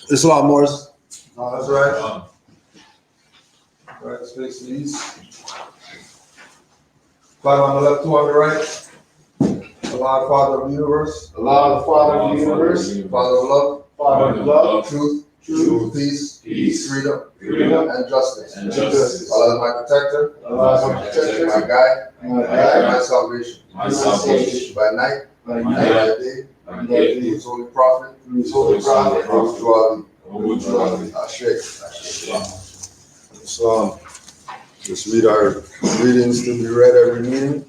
Islam, Morris. That's right. Right, space these. Five on the left, two on the right. Allah, Father of the universe. Allah, the Father of the universe. Father of love. Father of love. Truth. Peace. Freedom. And justice. Allah is my protector. Allah is my protector. My guide. My salvation. By night. By By day. His holy prophet. Islam. Just read our readings to be read every meeting.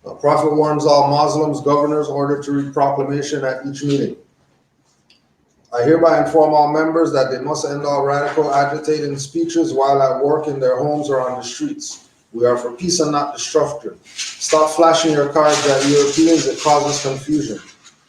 The Prophet warns all Muslims, governors, ordered to read proclamation at each meeting. I hereby inform all members that they must end all radical, agitating speeches while at work, in their homes, or on the streets. We are for peace and not destruction. Stop flashing your cards at Europeans. It causes confusion.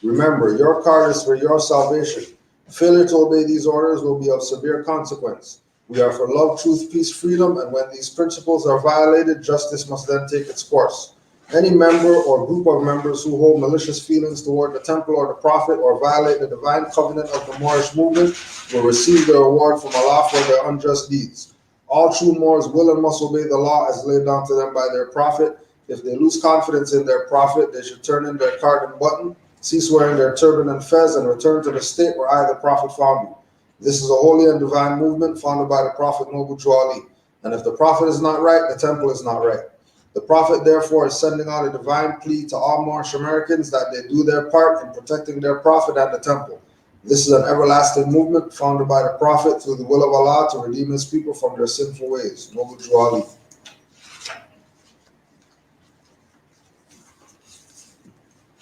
Remember, your card is for your salvation. Failure to obey these orders will be of severe consequence. We are for love, truth, peace, freedom, and when these principles are violated, justice must then take its course. Any member or group of members who hold malicious feelings toward the temple or the prophet or violate the divine covenant of the Moorish movement will receive their reward from Allah for their unjust deeds. All true Moors will and must obey the law as laid down to them by their prophet. If they lose confidence in their prophet, they should turn in their card and button, cease wearing their turban and fez, and return to the state where I, the prophet, found you. This is a holy and divine movement founded by the Prophet Noble to Ali. And if the prophet is not right, the temple is not right. The prophet, therefore, is sending out a divine plea to all Moorish Americans that they do their part in protecting their prophet and the temple. This is an everlasting movement founded by the prophet through the will of Allah to redeem his people from their sinful ways. Noble to Ali.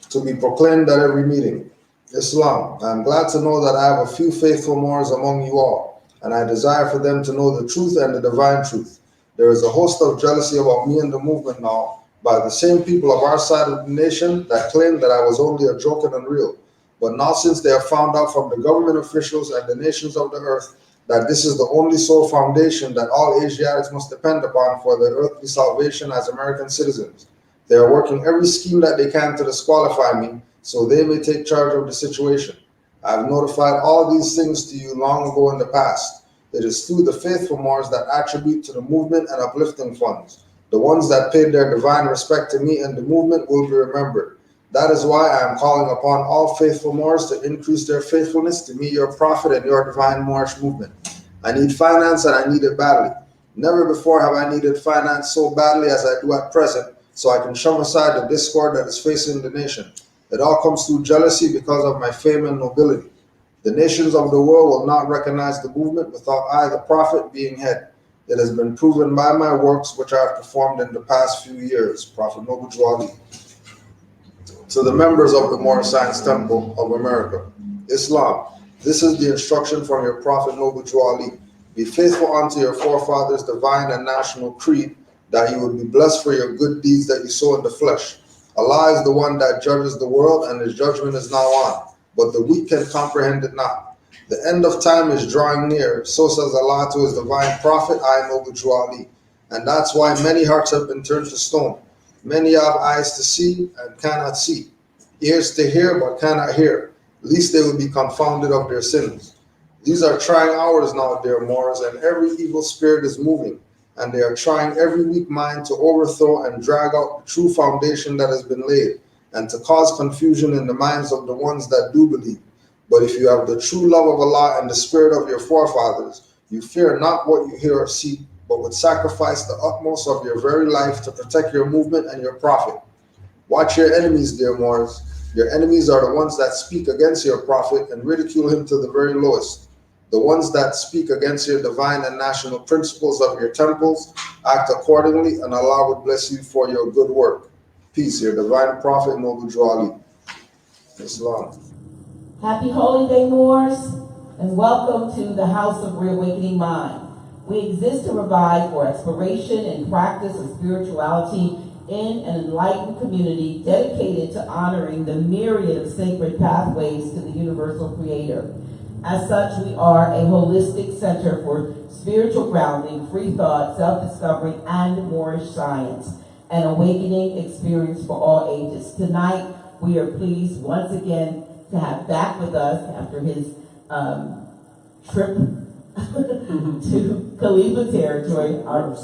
To be proclaimed at every meeting. Islam. I am glad to know that I have a few faithful Moors among you all, and I desire for them to know the truth and the divine truth. There is a host of jealousy about me and the movement now by the same people of our side of the nation that claim that I was only a joke and unreal. But now, since they have found out from the government officials and the nations of the earth that this is the only sole foundation that all Asiatics must depend upon for their earthly salvation as American citizens, they are working every scheme that they can to disqualify me so they may take charge of the situation. I have notified all these things to you long ago in the past. It is through the faithful Moors that attribute to the movement and uplifting funds. The ones that paid their divine respect to me and the movement will be remembered. That is why I am calling upon all faithful Moors to increase their faithfulness to me, your prophet, and your divine Moorish movement. I need finance, and I need it badly. Never before have I needed finance so badly as I do at present, so I can shove aside the discord that is facing the nation. It all comes through jealousy because of my fame and nobility. The nations of the world will not recognize the movement without I, the prophet, being head. It has been proven by my works which I have performed in the past few years. Prophet Noble Ali. To the members of the Moorish Science Temple of America, Islam. This is the instruction from your Prophet Noble Ali. Be faithful unto your forefathers' divine and national creed, that you would be blessed for your good deeds that you sow in the flesh. Allah is the one that judges the world, and his judgment is now on, but the weak can comprehend it not. The end of time is drawing near, so says Allah to his divine prophet, I Noble Ali. And that's why many hearts have been turned to stone. Many have eyes to see and cannot see, ears to hear but cannot hear, lest they will be confounded of their sins. These are trying hours now, dear Moors, and every evil spirit is moving, and they are trying every weak mind to overthrow and drag out the true foundation that has been laid, and to cause confusion in the minds of the ones that do believe. But if you have the true love of Allah and the spirit of your forefathers, you fear not what you hear or see, but would sacrifice the utmost of your very life to protect your movement and your prophet. Watch your enemies, dear Moors. Your enemies are the ones that speak against your prophet and ridicule him to the very lowest. The ones that speak against your divine and national principles of your temples, act accordingly, and Allah would bless you for your good work. Peace, your divine prophet, Noble Ali. Islam. Happy Holy Day, Moors, and welcome to the House of Reawakening Mind. We exist to provide for exploration and practice of spirituality in an enlightened community dedicated to honoring the myriad of sacred pathways to the universal creator. As such, we are a holistic center for spiritual grounding, free thought, self-discovery, and Moorish science, an awakening experience for all ages. Tonight, we are pleased once again to have back with us after his trip to Khalifa territory, our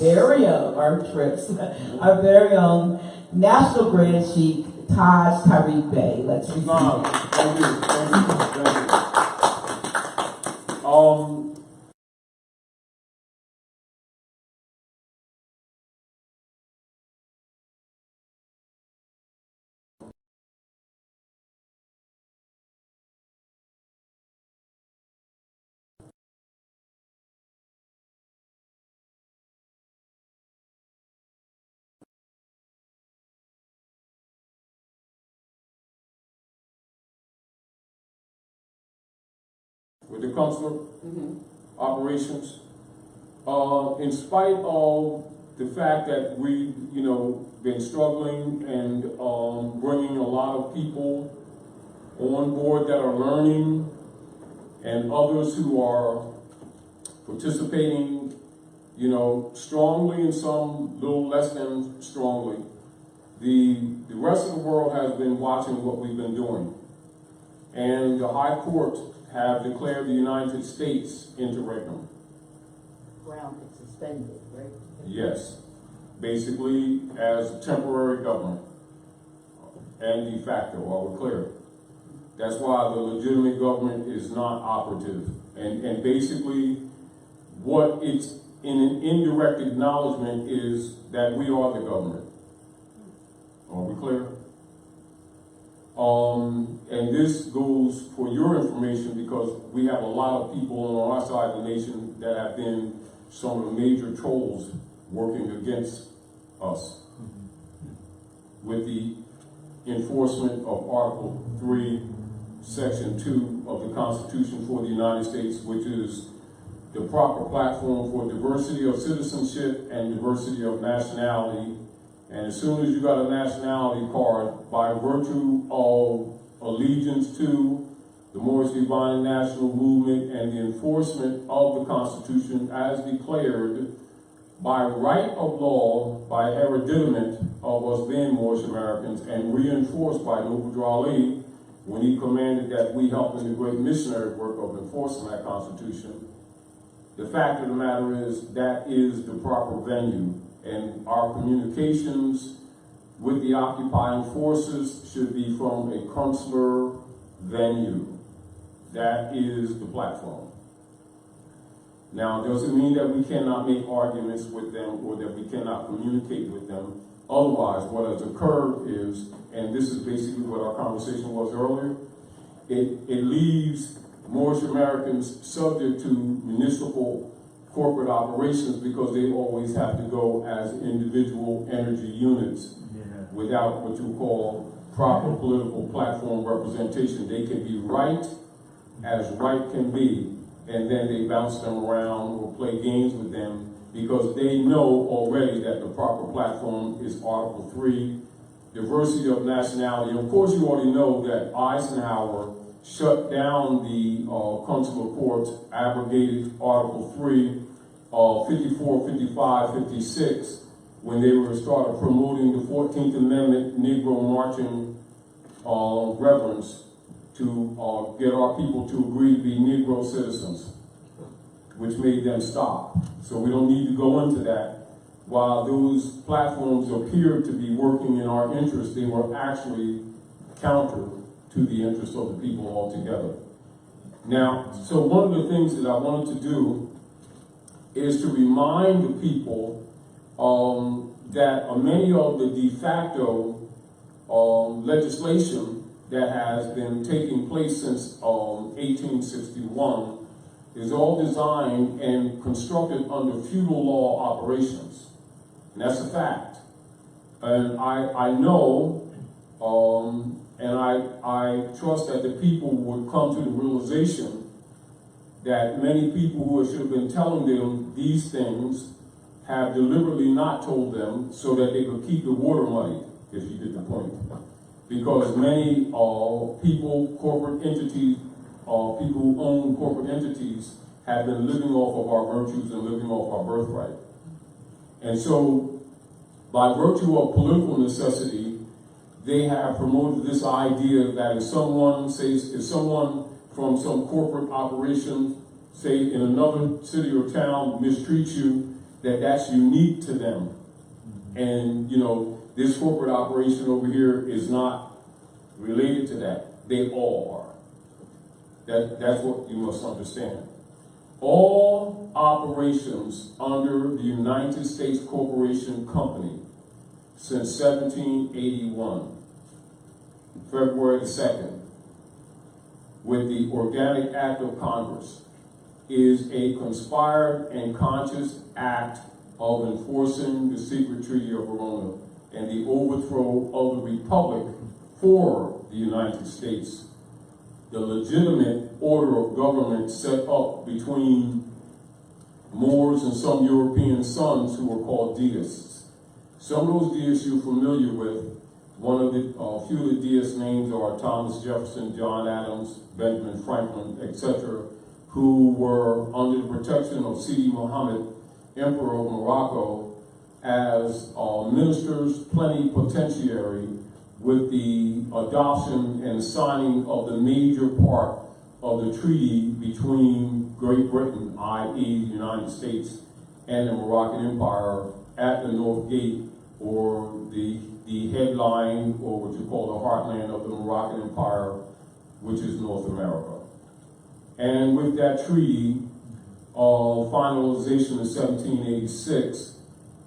very own National Grand Sheikh Tarik Bey. Let's receive him. Thank you. With the consular operations, in spite of the fact that we, been struggling and bringing a lot of people on board that are learning, and others who are participating, strongly and some little less than strongly. The rest of the world has been watching what we've been doing. And the High Court have declared the United States Interregnum. Grounded, suspended, right? Yes. Basically as a temporary government and de facto, are we clear? That's why the legitimate government is not operative. And basically what it's in an indirect acknowledgement is that we are the government. Are we clear? And this goes for your information because we have a lot of people on our side of the nation that have been some of the major trolls working against us with the enforcement of Article 3, Section 2 of the Constitution for the United States, which is the proper platform for diversity of citizenship and diversity of nationality. And as soon as you got a nationality card, by virtue of allegiance to the Moorish Divine National Movement and the enforcement of the Constitution as declared by right of law, by hereditament of us being Moorish Americans, and reinforced by Noble Ali when he commanded that we help in the great missionary work of enforcing that Constitution. The fact of the matter is that is the proper venue. And our communications with the occupying forces should be from a consular venue. That is the platform. Now, does it mean that we cannot make arguments with them or that we cannot communicate with them? Otherwise, what has occurred is, and this is basically what our conversation was earlier, it leaves Moorish Americans subject to municipal corporate operations because they always have to go as individual energy units without what you call proper political platform representation. They can be right as right can be, and then they bounce them around or play games with them because they know already that the proper platform is Article 3, diversity of nationality. Of course, you already know that Eisenhower shut down the consular courts, abrogated Article 3, 54, 55, 56, when they were started promoting the 14th Amendment Negro marching reverence to get our people to agree to be Negro citizens, which made them stop. So we don't need to go into that. While those platforms appeared to be working in our interest, they were actually counter to the interest of the people altogether. Now, so one of the things that I wanted to do is to remind the people that many of the de facto legislation that has been taking place since 1861 is all designed and constructed under feudal law operations. And that's a fact. And I know, and I trust that the people would come to the realization that many people who should have been telling them these things have deliberately not told them so that they could keep the water muddy, if you get the point. Because many people, corporate entities, people who own corporate entities have been living off of our virtues and living off our birthright. And so, by virtue of political necessity, they have promoted this idea that if someone from some corporate operation, say in another city or town, mistreat you, that's unique to them. And, you know, this corporate operation over here is not related to that. They all are. That's what you must understand. All operations under the United States Corporation Company since 1781, February the 2nd, with the Organic Act of Congress, is a conspired and conscious act of enforcing the secret Treaty of Verona and the overthrow of the Republic for the United States, the legitimate order of government set up between Moors and some European sons who were called deists. Some of those deists you're familiar with. One of the few of the deist names are Thomas Jefferson, John Adams, Benjamin Franklin, etc., who were under the protection of Sidi Muhammad, Emperor of Morocco, as ministers plenipotentiary, with the adoption and signing of the major part of the treaty between Great Britain, i.e. the United States, and the Moroccan Empire at the North Gate, or the headline, or what you call the heartland of the Moroccan Empire, which is North America. And with that treaty, finalization in 1786,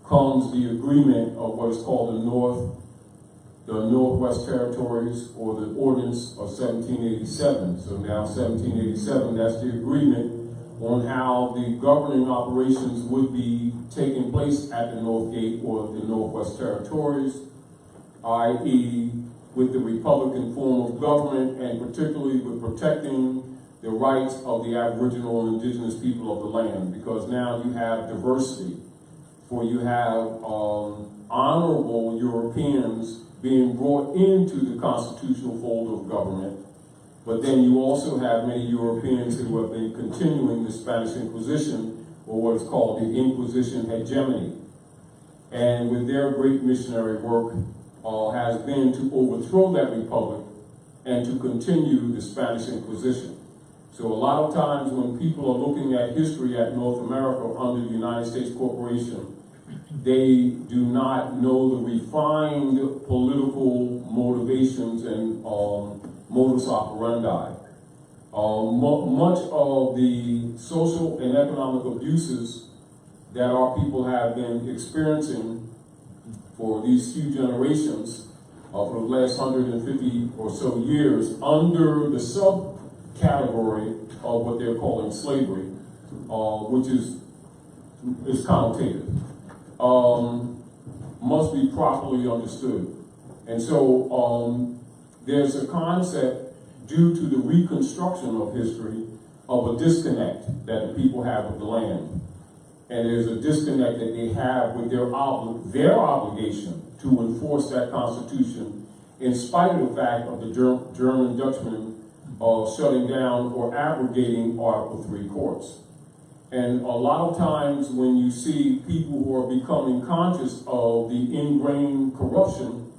comes the agreement of what is called the Northwest Territories, or the Ordinance of 1787. So now 1787, that's the agreement on how the governing operations would be taking place at the North Gate, or the Northwest Territories, i.e. with the Republican form of government, and particularly with protecting the rights of the Aboriginal and Indigenous people of the land, because now you have diversity, for you have honorable Europeans being brought into the constitutional fold of government, but then you also have many Europeans who have been continuing the Spanish Inquisition, or what is called the Inquisition hegemony. And with their great missionary work has been to overthrow that republic and to continue the Spanish Inquisition. So a lot of times when people are looking at history at North America under the United States Corporation, they do not know the refined political motivations and modus operandi. Much of the social and economic abuses that our people have been experiencing for these few generations, for the last 150 or so years, under the subcategory of what they're calling slavery, which is connotative, must be properly understood. And so there's a concept, due to the reconstruction of history, of a disconnect that the people have with the land. And there's a disconnect that they have with their obligation to enforce that Constitution, in spite of the fact of the German Dutchmen shutting down or abrogating Article 3 courts. And a lot of times when you see people who are becoming conscious of the ingrained corruption,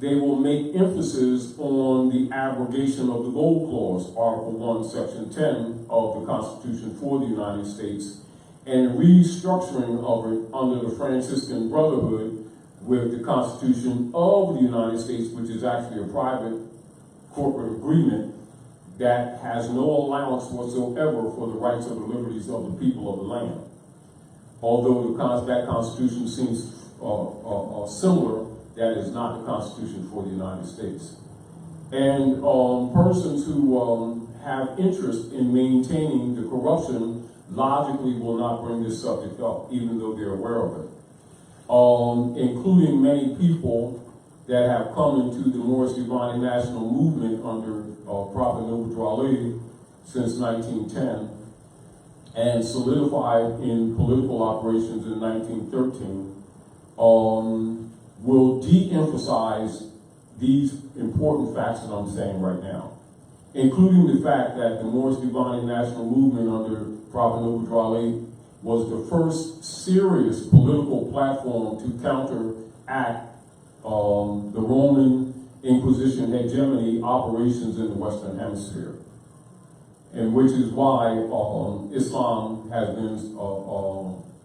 they will make emphasis on the abrogation of the Gold Clause, Article 1, Section 10 of the Constitution for the United States, and restructuring of it under the Franciscan Brotherhood with the Constitution of the United States, which is actually a private corporate agreement that has no allowance whatsoever for the rights or the liberties of the people of the land. Although that Constitution seems similar, that is not the Constitution for the United States. And persons who have interest in maintaining the corruption logically will not bring this subject up, even though they're aware of it. Including many people that have come into the Moorish Divine National Movement under Prophet Noble since 1910, and solidified in political operations in 1913, will de-emphasize these important facts that I'm saying right now, including the fact that the Moorish Divine National Movement under Prophet Noble was the first serious political platform to counteract the Roman Inquisition hegemony operations in the Western Hemisphere. And which is why Islam has been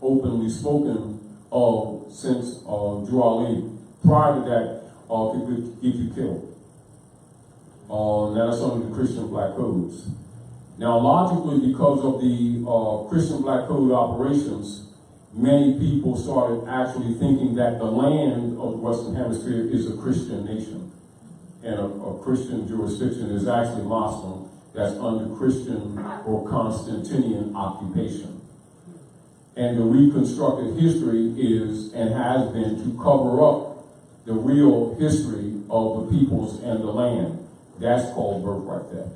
openly spoken of since Drew Ali. Prior to that, could get you killed. That is under the Christian black codes. Now, logically, because of the Christian black code operations, many people started actually thinking that the land of the Western Hemisphere is a Christian nation. And a Christian jurisdiction is actually Muslim that's under Christian or Constantinian occupation. And the reconstructed history is and has been to cover up the real history of the peoples and the land. That's called birthright theft.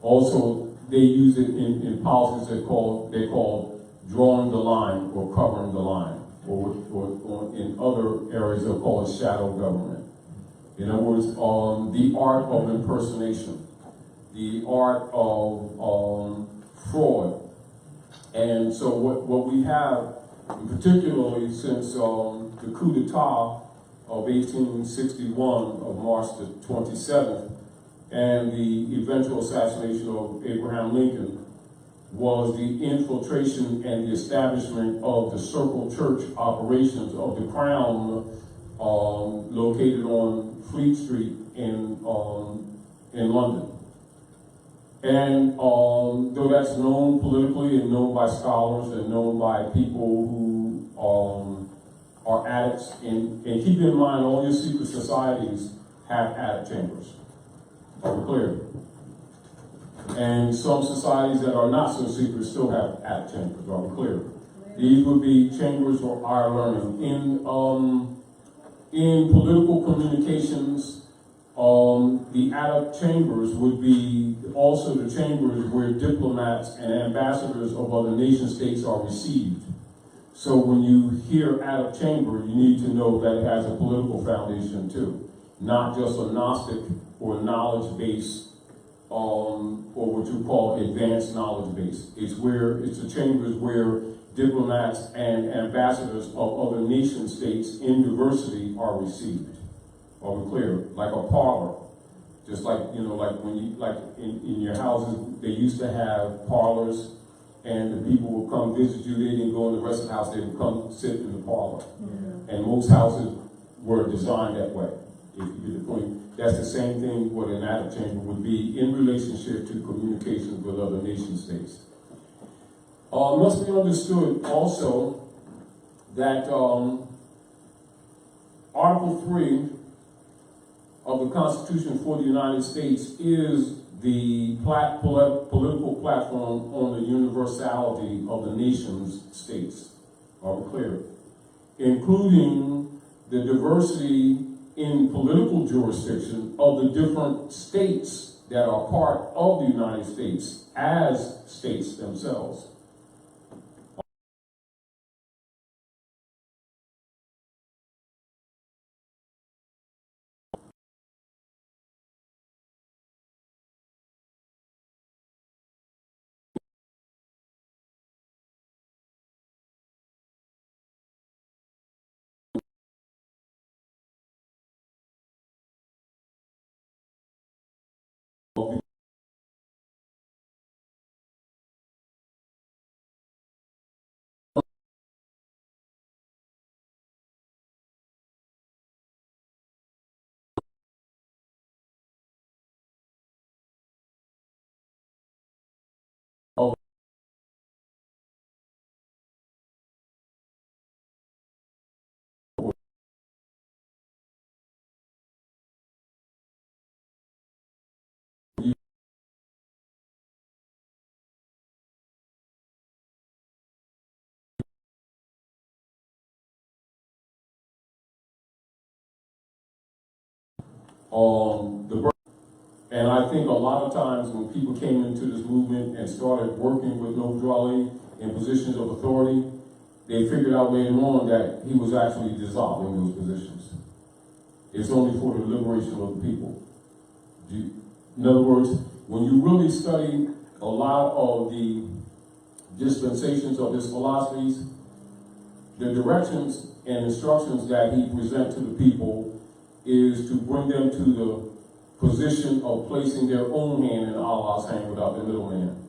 Also, they use it in policies they call drawing the line or covering the line, or in other areas they'll call it shadow government. In other words, the art of impersonation, the art of fraud. And so what we have, particularly since the coup d'etat of 1861 of March the 27th, and the eventual assassination of Abraham Lincoln, was the infiltration and the establishment of the Circle Church operations of the Crown, located on Fleet Street in London. And though that's known politically and known by scholars and known by people who are addicts, and keep in mind all your secret societies have addict chambers. Are we clear? And some societies that are not so secret still have addict chambers. Are we clear? These would be chambers for higher learning. In political communications, the adult chambers would be also the chambers where diplomats and ambassadors of other nation states are received. So when you hear adult chamber, you need to know that it has a political foundation too, not just a Gnostic or knowledge base, or what you call advanced knowledge base. It's the chambers where diplomats and ambassadors of other nation states in diversity are received. Are we clear? Like a parlor. Just like, like when you, like in your houses, they used to have parlors and the people would come visit you. They didn't go in the rest of the house, they would come sit in the parlor. Mm-hmm. And most houses were designed that way, if you get the point. That's the same thing what an adult chamber would be in relationship to communications with other nation states. It must be understood also that Article 3 of the Constitution for the United States is the political platform on the universality of the nation's states. Are we clear? Including the diversity in political jurisdiction of the different states that are part of the United States as states themselves. And I think a lot of times when people came into this movement and started working with Noble Ali in positions of authority, they figured out later on that he was actually dissolving those positions. It's only for the liberation of the people. In other words, when you really study a lot of the dispensations of his philosophies, the directions and instructions that he presents to the people is to bring them to the position of placing their own hand in Allah's hand without the middleman.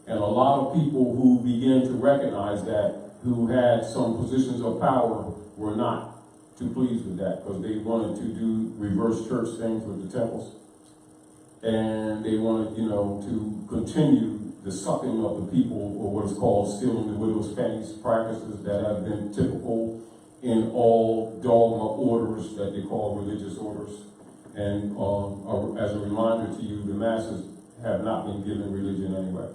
And a lot of people who began to recognize that, who had some positions of power, were not too pleased with that, because they wanted to do reverse church things with the temples. And they wanted, to continue the sucking of the people, or what is called stealing the widow's pennies, practices that have been typical in all dogma orders that they call religious orders. And as a reminder to you, the masses have not been given religion anyway.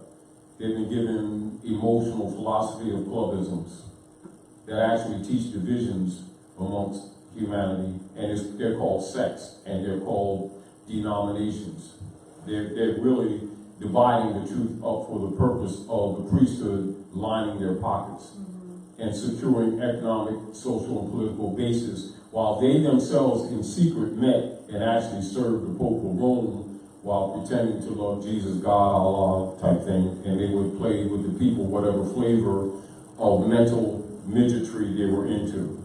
They've been given emotional philosophy of clubisms that actually teach divisions amongst humanity, and they're called sects, and they're called denominations. They're really dividing the truth up for the purpose of the priesthood lining their pockets and securing economic, social, and political basis, while they themselves in secret met and actually served the Pope of Rome while pretending to love Jesus, God, Allah type thing, and they would play with the people whatever flavor of mental midgetry they were into.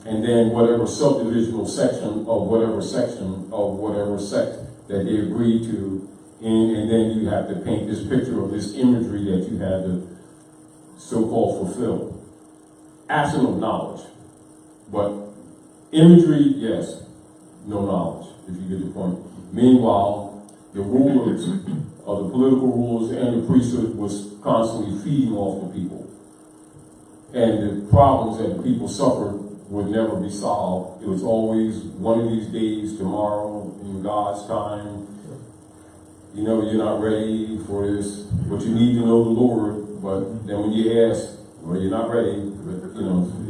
And then whatever subdivisional section of whatever sect that they agreed to, and then you have to paint this picture of this imagery that you had to so-called fulfill. Absent of knowledge. But imagery, yes, no knowledge, if you get the point. Meanwhile, the rulers of the political rulers and the priesthood was constantly feeding off the people. And the problems that the people suffered would never be solved. It was always one of these days, tomorrow, in God's time. You're not ready for this, but you need to know the Lord. But then when you ask, well, you're not ready, but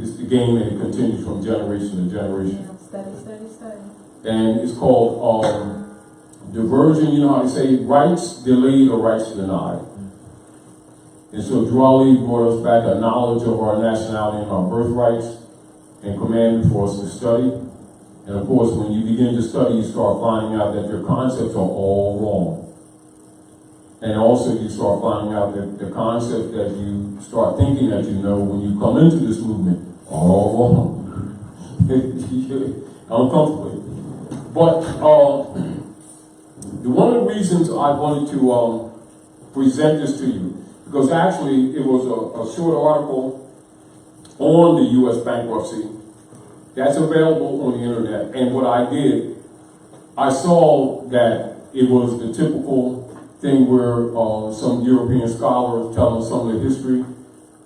it's the game that continues from generation to generation. Study. And it's called diversion, how they say, rights delayed or rights denied. And so Drawley brought us back a knowledge of our nationality and our birthrights and commanded for us to study. And of course, when you begin to study, you start finding out that your concepts are all wrong. And also you start finding out that the concept that you start thinking that you know when you come into this movement are all wrong. Uncomfortably. But one of the reasons I wanted to present this to you, because actually it was a short article on the U.S. bankruptcy that's available on the internet. And what I did, I saw that it was the typical thing where some European scholars telling some of the history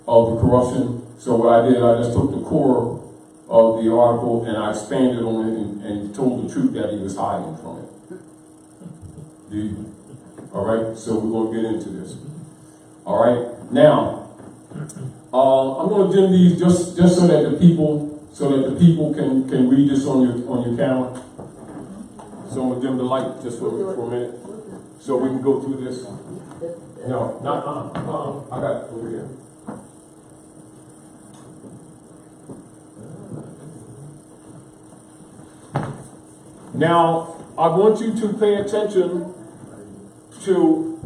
of the corruption. So what I did, I just took the core of the article and I expanded on it and told the truth that he was hiding from it. All right, so we're going to get into this. All right, now I'm going to dim these just so that the people can read this on your camera. So I'm going to dim the light just for a minute. So we can go through this. No, I got it over here. Now, I want you to pay attention to,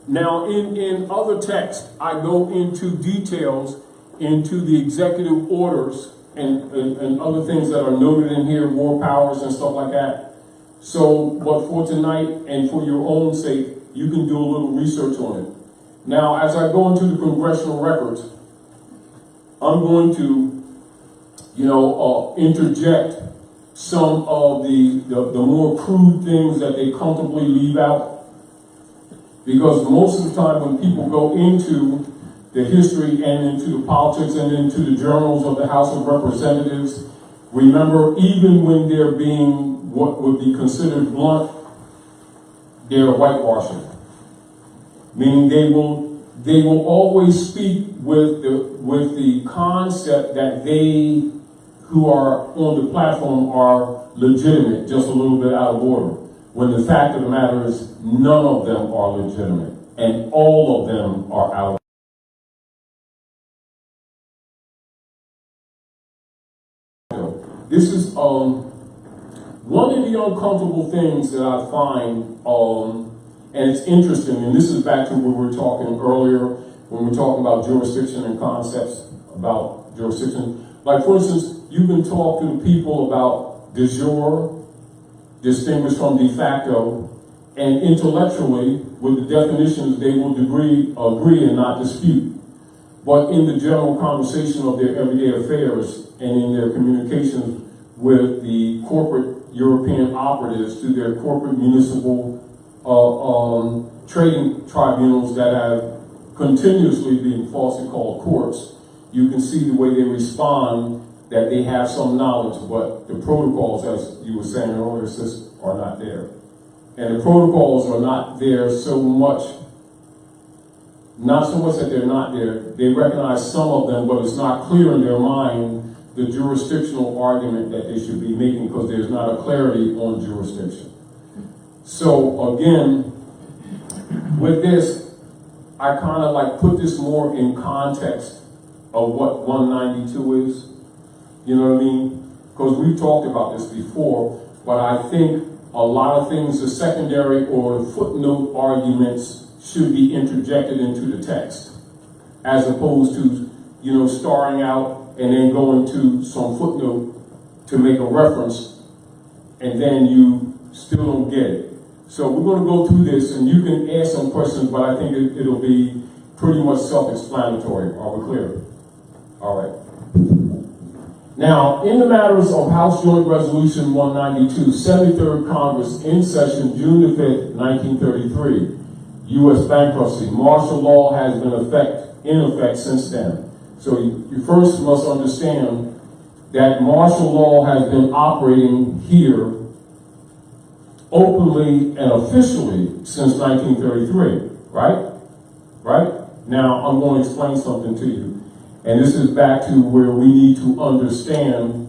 now in other texts, I go into details into the executive orders and other things that are noted in here, war powers and stuff like that. So, but for tonight and for your own sake, you can do a little research on it. Now, as I go into the congressional records, I'm going to, interject some of the more crude things that they comfortably leave out. Because most of the time when people go into the history and into the politics and into the journals of the House of Representatives, remember, even when they're being what would be considered blunt, they're whitewashing. Meaning they will always speak with the concept that they who are on the platform are legitimate, just a little bit out of order. When the fact of the matter is, none of them are legitimate, and all of them are out of order. This is one of the uncomfortable things that I find, and it's interesting, and this is back to what we were talking earlier, when we were talking about jurisdiction and concepts about jurisdiction. Like, for instance, you can talk to the people about de jure distinguished from de facto, and intellectually, with the definitions, they will agree and not dispute. But in the general conversation of their everyday affairs and in their communications with the corporate European operatives to their corporate municipal trading tribunals that have continuously been falsely called courts, you can see the way they respond, that they have some knowledge, but the protocols, as you were saying earlier, sis, are not there. And the protocols are not there not so much that they're not there, they recognize some of them, but it's not clear in their mind the jurisdictional argument that they should be making, because there's not a clarity on jurisdiction. So again, with this, I kind of like put this more in context of what 192 is. You know what I mean? Because we've talked about this before, but I think a lot of things, the secondary or footnote arguments, should be interjected into the text, as opposed to, you know, starring out and then going to some footnote to make a reference, and then you still don't get it. So we're going to go through this, and you can ask some questions, but I think it'll be pretty much self-explanatory. Are we clear? All right. Now, in the matters of House Joint Resolution 192, 73rd Congress in session June the 5th, 1933, U.S. bankruptcy, martial law has been in effect since then. So you first must understand that martial law has been operating here openly and officially since 1933, right? Right? Now, I'm going to explain something to you. And this is back to where we need to understand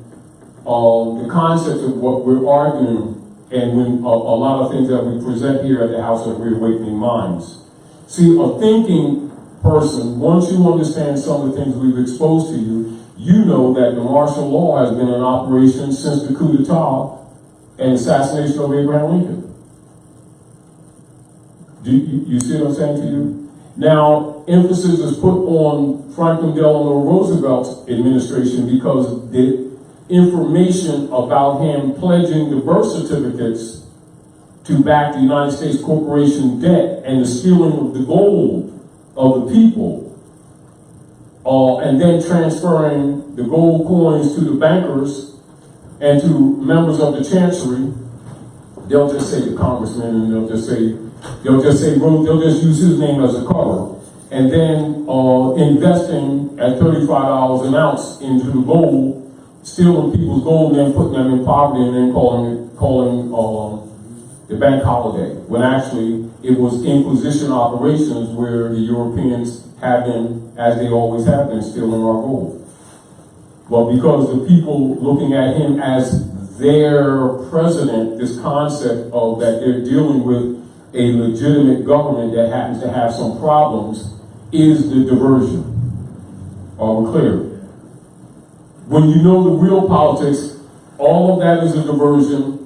the concept of what we're arguing, and when a lot of things that we present here at the House of Reawakening Minds. See, a thinking person, once you understand some of the things we've exposed to you, you know that the martial law has been in operation since the coup d'etat and assassination of Abraham Lincoln. Do you see what I'm saying to you? Now, emphasis is put on Franklin Delano Roosevelt's administration because the information about him pledging the birth certificates to back the United States corporation debt and the stealing of the gold of the people, and then transferring the gold coins to the bankers and to members of the chancery. They'll just say the congressman, and they'll just use his name as a cover, and then investing at $35 an ounce into the gold, stealing people's gold and then putting them in poverty, and then calling the bank holiday, when actually it was Inquisition operations where the Europeans have been, as they always have been, stealing our gold. Well, because the people looking at him as their president, this concept of that they're dealing with a legitimate government that happens to have some problems is the diversion. Are we clear? When you know the real politics, all of that is a diversion.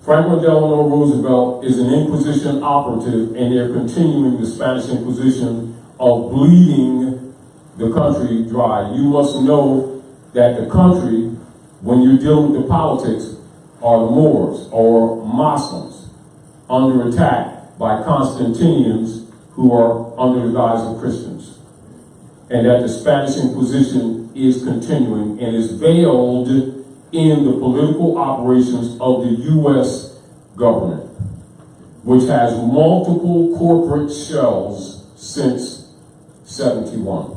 Franklin Delano Roosevelt is an Inquisition operative, and they're continuing the Spanish Inquisition of bleeding the country dry. You must know that the country, when you're dealing with the politics, are the Moors or Muslims under attack by Constantinians who are under the guise of Christians. And that the Spanish Inquisition is continuing and is veiled in the political operations of the U.S. government, which has multiple corporate shells since 71.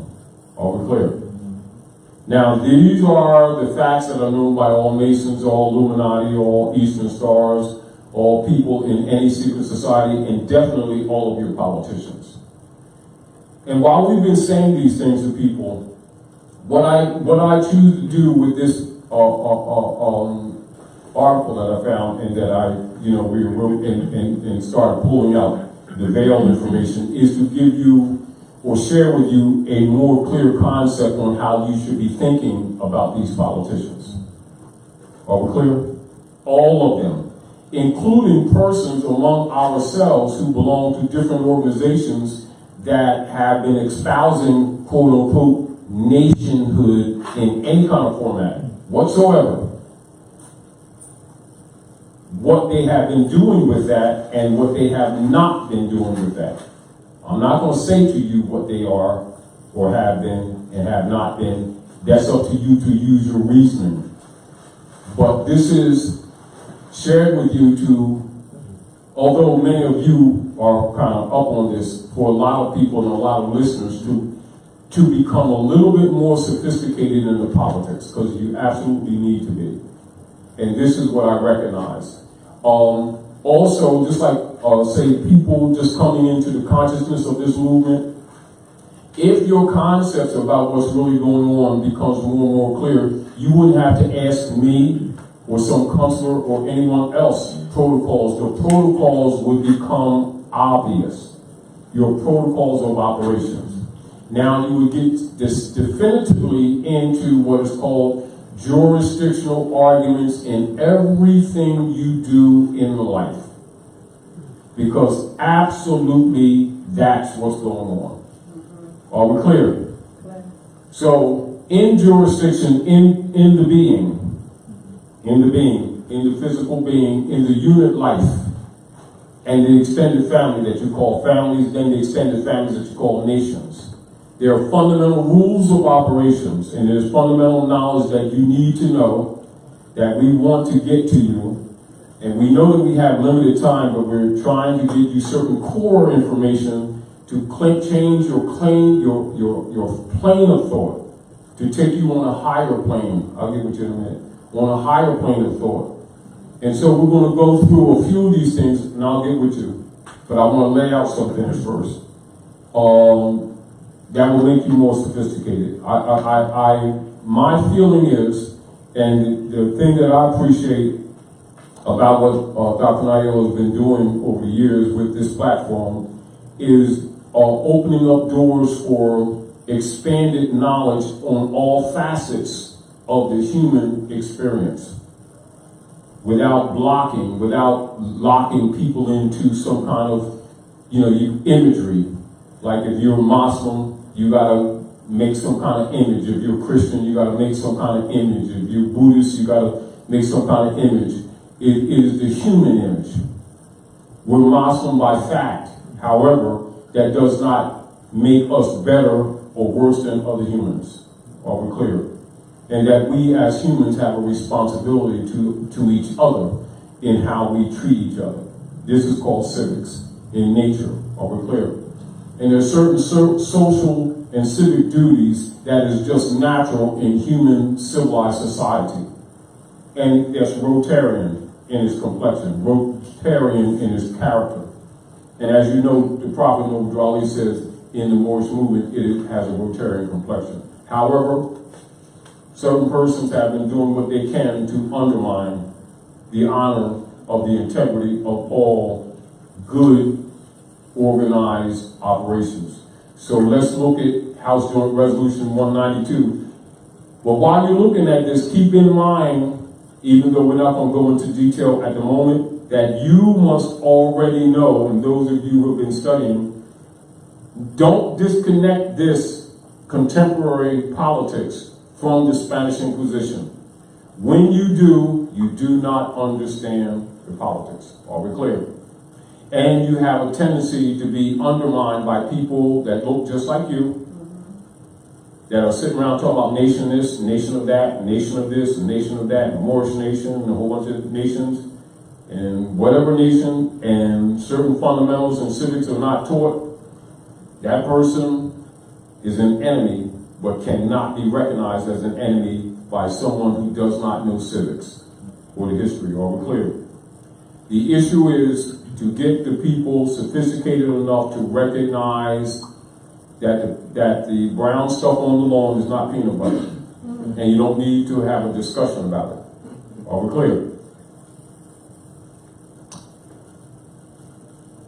Are we clear? Now, these are the facts that are known by all Masons, all Illuminati, all Eastern Stars, all people in any secret society, and definitely all of your politicians. And while we've been saying these things to people, what I choose to do with this article that I found and that I rewrote and started pulling out the veiled information is to give you or share with you a more clear concept on how you should be thinking about these politicians. Are we clear? All of them, including persons among ourselves who belong to different organizations that have been espousing, quote unquote, nationhood in any kind of format whatsoever. what they have been doing with that and what they have not been doing with that. I'm not going to say to you what they are or have been and have not been. That's up to you to use your reasoning. But this is shared with you to, although many of you are kind of up on this, for a lot of people and a lot of listeners to become a little bit more sophisticated in the politics, because you absolutely need to be. And this is what I recognize. Also, just like, say, people just coming into the consciousness of this movement, if your concepts about what's really going on becomes more and more clear, you wouldn't have to ask me or some counselor or anyone else protocols. The protocols would become obvious. Your protocols of operations. Now you would get this definitively into what is called jurisdictional arguments in everything you do in life. Because absolutely that's what's going on. Are we clear? So in jurisdiction, in the being, in the physical being, in the unit life, and the extended family that you call families, then the extended families that you call nations. There are fundamental rules of operations, and there's fundamental knowledge that you need to know that we want to get to you. And we know that we have limited time, but we're trying to give you certain core information to change your plane of thought, to take you on a higher plane. I'll get with you in a minute. On a higher plane of thought. And so we're going to go through a few of these things, and I'll get with you. But I want to lay out some things first. That will make you more sophisticated. My feeling is, and the thing that I appreciate about what Dr. Nayo has been doing over the years with this platform is opening up doors for expanded knowledge on all facets of the human experience without blocking, without locking people into some kind of, imagery. Like if you're a Muslim, you gotta make some kind of image. If you're a Christian, you gotta make some kind of image. If you're Buddhist, you gotta make some kind of image. It is the human image. We're Muslim by fact. However, that does not make us better or worse than other humans. Are we clear? And that we as humans have a responsibility to each other in how we treat each other. This is called civics in nature. Are we clear? And there's certain social and civic duties that is just natural in human civilized society. And that's Rotarian in its complexion, Rotarian in its character. And as you know, the Prophet Noble says in the Moorish movement, it has a Rotarian complexion. However, certain persons have been doing what they can to undermine the honor of the integrity of all good organized operations. So let's look at House Joint Resolution 192. But while you're looking at this, keep in mind, even though we're not going to go into detail at the moment, that you must already know, and those of you who have been studying, don't disconnect this contemporary politics from the Spanish Inquisition. When you do not understand the politics. Are we clear? And you have a tendency to be undermined by people that look just like you, that are sitting around talking about nation this, nation of that, nation of this, and nation of that, and Moorish nation, and a whole bunch of nations, and whatever nation, and certain fundamentals and civics are not taught. That person is an enemy, but cannot be recognized as an enemy by someone who does not know civics or the history. Are we clear? The issue is to get the people sophisticated enough to recognize that the brown stuff on the lawn is not peanut butter. And you don't need to have a discussion about it. Are we clear?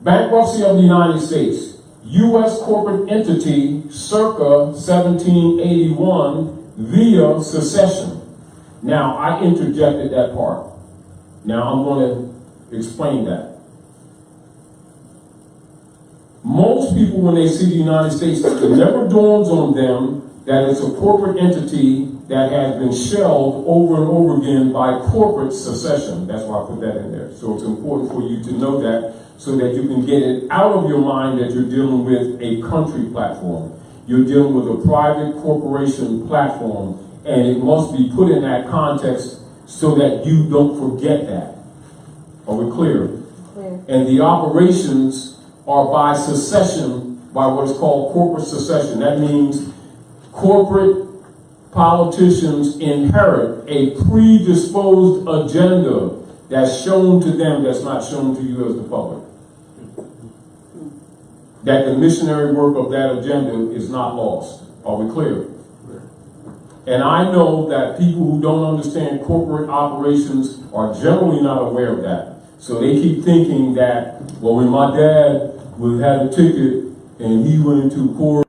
Bankruptcy of the United States. U.S. corporate entity circa 1781 via secession. Now, I interjected that part. Now, I'm going to explain that. Most people, when they see the United States, it never dawns on them that it's a corporate entity that has been shelved over and over again by corporate secession. That's why I put that in there. So it's important for you to know that so that you can get it out of your mind that you're dealing with a country platform. You're dealing with a private corporation platform, and it must be put in that context so that you don't forget that. Are we clear? Clear. And the operations are by secession, by what is called corporate secession. That means corporate politicians inherit a predisposed agenda that's shown to them that's not shown to you as the public. That the missionary work of that agenda is not lost. Are we clear? And I know that people who don't understand corporate operations are generally not aware of that. So they keep thinking that, well, when my dad had a ticket and he went into poor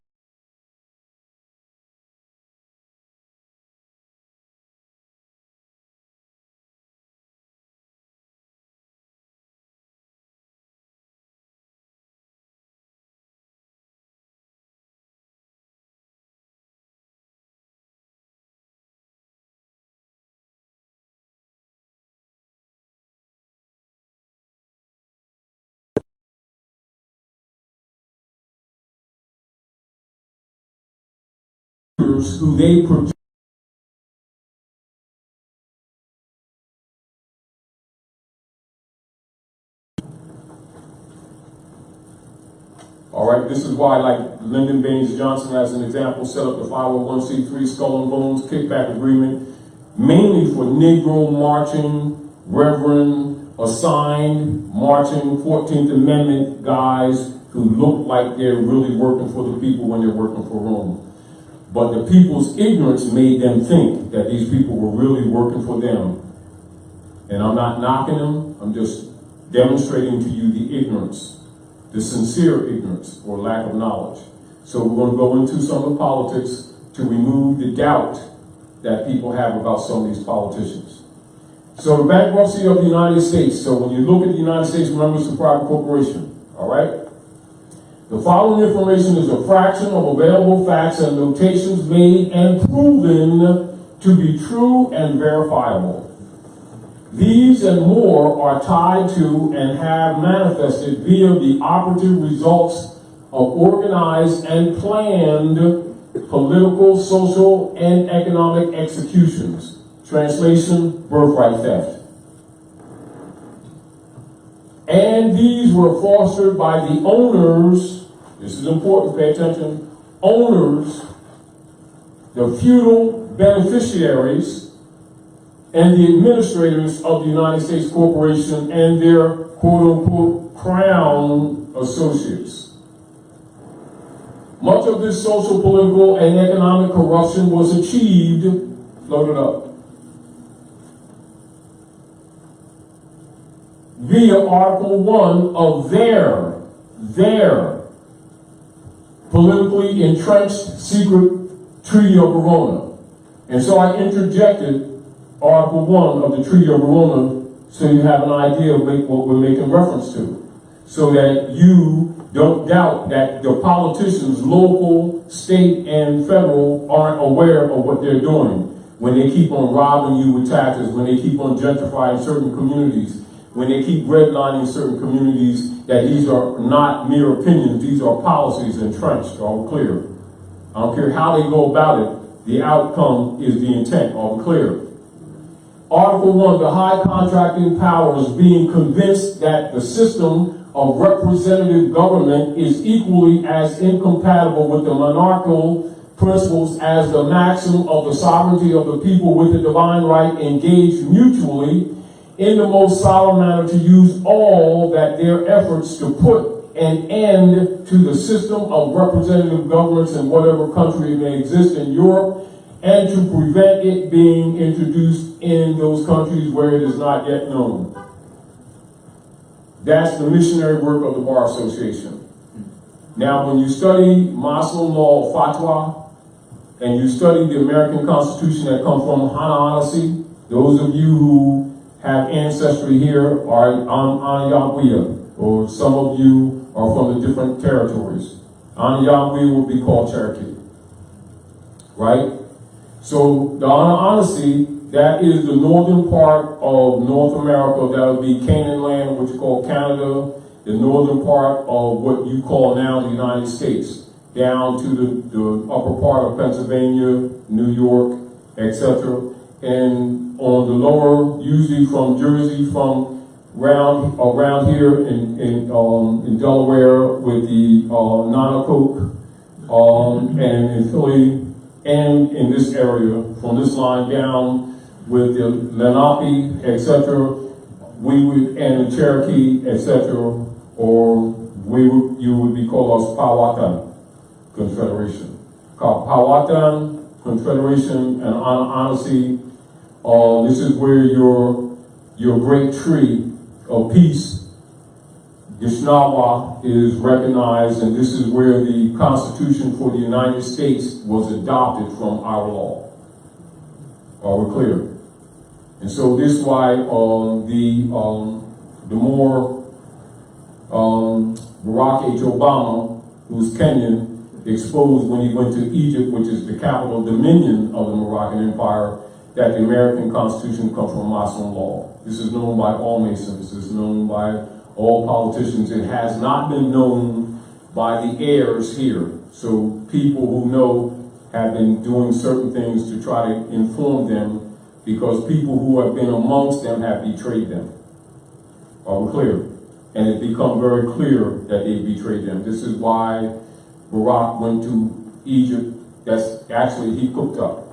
who they project. All right, this is why, like Lyndon Baines Johnson, as an example, set up the 501c3 Skull and Bones kickback agreement, mainly for Negro marching, Reverend, assigned, marching 14th Amendment guys who look like they're really working for the people when they're working for Rome. But the people's ignorance made them think that these people were really working for them. And I'm not knocking them, I'm just demonstrating to you the ignorance, the sincere ignorance or lack of knowledge. So we're going to go into some of the politics to remove the doubt that people have about some of these politicians. So the bankruptcy of the United States. So when you look at the United States, remember it's a private corporation, all right? The following information is a fraction of available facts and notations made and proven to be true and verifiable. These and more are tied to and have manifested via the operative results of organized and planned political, social, and economic executions. Translation, birthright theft. And these were fostered by the owners, this is important, pay attention, owners, the feudal beneficiaries, and the administrators of the United States Corporation and their quote-unquote crown associates. Much of this social, political, and economic corruption was achieved, load it up, via Article 1 of their politically entrenched secret Treaty of Verona. And so I interjected Article 1 of the Treaty of Verona so you have an idea of what we're making reference to. So that you don't doubt that the politicians, local, state, and federal, aren't aware of what they're doing when they keep on robbing you with taxes, when they keep on gentrifying certain communities, when they keep redlining certain communities, that these are not mere opinions, these are policies entrenched. Are we clear? I don't care how they go about it, the outcome is the intent. Are we clear? Article 1, the high contracting powers being convinced that the system of representative government is equally as incompatible with the monarchical principles as the maxim of the sovereignty of the people with the divine right engaged mutually in the most solemn manner to use all that their efforts to put an end to the system of representative governments in whatever country it may exist in Europe, and to prevent it being introduced in those countries where it is not yet known. That's the missionary work of the Bar Association. Now, when you study Muslim law, fatwa, and you study the American Constitution that comes from Hana, those of you who have ancestry here are Anayawiya, or some of you are from the different territories. Anayawiya would be called Cherokee, right? So the honesty, that is the northern part of North America. That would be Canaanland, which you call Canada, the northern part of what you call now the United States, down to the upper part of Pennsylvania, New York, etc. And on the lower, usually from Jersey, from around here in Delaware with the Nonocoke, and in Philly, and in this area, from this line down with the Lenape, etc., and the Cherokee, etc., or you would be called us Powhatan Confederation. Powhatan Confederation, and honestly, this is where your great tree of peace, Gishnawa, is recognized, and this is where the Constitution for the United States was adopted from our law. Are we clear? And so this is why the more Barack H. Obama, who's Kenyan, exposed when he went to Egypt, which is the capital dominion of the Moroccan Empire, that the American Constitution comes from Muslim law. This is known by all Masons. This is known by all politicians. It has not been known by the heirs here. So people who know have been doing certain things to try to inform them, because people who have been amongst them have betrayed them. Are we clear? And it's become very clear that they betrayed them. This is why Barack went to Egypt. That's actually, he cooked up,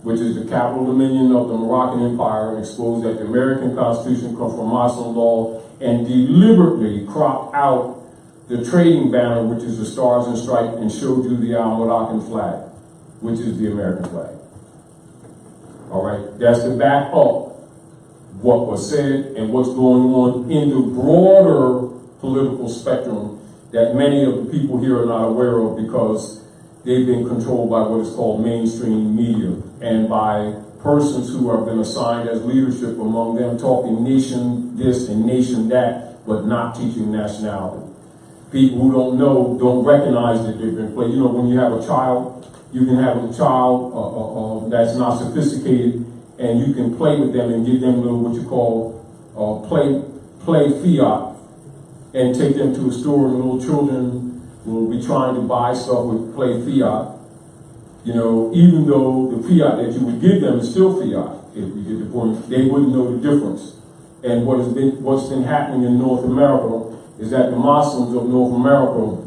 which is the capital dominion of the Moroccan Empire, and exposed that the American Constitution comes from Muslim law, and deliberately cropped out the trading banner, which is the stars and stripes, and showed you the Moroccan flag, which is the American flag. All right, that's to back up what was said and what's going on in the broader political spectrum that many of the people here are not aware of, because they've been controlled by what is called mainstream media, and by persons who have been assigned as leadership among them, talking nation this and nation that, but not teaching nationality. People who don't know, don't recognize that they've been played. You know, when you have a child, you can have a child that's not sophisticated, and you can play with them and give them little, what you call play fiat, and take them to a store, and little children will be trying to buy stuff with play fiat. You know, even though the fiat that you would give them is still fiat, if you get the point, they wouldn't know the difference. And what's been happening in North America is that the Muslims of North America,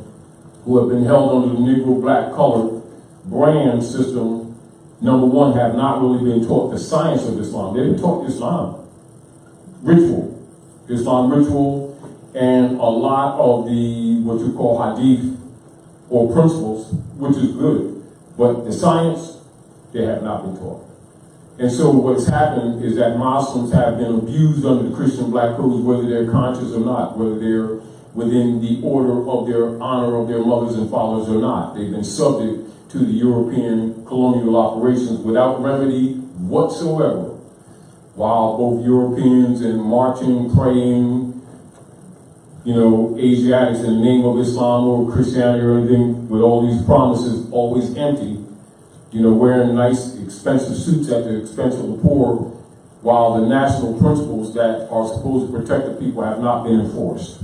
who have been held under the Negro black colored brand system, number one, have not really been taught the science of Islam. They've been taught Islam ritual, and a lot of the, what you call hadith, or principles, which is good. But the science, they have not been taught. And so what's happened is that Muslims have been abused under the Christian black codes, whether they're conscious or not, whether they're within the order of their honor of their mothers and fathers or not. They've been subject to the European colonial operations without remedy whatsoever, while both Europeans and marching, praying, you know, Asiatics in the name of Islam or Christianity or anything, with all these promises always empty, you know, wearing nice expensive suits at the expense of the poor, while the national principles that are supposed to protect the people have not been enforced.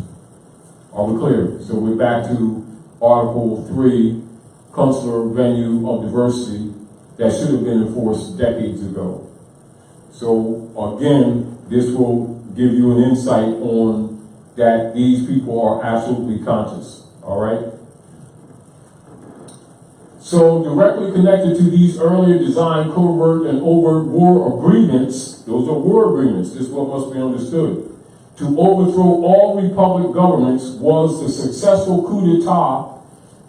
Are we clear? So we're back to Article 3, consular venue of diversity, that should have been enforced decades ago. So again, this will give you an insight on that these people are absolutely conscious, all right? So directly connected to these earlier designed covert and overt war agreements, those are war agreements, this is what must be understood, to overthrow all republic governments was the successful coup d'etat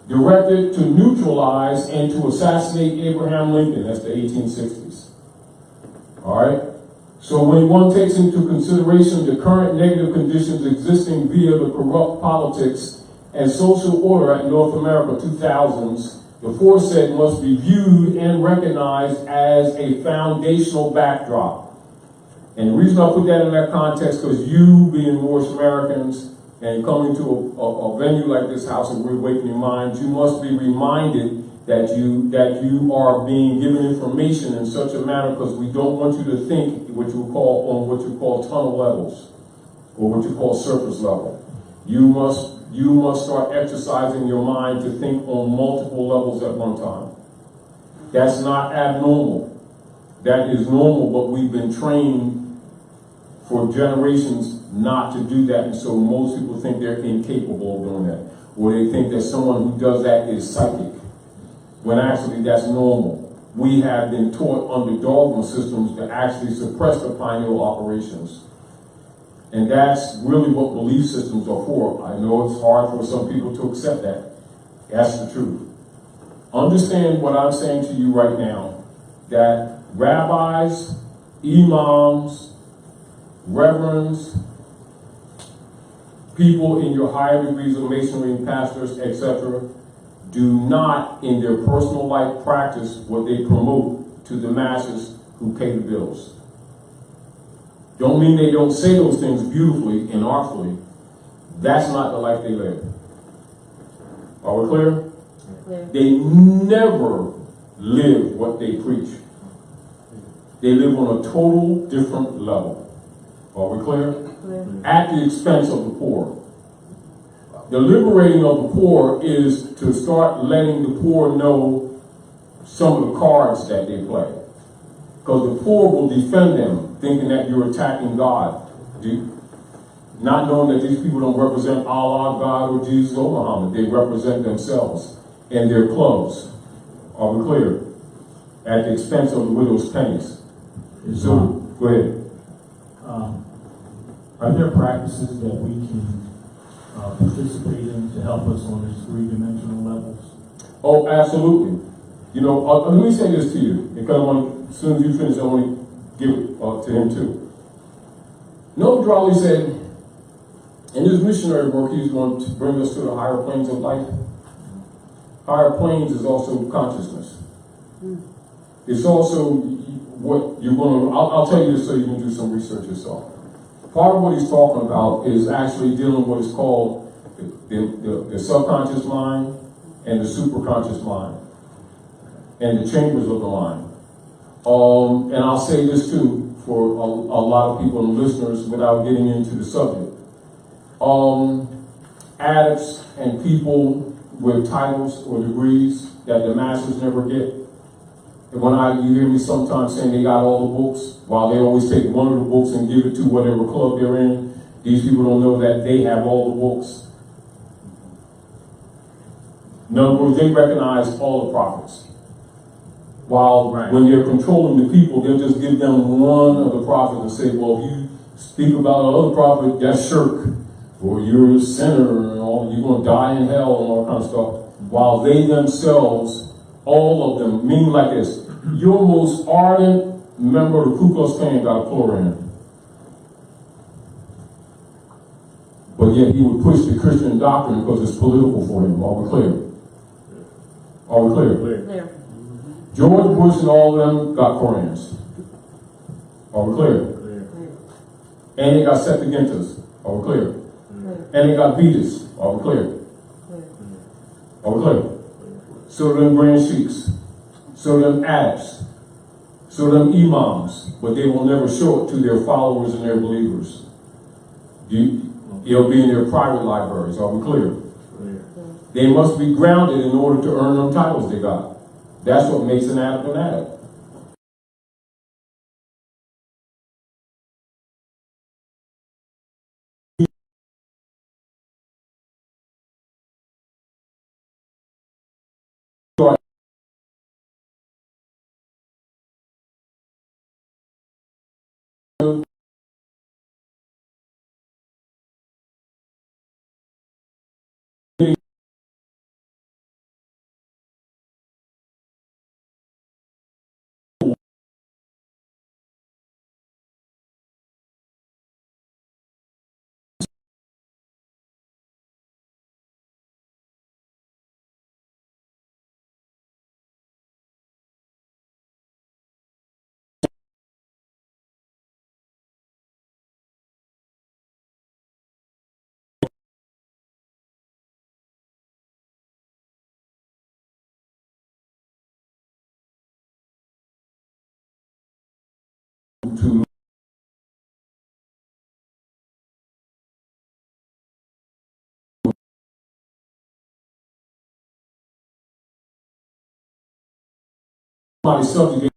directed to neutralize and to assassinate Abraham Lincoln. That's the 1860s, all right? So when one takes into consideration the current negative conditions existing via the corrupt politics and social order at North America 2000s, the aforesaid must be viewed and recognized as a foundational backdrop. And the reason I put that in that context, because you being Moorish Americans and coming to a venue like this House of Reawakening Minds, you must be reminded that you are being given information in such a manner, because we don't want you to think what you call tunnel levels, or what you call surface level. You must start exercising your mind to think on multiple levels at one time. That's not abnormal. That is normal, but we've been trained for generations not to do that, and so most people think they're incapable of doing that, or they think that someone who does that is psychic, when actually that's normal. We have been taught under dogma systems to actually suppress the pineal operations. And that's really what belief systems are for. I know it's hard for some people to accept that. That's the truth. Understand what I'm saying to you right now, that rabbis, imams, reverends, people in your higher degrees of masonry and pastors, etc., do not in their personal life practice what they promote to the masses who pay the bills. Don't mean they don't say those things beautifully and artfully. That's not the life they live. Are we clear? Clear. They never live what they preach. They live on a total different level. Are we clear? Clear. At the expense of the poor. The liberating of the poor is to start letting the poor know some of the cards that they play. Because the poor will defend them, thinking that you're attacking God. Not knowing that these people don't represent Allah, God, or Jesus, or Muhammad. They represent themselves and their clothes. Are we clear? At the expense of the widow's pennies. So, go ahead. Are there practices that we can participate in to help us on these three-dimensional levels? Oh, absolutely. You know, let me say this to you, because as soon as you finish, I want to give it to him too. Noah Drawley said, in his missionary work, he's going to bring us to the higher planes of life. Higher planes is also consciousness. It's also what you're going to, I'll tell you this so you can do some research yourself. Part of what he's talking about is actually dealing with what is called the subconscious mind and the superconscious mind and the chambers of the mind. And I'll say this too for a lot of people and listeners without getting into the subject. Addicts and people with titles or degrees that the masses never get. And you hear me sometimes saying they got all the books, while they always take one of the books and give it to whatever club they're in, these people don't know that they have all the books. In other words, they recognize all the prophets. While when they're controlling the people, they'll just give them one of the prophets and say, well, if you speak about another prophet, that's shirk, or you're a sinner, and all, you're going to die in hell, and all that kind of stuff. While they themselves, all of them, meaning like this, your most ardent member of the Ku Klux Klan got a chlorine. But yet he would push the Christian doctrine because it's political for him. Are we clear? Are we clear? Clear. George Bush and all of them got Korans. Are we clear? Clear. And they got Septuagintas. Are we clear? Clear. And they got Vedas. Are we clear? Clear. Are we clear? So them Grand Sheiks. So them addicts. So them imams. But they will never show it to their followers and their believers. It'll be in their private libraries. Are we clear? They must be grounded in order to earn them titles they got. That's what makes an addict an addict. to somebody subjugate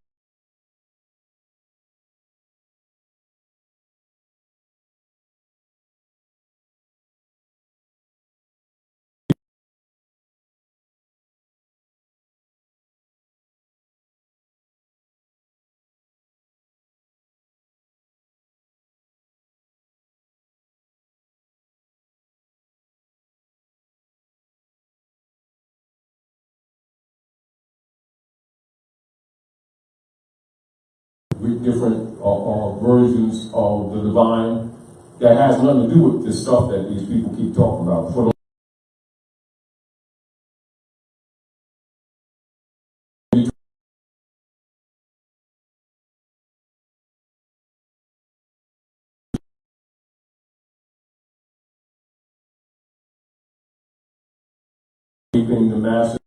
with different versions of the divine that has nothing to do with this stuff that these people keep talking about. For keeping the masses,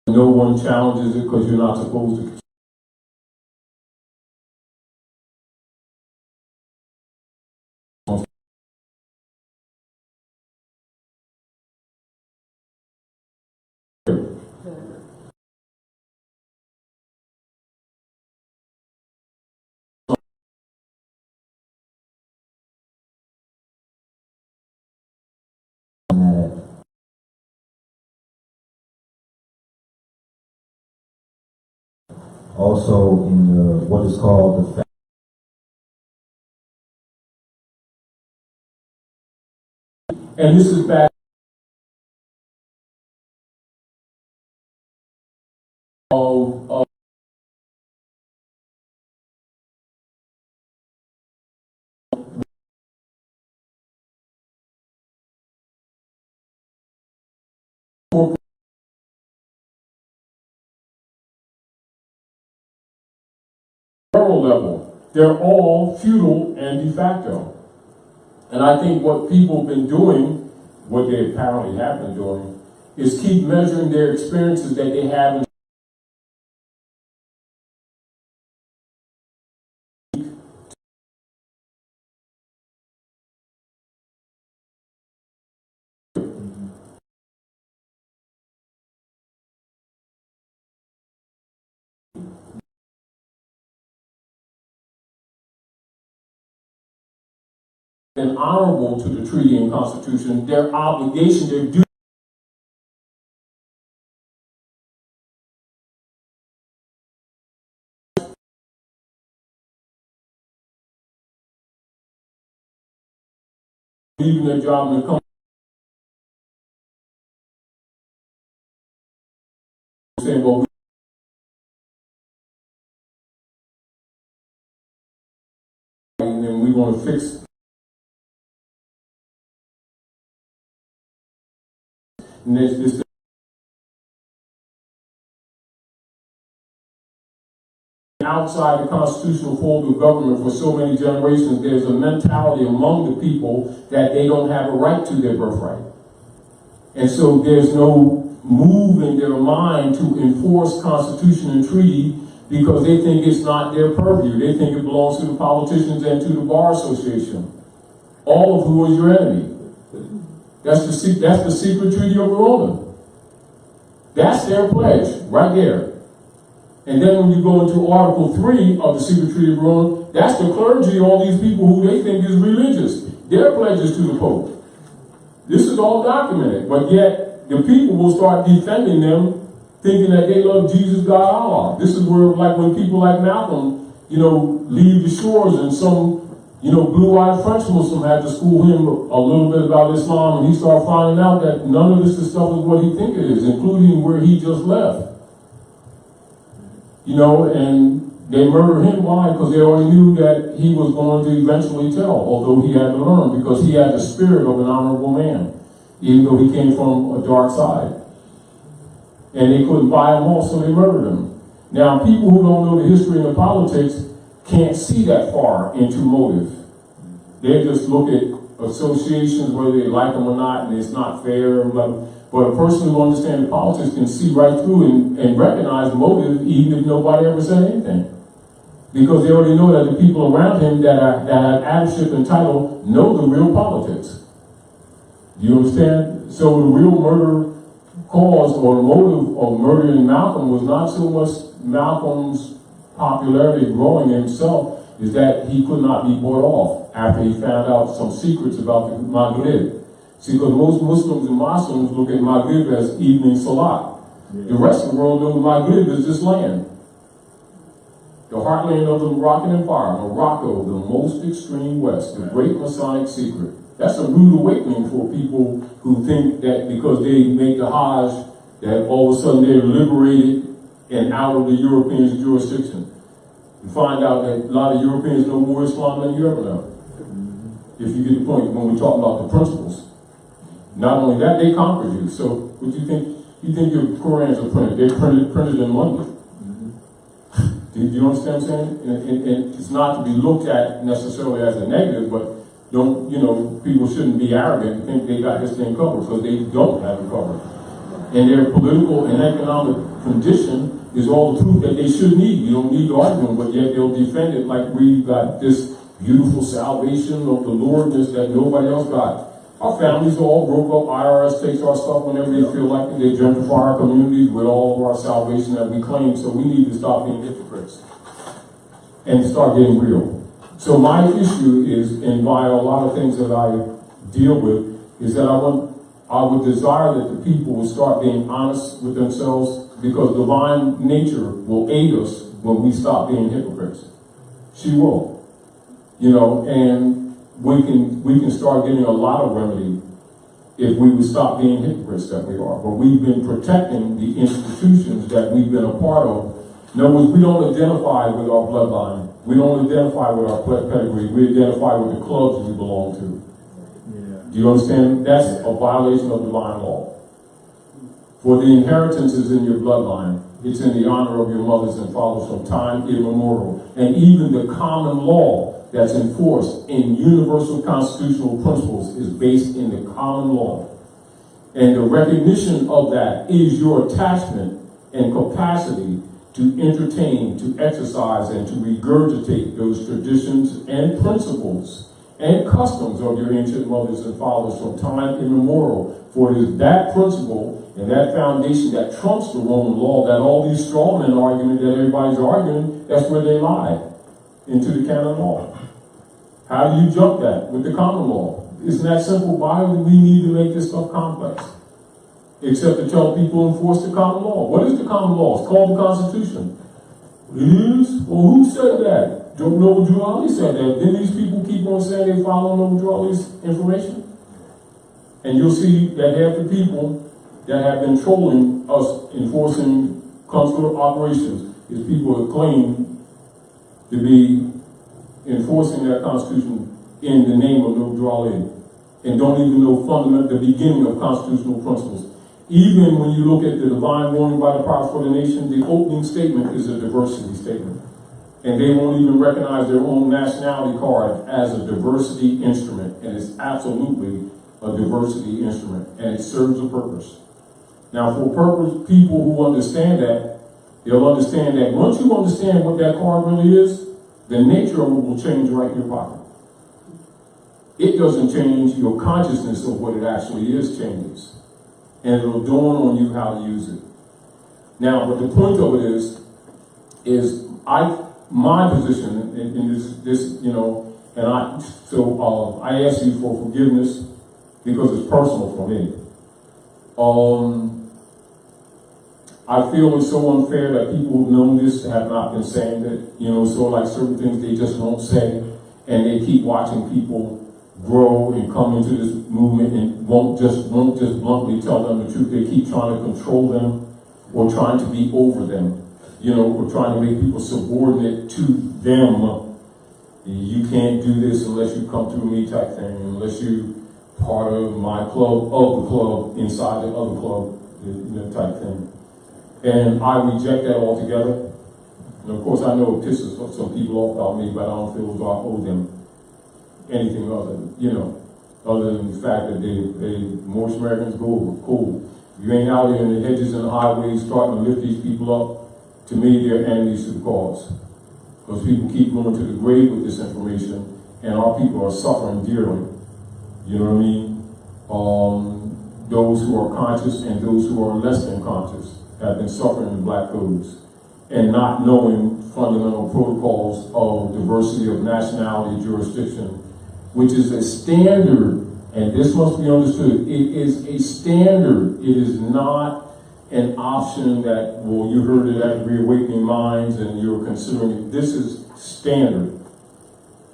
no one challenges it because you're not supposed to. Also in what is called the And this is back of moral level. They're all feudal and de facto. And I think what people have been doing, what they apparently have been doing, is keep measuring their experiences that they have in and honorable to the treaty and constitution, their obligation, their duty. Leaving their job and come saying, well, and then we want to fix. And there's this outside the constitutional fold of government for so many generations, there's a mentality among the people that they don't have a right to their birthright. And so there's no move in their mind to enforce constitution and treaty because they think it's not their purview. They think it belongs to the politicians and to the bar association, all of who is your enemy. That's the secret treaty of Verona. That's their pledge right there. And then when you go into Article 3 of the Secret Treaty of Verona, that's the clergy, all these people who they think is religious. Their pledges to the Pope. This is all documented, but yet the people will start defending them, thinking that they love Jesus, God, Allah. This is where, like, when people like Malcolm, leave the shores and some, blue-eyed French Muslim had to school him a little bit about Islam, and he started finding out that none of this stuff is what he think it is, including where he just left. And they murdered him. Why? Because they already knew that he was going to eventually tell, although he had to learn, because he had the spirit of an honorable man, even though he came from a dark side. And they couldn't buy him off, so they murdered him. Now, people who don't know the history and the politics can't see that far into motive. They just look at associations, whether they like them or not, and it's not fair. But a person who understands politics can see right through and recognize motive even if nobody ever said anything. Because they already know that the people around him that have addiceship and title know the real politics. Do you understand? So the real murder cause or the motive of murdering Malcolm was not so much Malcolm's popularity growing himself, is that he could not be bought off after he found out some secrets about the Maghrib. See, because most Muslims and Muslims look at Maghrib as evening salat. The rest of the world knows Maghrib is this land. The heartland of the Moroccan Empire, Morocco, the most extreme west, the great Masonic secret. That's a rude awakening for people who think that because they make the Hajj, that all of a sudden they're liberated and out of the Europeans' jurisdiction. You find out that a lot of Europeans know more Islam than you ever know. If you get the point when we talk about the principles. Not only that, they conquered you. So what you think? You think your Qurans are printed? They're printed in London. Do you understand what I'm saying? And it's not to be looked at necessarily as a negative, but don't, people shouldn't be arrogant and think they got this thing covered, because they don't have it covered. And their political and economic condition is all the truth that they should need. You don't need to argue them, but yet they'll defend it like we got this beautiful salvation of the Lordness that nobody else got. Our families are all broke up. IRS takes our stuff whenever they feel like it. They gentrify our communities with all of our salvation that we claim. So we need to stop being hypocrites and start getting real. So my issue is, and via a lot of things that I deal with, is that I would desire that the people will start being honest with themselves, because divine nature will aid us when we stop being hypocrites. She will, and we can start getting a lot of remedy if we would stop being hypocrites that we are. But we've been protecting the institutions that we've been a part of. In other words, we don't identify with our bloodline. We don't identify with our pedigree. We identify with the clubs we belong to. Yeah. Do you understand? That's a violation of divine law. For the inheritance is in your bloodline. It's in the honor of your mothers and fathers from time immemorial. And even the common law that's enforced in universal constitutional principles is based in the common law. And the recognition of that is your attachment and capacity to entertain, to exercise, and to regurgitate those traditions and principles and customs of your ancient mothers and fathers from time immemorial. For it is that principle and that foundation that trumps the Roman law, that all these strawman arguments that everybody's arguing, that's where they lie, into the canon law. How do you jump that? With the common law. Isn't that simple? Why do we need to make this stuff complex? Except to tell people enforce the common law. What is the common law? It's called the Constitution. It is? Well, who said that? Noble Drew Ali said that. Then these people keep on saying they follow Noble Drew Ali's information. And you'll see that half the people that have been trolling us enforcing consular operations is people that claim to be enforcing that Constitution in the name of Noble Drew Ali, and don't even know the beginning of constitutional principles. Even when you look at the divine warning by the prophets for the nation, the opening statement is a diversity statement. And they won't even recognize their own nationality card as a diversity instrument. And it's absolutely a diversity instrument. And it serves a purpose. Now, for people who understand that, they'll understand that once you understand what that card really is, the nature of it will change right in your pocket. It doesn't change your consciousness of what it actually is changes. And it'll dawn on you how to use it. Now, but the point of it is my position in this, and I ask you for forgiveness because it's personal for me. I feel it's so unfair that people who've known this have not been saying it, so like certain things they just won't say, and they keep watching people grow and come into this movement and won't just bluntly tell them the truth. They keep trying to control them or trying to be over them, or trying to make people subordinate to them. You can't do this unless you come through me type thing, unless you part of my club, of the club, inside the other club, type thing. And I reject that altogether. And of course I know it pisses some people off about me, but I don't feel as though I owe them anything other than, other than the fact that most Americans go, cool. You ain't out here in the hedges and the highways starting to lift these people up. To me, they're enemies to the cause. Because people keep going to the grave with this information, and our people are suffering dearly. You know what I mean? Those who are conscious and those who are less than conscious have been suffering the black codes and not knowing fundamental protocols of diversity of nationality, jurisdiction, which is a standard, and this must be understood. It is a standard. It is not an option that, well, you heard it at Reawakening Minds and you're considering it. This is standard.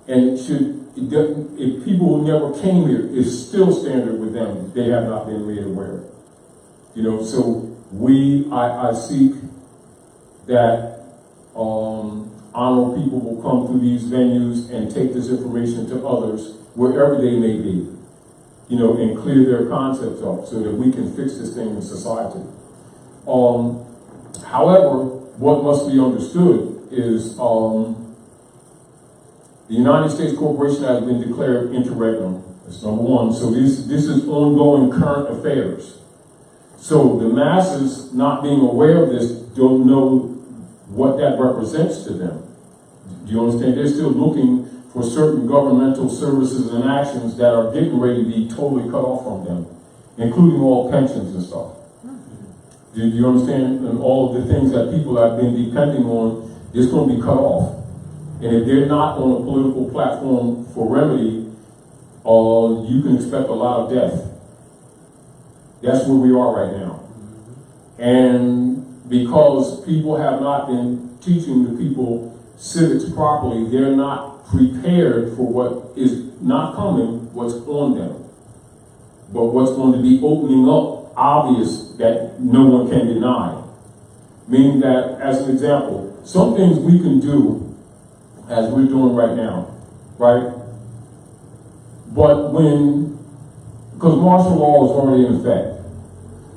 And if people who never came here, is still standard with them. They have not been made aware. You know, so I seek that honorable people will come through these venues and take this information to others, wherever they may be, you know, and clear their concepts up so that we can fix this thing in society. However, what must be understood is the United States Corporation has been declared interregnum. That's number one. So this is ongoing current affairs. So the masses not being aware of this don't know what that represents to them. Do you understand? They're still looking for certain governmental services and actions that are getting ready to be totally cut off from them, including all pensions and stuff. Do you understand? And all of the things that people have been depending on, it's going to be cut off. And if they're not on a political platform for remedy, you can expect a lot of death. That's where we are right now. And because people have not been teaching the people civics properly, they're not prepared for what is not coming, what's on them. But what's going to be opening up, obvious, that no one can deny. Meaning that, as an example, some things we can do as we're doing right now, right? But because martial law is already in effect,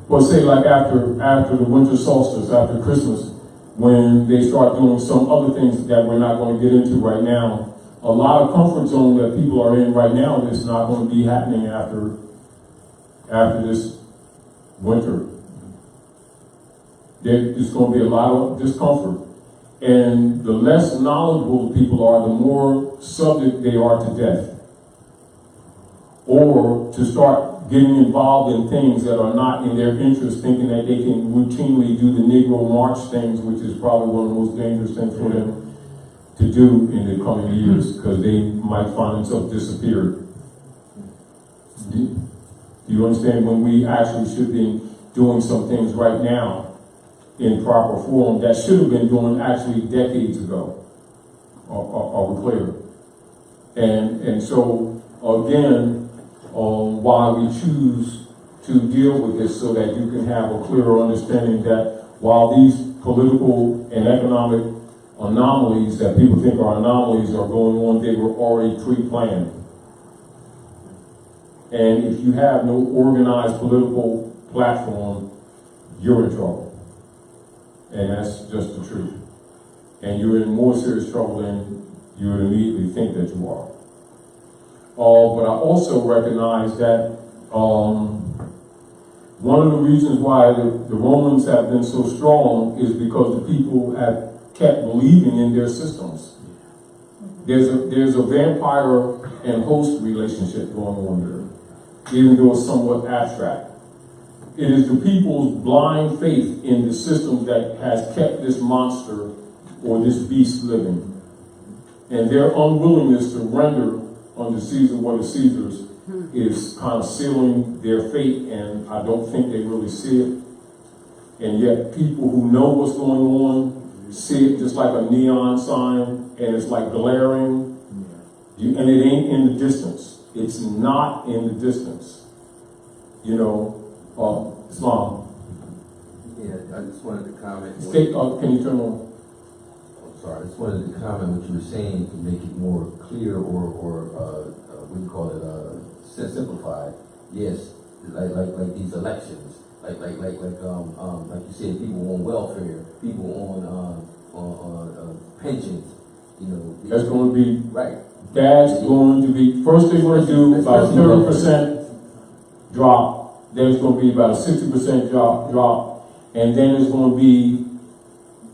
but say like after the winter solstice, after Christmas, when they start doing some other things that we're not going to get into right now, a lot of comfort zone that people are in right now is not going to be happening after this winter. There's going to be a lot of discomfort. And the less knowledgeable people are, the more subject they are to death. Or to start getting involved in things that are not in their interest, thinking that they can routinely do the Negro March things, which is probably one of the most dangerous things for them to do in the coming years, because they might find themselves disappeared. Do you understand? When we actually should be doing some things right now in proper form that should have been done actually decades ago. Are we clear? And so again, why we choose to deal with this so that you can have a clearer understanding that while these political and economic anomalies that people think are anomalies are going on, they were already pre-planned. And if you have no organized political platform, you're in trouble. And that's just the truth. And you're in more serious trouble than you would immediately think that you are. But I also recognize that one of the reasons why the Romans have been so strong is because the people have kept believing in their systems. There's a vampire and host relationship going on here, even though it's somewhat abstract. It is the people's blind faith in the system that has kept this monster or this beast living. And their unwillingness to render unto Caesar what is Caesar's is kind of sealing their fate, and I don't think they really see it. And yet people who know what's going on see it just like a neon sign, and it's like glaring, and it ain't in the distance. It's not in the distance. You know, Islam. Yeah, I just wanted to comment. Can you turn on? I'm sorry, I just wanted to comment what you were saying to make it more clear or what do you call it, simplified. Yes, like these elections, like you said, people on welfare, people on pensions, you know. That's going to be right. That's going to be, first they're going to do about a 30% drop, then it's going to be about a 60% drop, and then it's going to be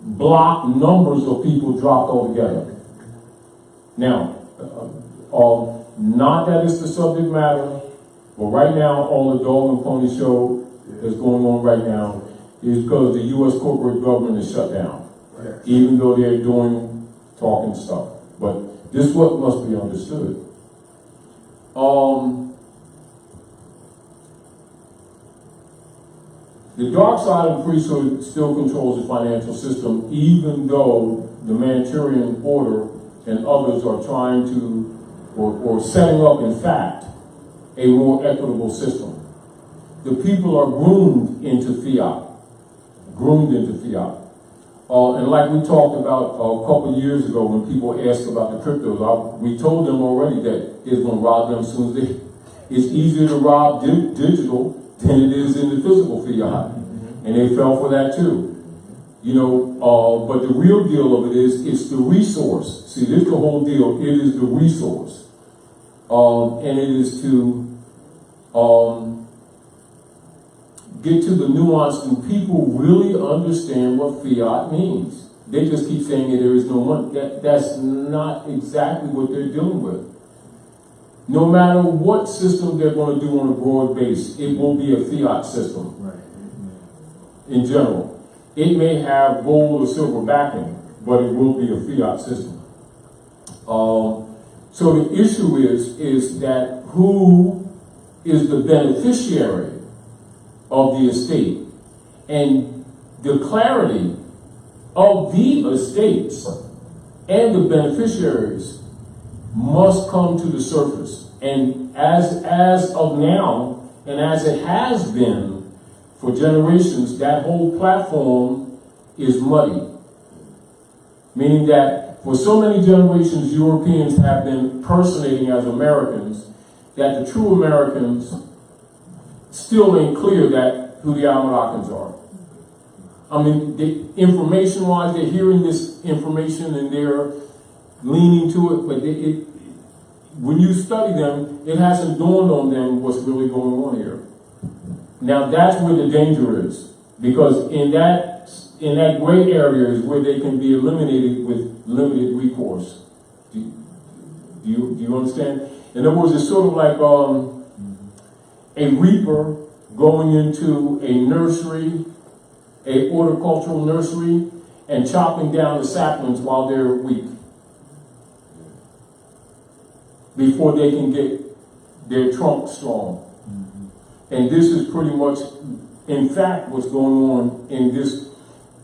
block numbers of people dropped altogether. Now, not that it's the subject matter, but right now, all the dog and pony show that's going on right now is because the U.S. corporate government is shut down, even though they're doing talking stuff. But this is what must be understood. The dark side of the priesthood still controls the financial system, even though the Manchurian order and others are trying to, or setting up, in fact, a more equitable system. The people are groomed into fiat. And like we talked about a couple of years ago when people asked about the cryptos, we told them already that it's going to rob them as soon as they, it's easier to rob digital than it is in the physical fiat. And they fell for that too. You know, but the real deal of it is, it's the resource. See, this is the whole deal. It is the resource. And it is to get to the nuance. Do people really understand what fiat means? They just keep saying that there is no money. That's not exactly what they're dealing with. No matter what system they're going to do on a broad base, it will be a fiat system. Right. In general. It may have gold or silver backing, but it will be a fiat system. So the issue is that who is the beneficiary of the estate, and the clarity of the estates and the beneficiaries must come to the surface. And as of now, and as it has been for generations, that whole platform is muddy. Meaning that for so many generations, Europeans have been personating as Americans, that the true Americans still ain't clear that who the Almanaccans are. I mean, information-wise, they're hearing this information and they're leaning to it, but when you study them, it hasn't dawned on them what's really going on here. Now that's where the danger is, because in that gray area is where they can be eliminated with limited recourse. Do you understand? In other words, it's sort of like a reaper going into a nursery, a horticultural nursery, and chopping down the saplings while they're weak, before they can get their trunk strong. And this is pretty much, in fact, what's going on in this.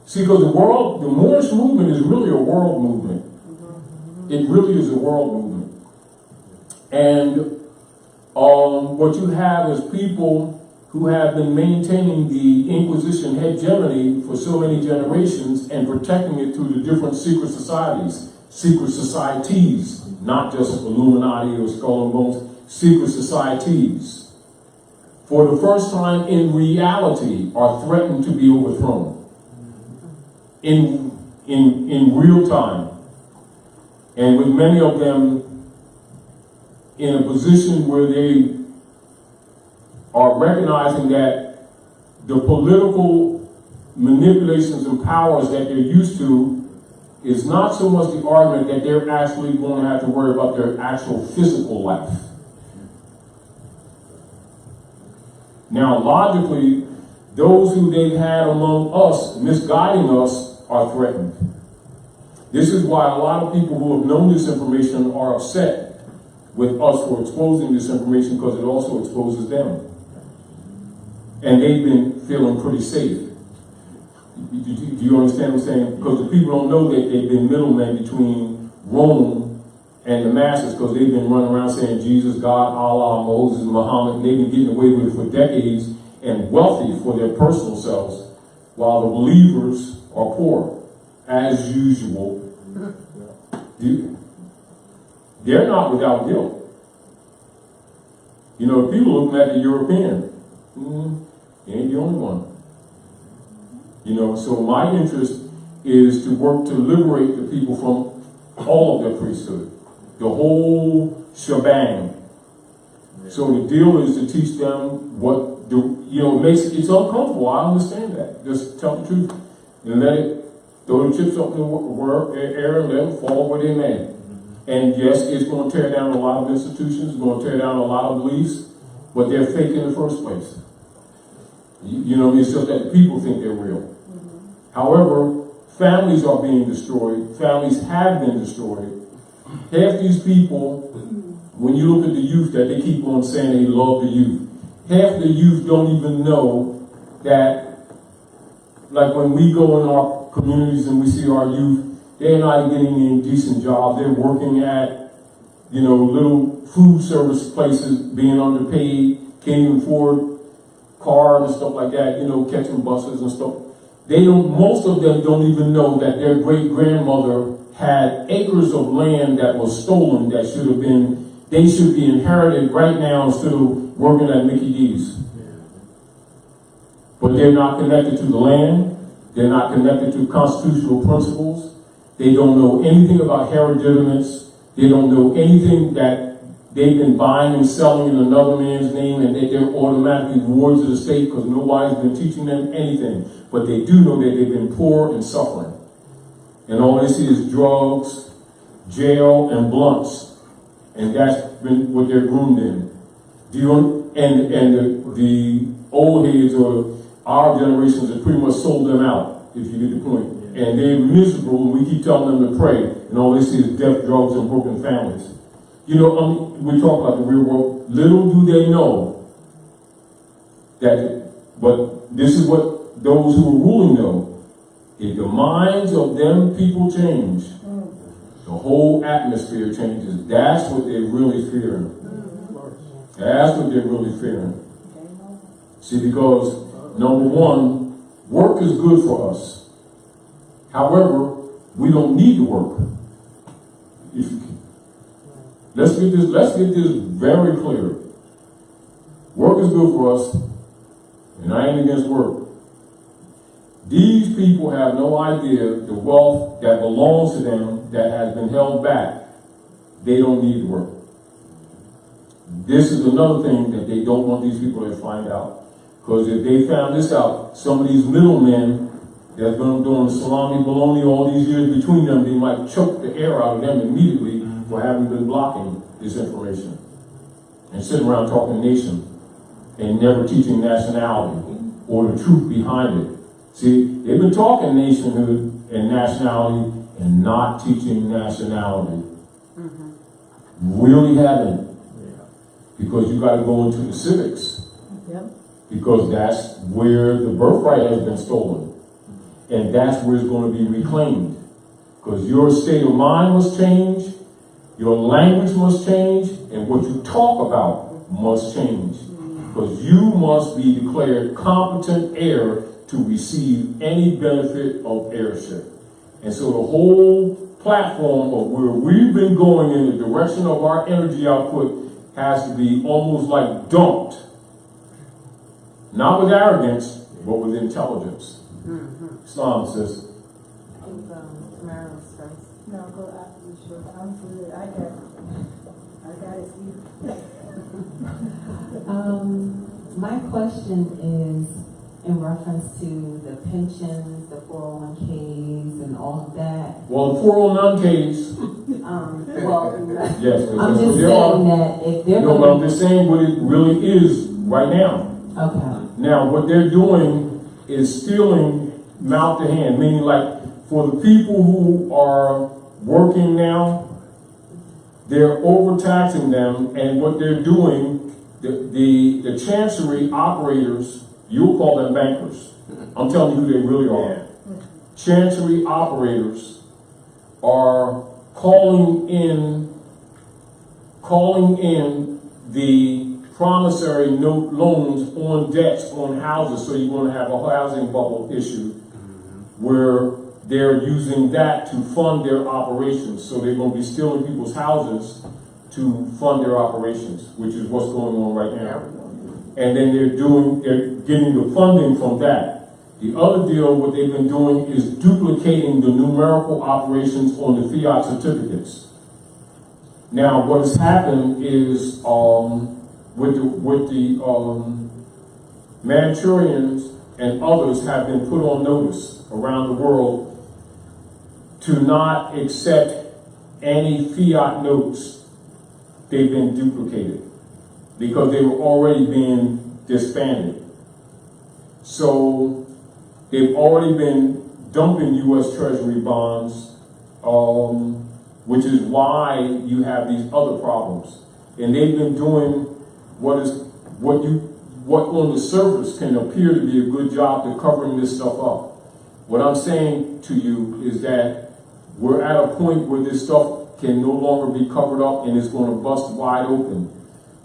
See, because the Moorish movement is really a world movement. It really is a world movement. And what you have is people who have been maintaining the Inquisition hegemony for so many generations and protecting it through the different secret societies, not just Illuminati or Skull and Bones, secret societies, for the first time in reality, are threatened to be overthrown in real time. And with many of them in a position where they are recognizing that the political manipulations and powers that they're used to is not so much the argument that they're actually going to have to worry about their actual physical life. Now, logically, those who they've had among us, misguiding us, are threatened. This is why a lot of people who have known this information are upset with us for exposing this information, because it also exposes them. And they've been feeling pretty safe. Do you understand what I'm saying? Because the people don't know that they've been middlemen between Rome and the masses, because they've been running around saying Jesus, God, Allah, Moses, Muhammad, and they've been getting away with it for decades and wealthy for their personal selves, while the believers are poor, as usual. They're not without guilt. You know, people looking at the European, he ain't the only one. You know, so my interest is to work to liberate the people from all of their priesthood. the whole shebang. So the deal is to teach them what it's uncomfortable. I understand that. Just tell the truth and let it throw the chips up in the air and let them fall where they may. And yes, it's going to tear down a lot of institutions. It's going to tear down a lot of beliefs, but they're fake in the first place. It's just that people think they're real. However, families are being destroyed. Families have been destroyed. Half these people, when you look at the youth that they keep on saying they love the youth, half the youth don't even know that, like when we go in our communities and we see our youth, they're not getting any decent jobs. They're working at, little food service places, being underpaid, can't even afford cars and stuff like that, catching buses and stuff. Most of them don't even know that their great-grandmother had acres of land that was stolen that they should be inherited right now instead of working at Mickey D's. But they're not connected to the land. They're not connected to constitutional principles. They don't know anything about hereditaments. They don't know anything that they've been buying and selling in another man's name and that they're automatically wards of the state because nobody's been teaching them anything. But they do know that they've been poor and suffering. And all they see is drugs, jail, and blunts. And that's been what they're groomed in. The old heads or our generations have pretty much sold them out, if you get the point. And they're miserable and we keep telling them to pray. And all they see is death, drugs, and broken families. We talk about the real world. Little do they know but this is what those who are ruling know. If the minds of them people change, the whole atmosphere changes. That's what they're really fearing. That's what they're really fearing. See, because number one, work is good for us. However, we don't need to work. Let's get this very clear. Work is good for us, and I ain't against work. These people have no idea the wealth that belongs to them that has been held back. They don't need to work. This is another thing that they don't want these people to find out. Because if they found this out, some of these middlemen that's been doing salami baloney all these years between them, they might choke the air out of them immediately for having been blocking this information. And sitting around talking nation and never teaching nationality or the truth behind it. See, they've been talking nationhood and nationality and not teaching nationality. Really haven't. Because you got to go into the civics. Because that's where the birthright has been stolen. And that's where it's going to be reclaimed. Because your state of mind must change, your language must change, and what you talk about must change. Because you must be declared competent heir to receive any benefit of heirship. And so the whole platform of where we've been going in the direction of our energy output has to be almost like dumped. Not with arrogance, but with intelligence. Islam says. No, go after you, sure. I'm good. I got it. My question is in reference to the pensions, the 401ks, and all of that. Well, the 409ks. Yes, I'm just saying that if they're but I'm just saying what it really is right now. Okay. Now, what they're doing is stealing mouth to hand, meaning like for the people who are working now, they're overtaxing them, and what they're doing, the chancery operators, you'll call them bankers. I'm telling you who they really are. Chancery operators are calling in the promissory note loans on debts on houses, so you're going to have a housing bubble issue where they're using that to fund their operations. So they're going to be stealing people's houses to fund their operations, which is what's going on right now. And then they're getting the funding from that. The other deal, what they've been doing is duplicating the numerical operations on the fiat certificates. Now, what has happened is with the Manchurians and others have been put on notice around the world to not accept any fiat notes. They've been duplicated because they were already being disbanded. So they've already been dumping U.S. Treasury bonds, which is why you have these other problems. And they've been doing what on the surface can appear to be a good job to covering this stuff up. What I'm saying to you is that we're at a point where this stuff can no longer be covered up and it's going to bust wide open.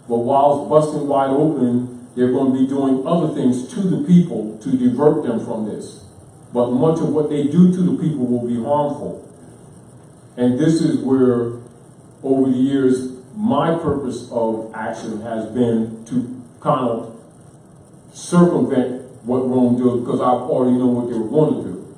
But while it's busting wide open, they're going to be doing other things to the people to divert them from this. But much of what they do to the people will be harmful. And this is where, over the years, my purpose of action has been to kind of circumvent what Rome does, because I already know what they were going to do.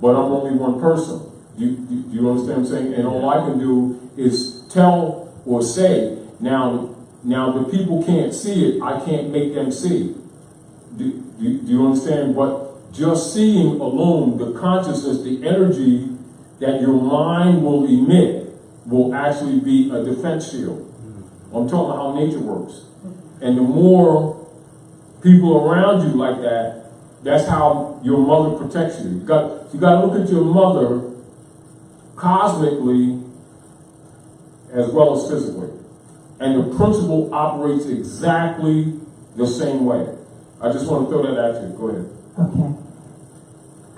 But I'm only one person. Do you understand what I'm saying? And all I can do is tell or say. Now the people can't see it. I can't make them see. Do you understand? But just seeing alone, the consciousness, the energy that your mind will emit will actually be a defense shield. I'm talking about how nature works. And the more people around you like that, that's how your mother protects you. You got to look at your mother cosmically as well as physically. And the principle operates exactly the same way. I just want to throw that at you. Go ahead. Okay.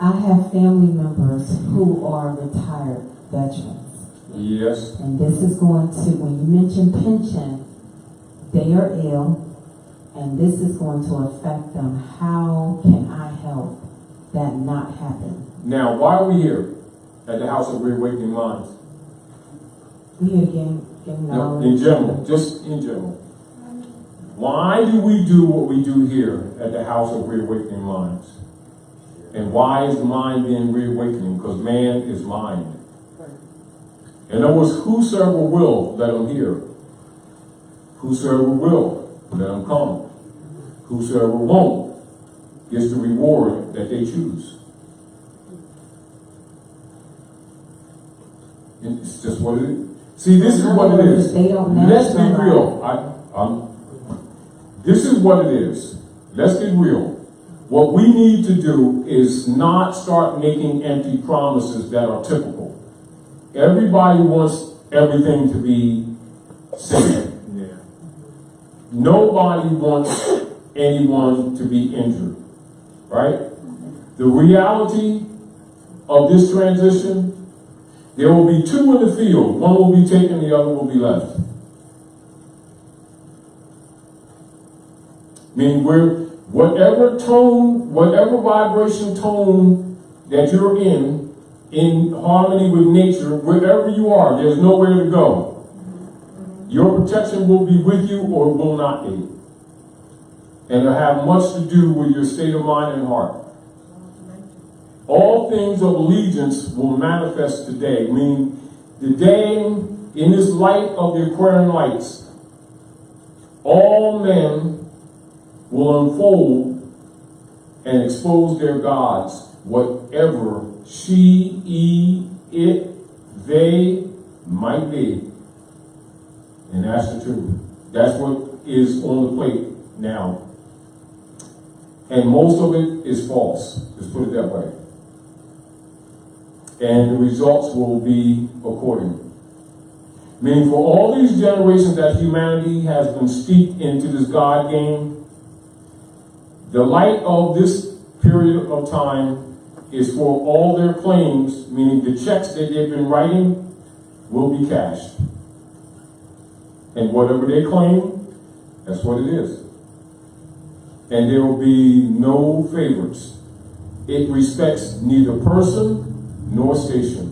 I have family members who are retired veterans. Yes. And this is going to, when you mention pension, they are ill, and this is going to affect them. How can I help that not happen? Now, why are we here at the House of Reawakening Minds? We here getting No, in general, just in general. Why do we do what we do here at the House of Reawakening Minds? And why is the mind being reawakening? Because man is mind. In other words, whosoever will, let him hear. Whosoever will, let him come. Whosoever won't, gets the reward that they choose. And it's just what it is. See, this is what it is. They don't Let's be nationalize. real. This is what it is. Let's get real. What we need to do is not start making empty promises that are typical. Everybody wants everything to be safe. Yeah. Nobody wants anyone to be injured, right? The reality of this transition, there will be two in the field. One will be taken, the other will be left. Meaning whatever tone, whatever vibration tone that you're in harmony with nature, wherever you are, there's nowhere to go. Your protection will be with you or it will not be. And it'll have much to do with your state of mind and heart. All things of allegiance will manifest today, meaning the day in this light of the Aquarian lights, all men will unfold and expose their gods, whatever she, he, it, they might be. And that's the truth. That's what is on the plate now. And most of it is false. Let's put it that way. And the results will be according. Meaning for all these generations that humanity has been steeped into this God game, the light of this period of time is for all their claims, meaning the checks that they've been writing will be cashed. And whatever they claim, that's what it is. And there will be no favorites. It respects neither person nor station.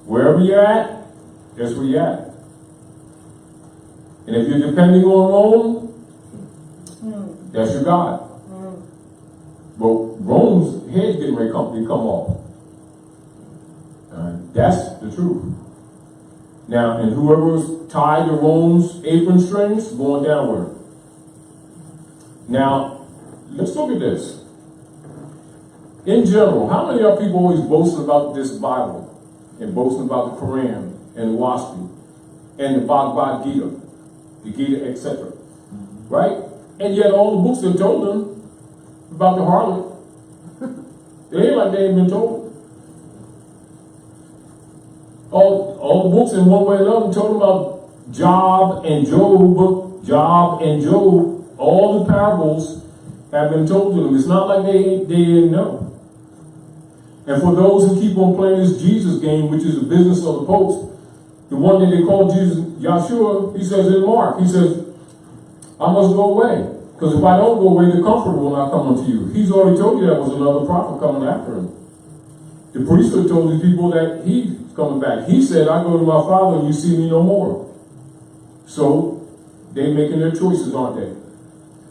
Wherever you're at, that's where you're at. And if you're depending on Rome, that's your God. But Rome's head's getting ready to come off. That's the truth. Now, and whoever's tied to Rome's apron strings, going downward. Now, let's look at this. In general, how many of people always boasting about this Bible and boasting about the Quran and the Wasti and the Bhagavad Gita, the Gita, etc. Right? And yet all the books that told them about the harlot, it ain't like they ain't been told. All the books in one way or another told them about Job and Job, all the parables have been told to them. It's not like they didn't know. And for those who keep on playing this Jesus game, which is the business of the popes, the one that they call Jesus, Yahshua, he says in Mark, he says, I must go away. Because if I don't go away, the Comforter will not come unto you. He's already told you that was another prophet coming after him. The priesthood told these people that he's coming back. He said, I go to my Father and you see me no more. So, they're making their choices, aren't they?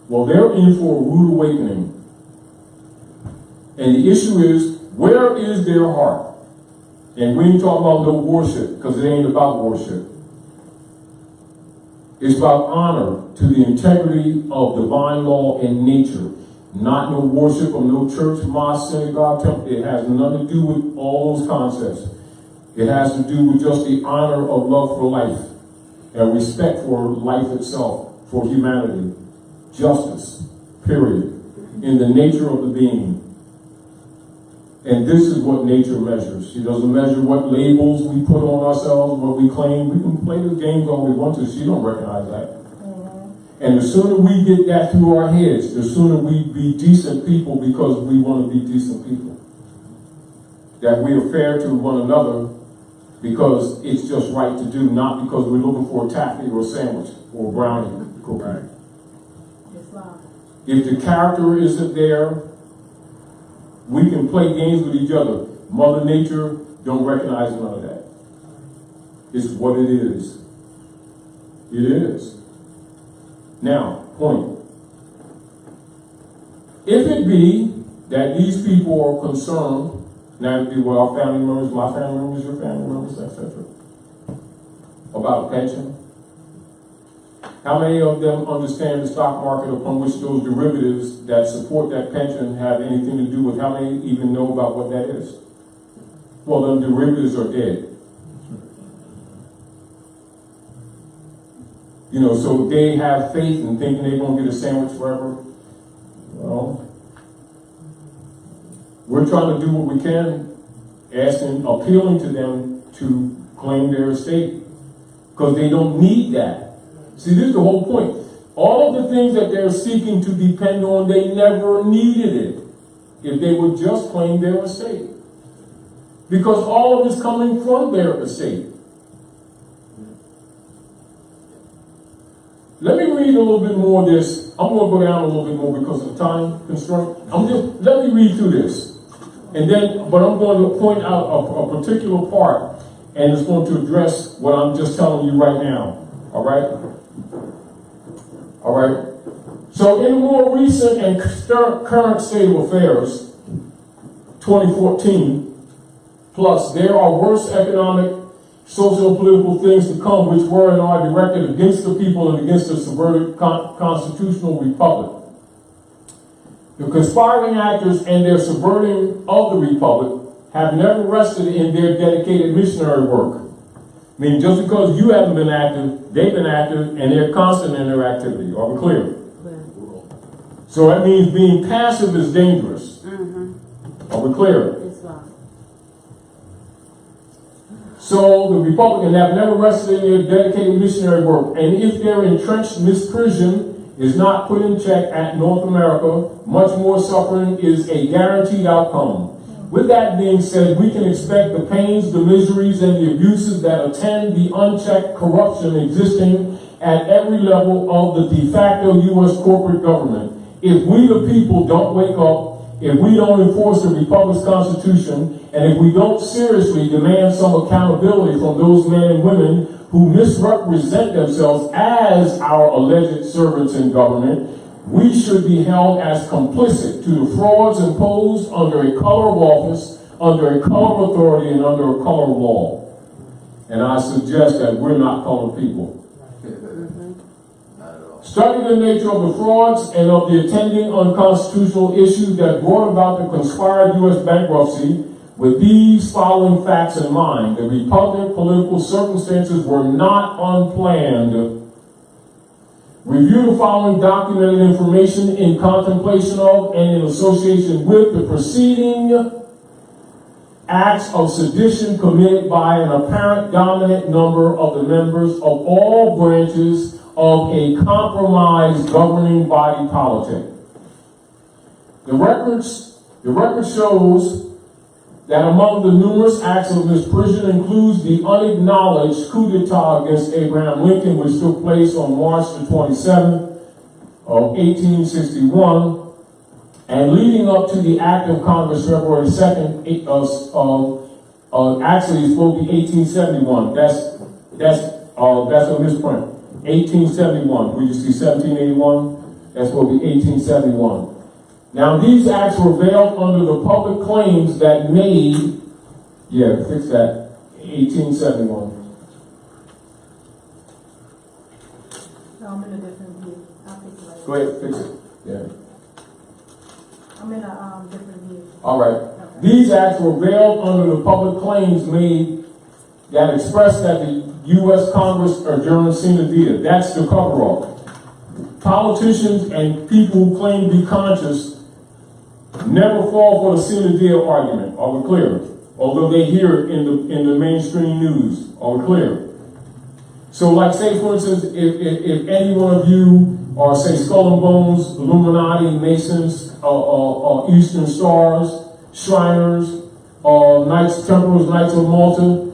Well, they're in for a rude awakening. And the issue is, where is their heart? And we ain't talking about no worship, because it ain't about worship. It's about honor to the integrity of divine law and nature. Not no worship of no church, mosque, synagogue, temple. It has nothing to do with all those concepts. It has to do with just the honor of love for life and respect for life itself, for humanity, justice, period, in the nature of the being. And this is what nature measures. She doesn't measure what labels we put on ourselves, what we claim. We can play this game all we want to. She don't recognize that. And the sooner we get that through our heads, the sooner we be decent people because we want to be decent people. That we are fair to one another because it's just right to do, not because we're looking for a taffy or a sandwich or a brownie cookie. If the character isn't there, we can play games with each other. Mother Nature don't recognize none of that. It's what it is. It is. Now, point. If it be that these people are concerned, now it be with our family members, my family members, your family members, etc., about a pension, how many of them understand the stock market upon which those derivatives that support that pension have anything to do with? How many even know about what that is? Well, them derivatives are dead. You know, so they have faith in thinking they're going to get a sandwich forever. Well, we're trying to do what we can, appealing to them to claim their estate, because they don't need that. See, this is the whole point. All of the things that they're seeking to depend on, they never needed it if they would just claim their estate. Because all of it is coming from their estate. Let me read a little bit more of this. I'm going to go down a little bit more because of time constraint. Let me read through this. But I'm going to point out a particular part, and it's going to address what I'm just telling you right now. All right? All right. So in the more recent and current state of affairs, 2014, plus there are worse economic, social, and political things to come which were and are directed against the people and against the subverted constitutional republic. The conspiring actors and their subverting of the republic have never rested in their dedicated missionary work. I mean, just because you haven't been active, they've been active, and they're constant in their activity. Are we clear? So that means being passive is dangerous. Are we clear? So the Republicans have never rested in their dedicated missionary work, and if their entrenched misprision is not put in check at North America, much more suffering is a guaranteed outcome. With that being said, we can expect the pains, the miseries, and the abuses that attend the unchecked corruption existing at every level of the de facto U.S. corporate government. If we the people don't wake up, if we don't enforce the Republic's Constitution, and if we don't seriously demand some accountability from those men and women who misrepresent themselves as our alleged servants in government, we should be held as complicit to the frauds imposed under a color of office, under a color of authority, and under a color of law. And I suggest that we're not colored people. Not at all. Study the nature of the frauds and of the attending unconstitutional issues that brought about the conspired U.S. bankruptcy with these following facts in mind. The repugnant political circumstances were not unplanned. Review the following documented information in contemplation of and in association with the preceding acts of sedition committed by an apparent dominant number of the members of all branches of a compromised governing body politic. The record shows that among the numerous acts of misprision includes the unacknowledged coup d'etat against Abraham Lincoln, which took place on March the 27th of 1861, and leading up to the act of Congress February 2nd, actually it's supposed to be 1871. That's a misprint. 1871. We just see 1781. That's supposed to be 1871. Now these acts were veiled under the public claims that made, fix that, 1871. No, I'm in a different view. I'll fix it later. Go ahead, fix it. Yeah. I'm in a different view. All right. These acts were veiled under the public claims made that expressed that the U.S. Congress adjourned sine die. That's the cover-up. Politicians and people who claim to be conscious never fall for the sine die argument. Are we clear? Although they hear it in the mainstream news. Are we clear? So, like, say for instance, if any one of you are, say, Skull and Bones, Illuminati, Masons, Eastern Stars, Shriners, Knights Templars, Knights of Malta,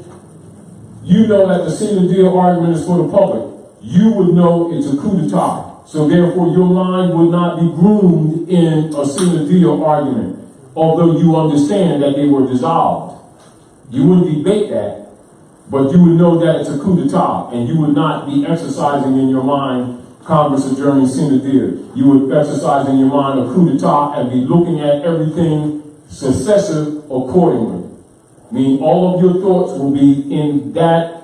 you know that the sine die argument is for the public. You would know it's a coup d'etat. So therefore, your mind would not be groomed in a sine die argument, although you understand that they were dissolved. You wouldn't debate that, but you would know that it's a coup d'etat, and you would not be exercising in your mind Congress adjourning sine die. You would exercise in your mind a coup d'etat and be looking at everything successive accordingly. Meaning all of your thoughts will be in that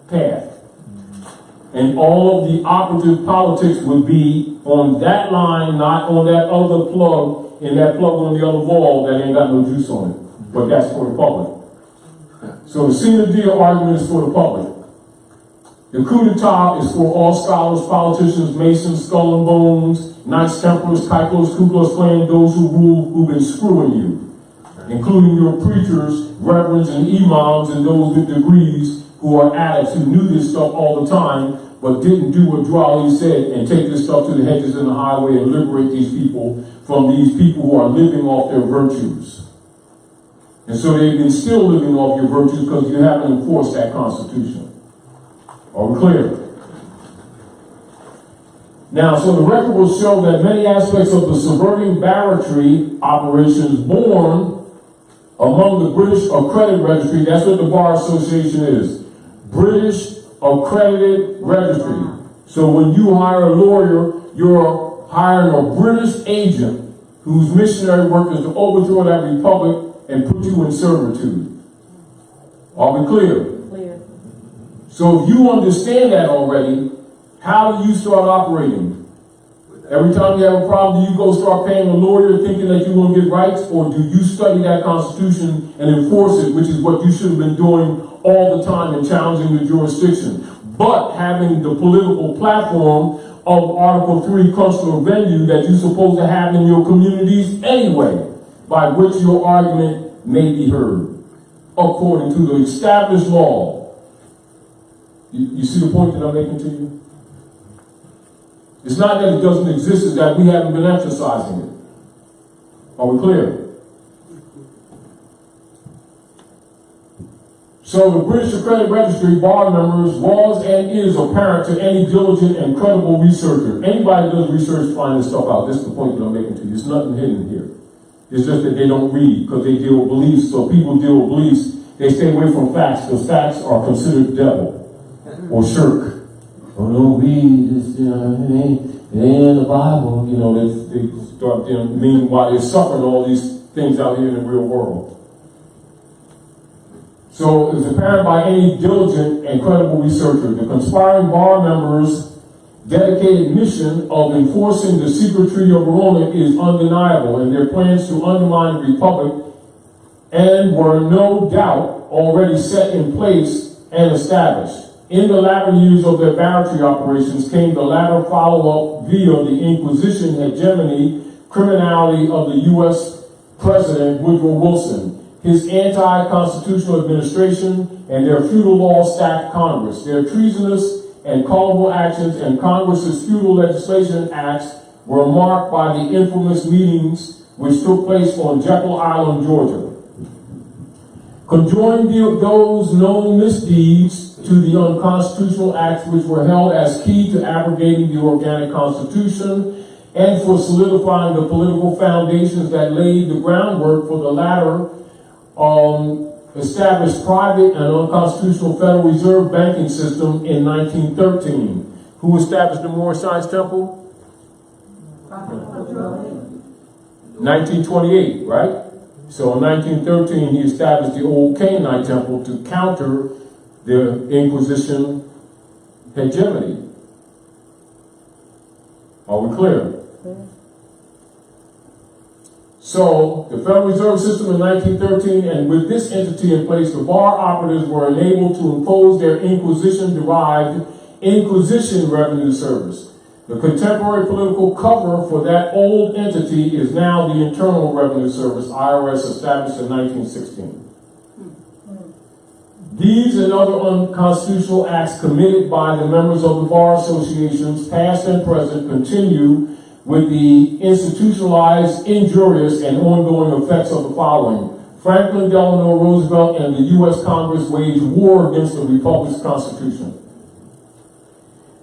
path. And all of the operative politics would be on that line, not on that other plug, in that plug on the other wall that ain't got no juice on it. But that's for the public. So the sine die argument is for the public. The coup d'etat is for all scholars, politicians, Masons, Skull and Bones, Knights Templars, Caicos, Ku Klux Klan, those who rule, who've been screwing you, including your preachers, reverends, and imams, and those with degrees who are addicts who knew this stuff all the time, but didn't do what Drawley said and take this stuff to the hedges and the highway and liberate these people from these people who are living off their virtues. And so they've been still living off your virtues because you haven't enforced that Constitution. Are we clear? Now, so the record will show that many aspects of the subverting barratry operations born among the British Accredited Registry, that's what the Bar Association is, British Accredited Registry. So when you hire a lawyer, you're hiring a British agent whose missionary work is to overthrow that republic and put you in servitude. Are we clear? Clear. So if you understand that already, how do you start operating? Every time you have a problem, do you go start paying a lawyer thinking that you're going to get rights? Or do you study that Constitution and enforce it, which is what you should have been doing all the time and challenging the jurisdiction? But having the political platform of Article 3 consular venue that you're supposed to have in your communities anyway, by which your argument may be heard, according to the established law. You see the point that I'm making to you? It's not that it doesn't exist, it's that we haven't been exercising it. Are we clear? So the British Accredited Registry bar members was and is apparent to any diligent and credible researcher. Anybody that does research find this stuff out. This is the point that I'm making to you. There's nothing hidden here. It's just that they don't read because they deal with beliefs. So people deal with beliefs. They stay away from facts because facts are considered devil or shirk. Oh, don't read this, it ain't in the Bible. They start, meanwhile they're suffering all these things out here in the real world. So it's apparent by any diligent and credible researcher, the conspiring bar members' dedicated mission of enforcing the secret treaty of Verona is undeniable, and their plans to undermine the republic and were no doubt already set in place and established. In the latter years of their barratry operations came the latter follow-up via the Inquisition hegemony criminality of the U.S. President Woodrow Wilson, his anti-constitutional administration, and their feudal law-stacked Congress. Their treasonous and culpable actions and Congress's feudal legislation acts were marked by the infamous meetings which took place on Jekyll Island, Georgia. Conjoined those known misdeeds to the unconstitutional acts which were held as key to abrogating the organic constitution and for solidifying the political foundations that laid the groundwork for the latter, established private and unconstitutional Federal Reserve banking system in 1913. Who established the Moorish Science Temple? 1928, right? So in 1913, he established the old Canaanite temple to counter the Inquisition hegemony. Are we clear? So the Federal Reserve System in 1913, and with this entity in place, the bar operatives were enabled to impose their Inquisition-derived Inquisition revenue service. The contemporary political cover for that old entity is now the Internal Revenue Service, IRS, established in 1916. These and other unconstitutional acts committed by the members of the bar associations, past and present, continue with the institutionalized, injurious, and ongoing effects of the following. Franklin Delano Roosevelt and the U.S. Congress waged war against the Republic's Constitution.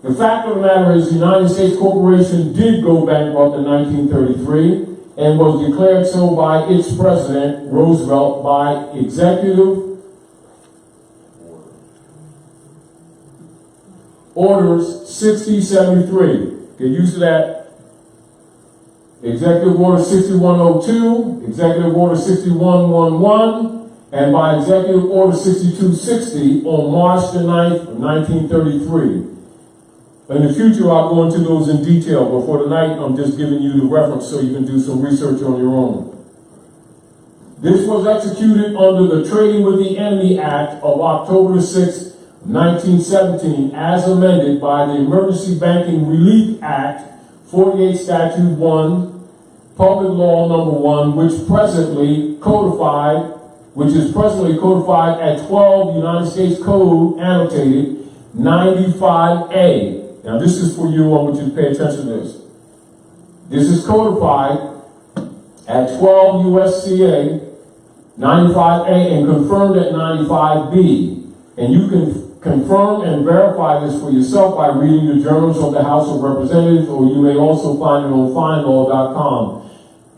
The fact of the matter is the United States Corporation did go bankrupt in 1933 and was declared so by its president, Roosevelt, by Executive Orders 6073. Get used to that. Executive Order 6102, Executive Order 6111, and by Executive Order 6260 on March the 9th of 1933. In the future, I'll go into those in detail, but for tonight, I'm just giving you the reference so you can do some research on your own. This was executed under the Trading with the Enemy Act of October 6, 1917, as amended by the Emergency Banking Relief Act, 48 Statute 1, Public Law Number 1, which is presently codified at 12 United States Code annotated 95A. Now this is for you, I want you to pay attention to this. This is codified at 12 USCA 95A and confirmed at 95B. And you can confirm and verify this for yourself by reading the journals of the House of Representatives, or you may also find it on findlaw.com.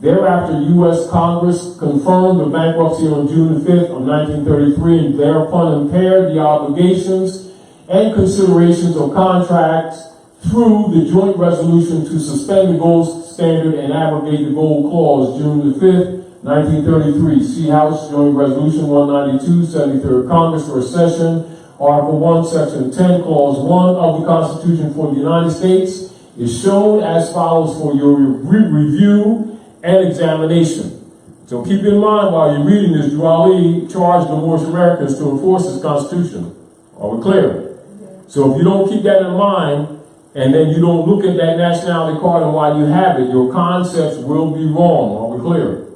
Thereafter, U.S. Congress confirmed the bankruptcy on June 5th of 1933 and thereupon impaired the obligations and considerations of contracts through the joint resolution to suspend the gold standard and abrogate the gold clause, June the 5th, 1933. See House Joint Resolution 192, 73rd Congress, first session, Article 1, Section 10, Clause 1 of the Constitution for the United States is shown as follows for your review and examination. So keep in mind while you're reading this, Duali charged the Moorish Americans to enforce this Constitution. Are we clear? So if you don't keep that in mind, and then you don't look at that nationality card and why you have it, your concepts will be wrong. Are we clear?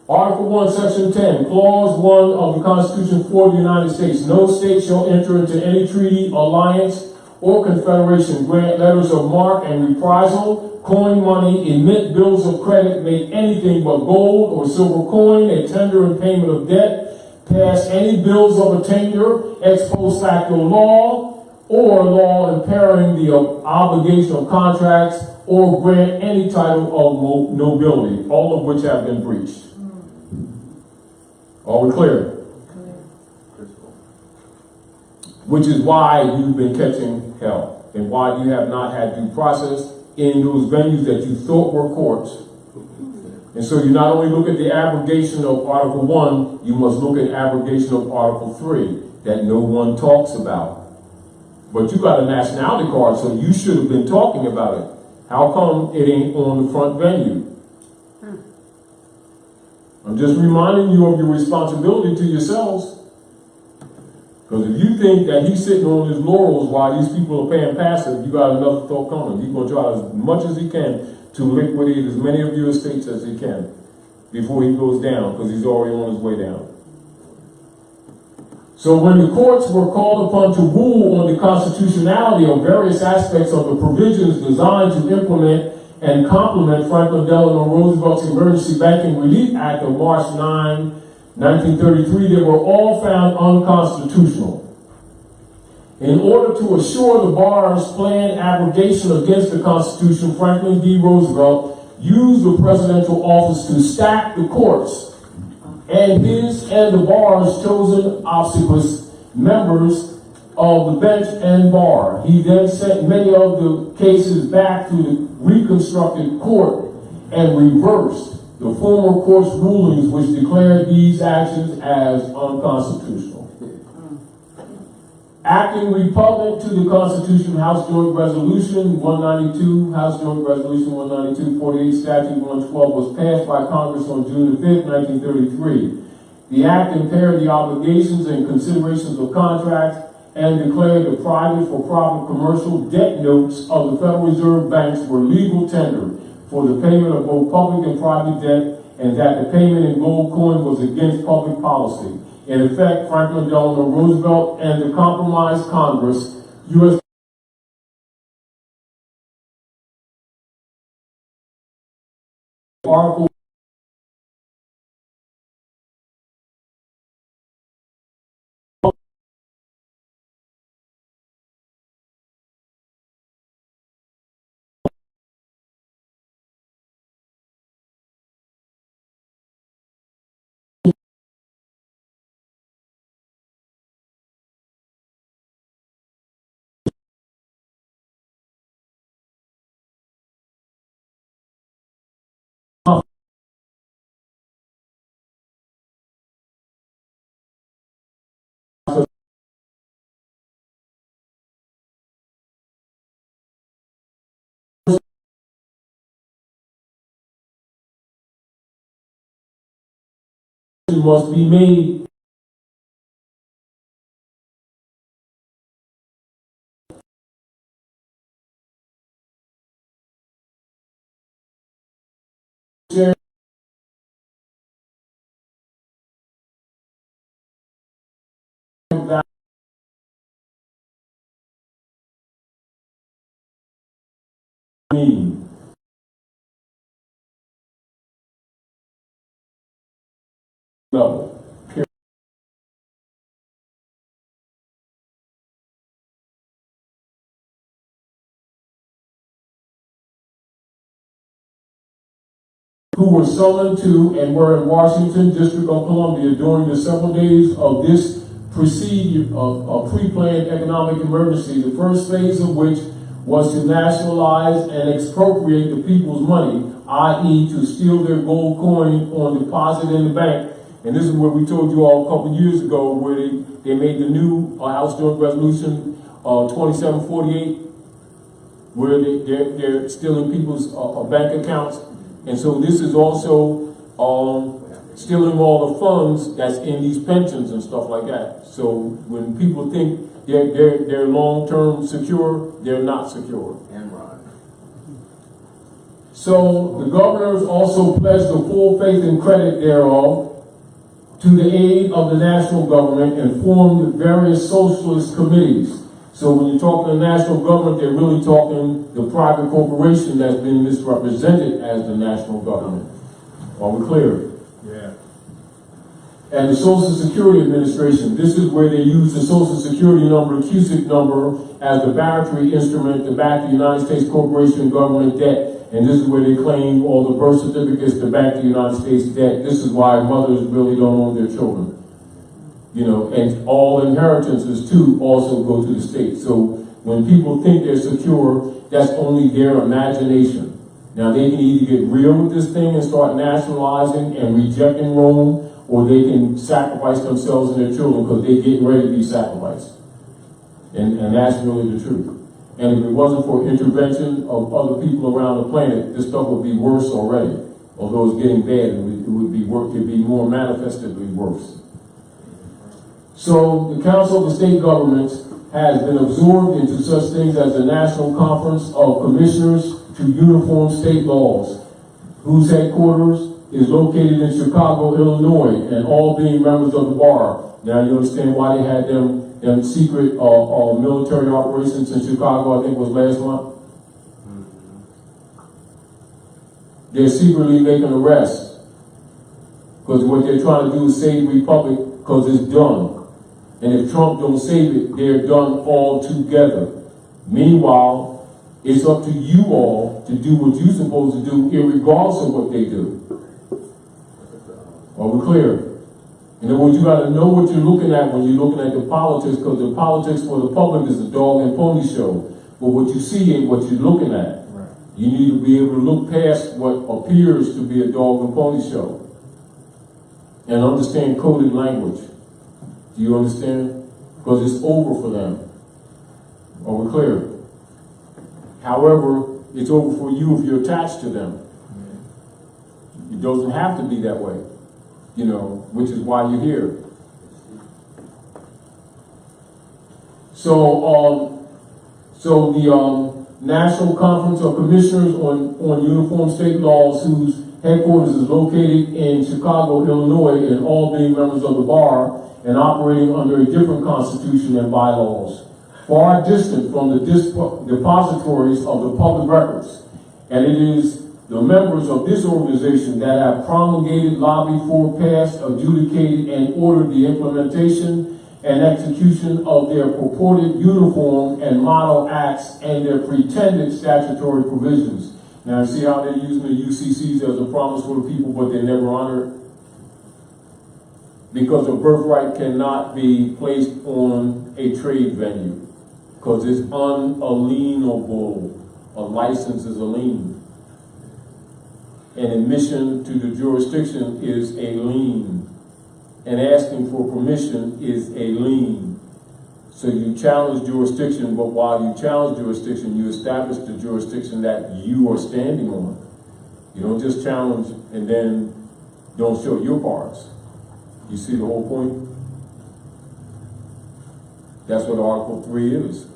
Article 1, Section 10, Clause 1 of the Constitution for the United States. No state shall enter into any treaty, alliance, or confederation, grant letters of marque and reprisal, coin money, emit bills of credit, make anything but gold or silver coin, a tender in payment of debt, pass any bills of attainder, ex post facto law, or law impairing the obligation of contracts, or grant any title of nobility, all of which have been breached. Are we clear? Which is why you've been catching hell, and why you have not had due process in those venues that you thought were courts, And so you not only look at the abrogation of Article 1, you must look at abrogation of Article 3 that no one talks about. But you got a nationality card, so you should have been talking about it. How come it ain't on the front venue? I'm just reminding you of your responsibility to yourselves. Because if you think that he's sitting on his laurels while these people are paying passive, you got another thought coming. He's going to try as much as he can to liquidate as many of your estates as he can before he goes down, because he's already on his way down. So when the courts were called upon to rule on the constitutionality of various aspects of the provisions designed to implement and complement Franklin Delano Roosevelt's Emergency Banking Relief Act of March 9, 1933, they were all found unconstitutional. In order to assure the bar's planned abrogation against the Constitution, Franklin D. Roosevelt used the presidential office to stack the courts and his and the bar's chosen obsequious members of the bench and bar. He then sent many of the cases back to the reconstructed court and reversed the former court's rulings, which declared these actions as unconstitutional. Acting repugnant to the Constitution, House Joint Resolution 192, House Joint Resolution 192, 48, Statute 112 was passed by Congress on June 5, 1933. The act impaired the obligations and considerations of contracts and declared the private for profit commercial debt notes of the Federal Reserve banks were legal tender for the payment of both public and private debt, and that the payment in gold coin was against public policy. In effect, Franklin Delano Roosevelt and the compromised Congress, U.S. Article must be made level. Who were summoned to and were in Washington, District of Columbia during the several days of this pre-planned economic emergency, the first phase of which was to nationalize and expropriate the people's money, i.e. to steal their gold coin on deposit in the bank. And this is where we told you all a couple of years ago where they made the new House Joint Resolution 2748, where they're stealing people's bank accounts. And so this is also stealing all the funds that's in these pensions and stuff like that. So when people think they're long-term secure, they're not secure. And Ron. So the governors also pledged the full faith and credit thereof to the aid of the national government and formed various socialist committees. So when you're talking the national government, they're really talking the private corporation that's been misrepresented as the national government. Are we clear? Yeah. And the Social Security Administration, this is where they use the Social Security number, CUSIC number, as the barratry instrument to back the United States corporation government debt. And this is where they claim all the birth certificates to back the United States debt. This is why mothers really don't own their children. You know, and all inheritances too also go to the state. So when people think they're secure, that's only their imagination. Now they can either get real with this thing and start nationalizing and rejecting Rome, or they can sacrifice themselves and their children because they're getting ready to be sacrificed. And that's really the truth. And if it wasn't for intervention of other people around the planet, this stuff would be worse already. Although it's getting bad, it would be worse, it'd be more manifestably worse. So the Council of the State Governments has been absorbed into such things as the National Conference of Commissioners to Uniform State Laws, whose headquarters is located in Chicago, Illinois, and all being members of the bar. Now you understand why they had them secret military operations in Chicago, I think it was last month. They're secretly making arrests because what they're trying to do is save the republic because it's done. And if Trump don't save it, they're done altogether. Meanwhile, it's up to you all to do what you're supposed to do, irregardless of what they do. Are we clear? In other words, you got to know what you're looking at when you're looking at the politics, because the politics for the public is a dog and pony show. But what you see ain't what you're looking at. Right. You need to be able to look past what appears to be a dog and pony show and understand coded language. Do you understand? Because it's over for them. Are we clear? However, it's over for you if you're attached to them. It doesn't have to be that way, you know, which is why you're here. So the National Conference of Commissioners on Uniform State Laws, whose headquarters is located in Chicago, Illinois, and all being members of the bar and operating under a different constitution and bylaws, far distant from the depositories of the public records. And it is the members of this organization that have promulgated, lobbied for, passed, adjudicated, and ordered the implementation and execution of their purported uniform and model acts and their pretended statutory provisions. Now, see how they're using the UCCs as a promise for the people, but they never honor it? Because a birthright cannot be placed on a trade venue, because it's unalienable. A license is a lien. An admission to the jurisdiction is a lien. And asking for permission is a lien. So you challenge jurisdiction, but while you challenge jurisdiction, you establish the jurisdiction that you are standing on. You don't just challenge and then don't show your parts. You see the whole point? That's what Article 3 is.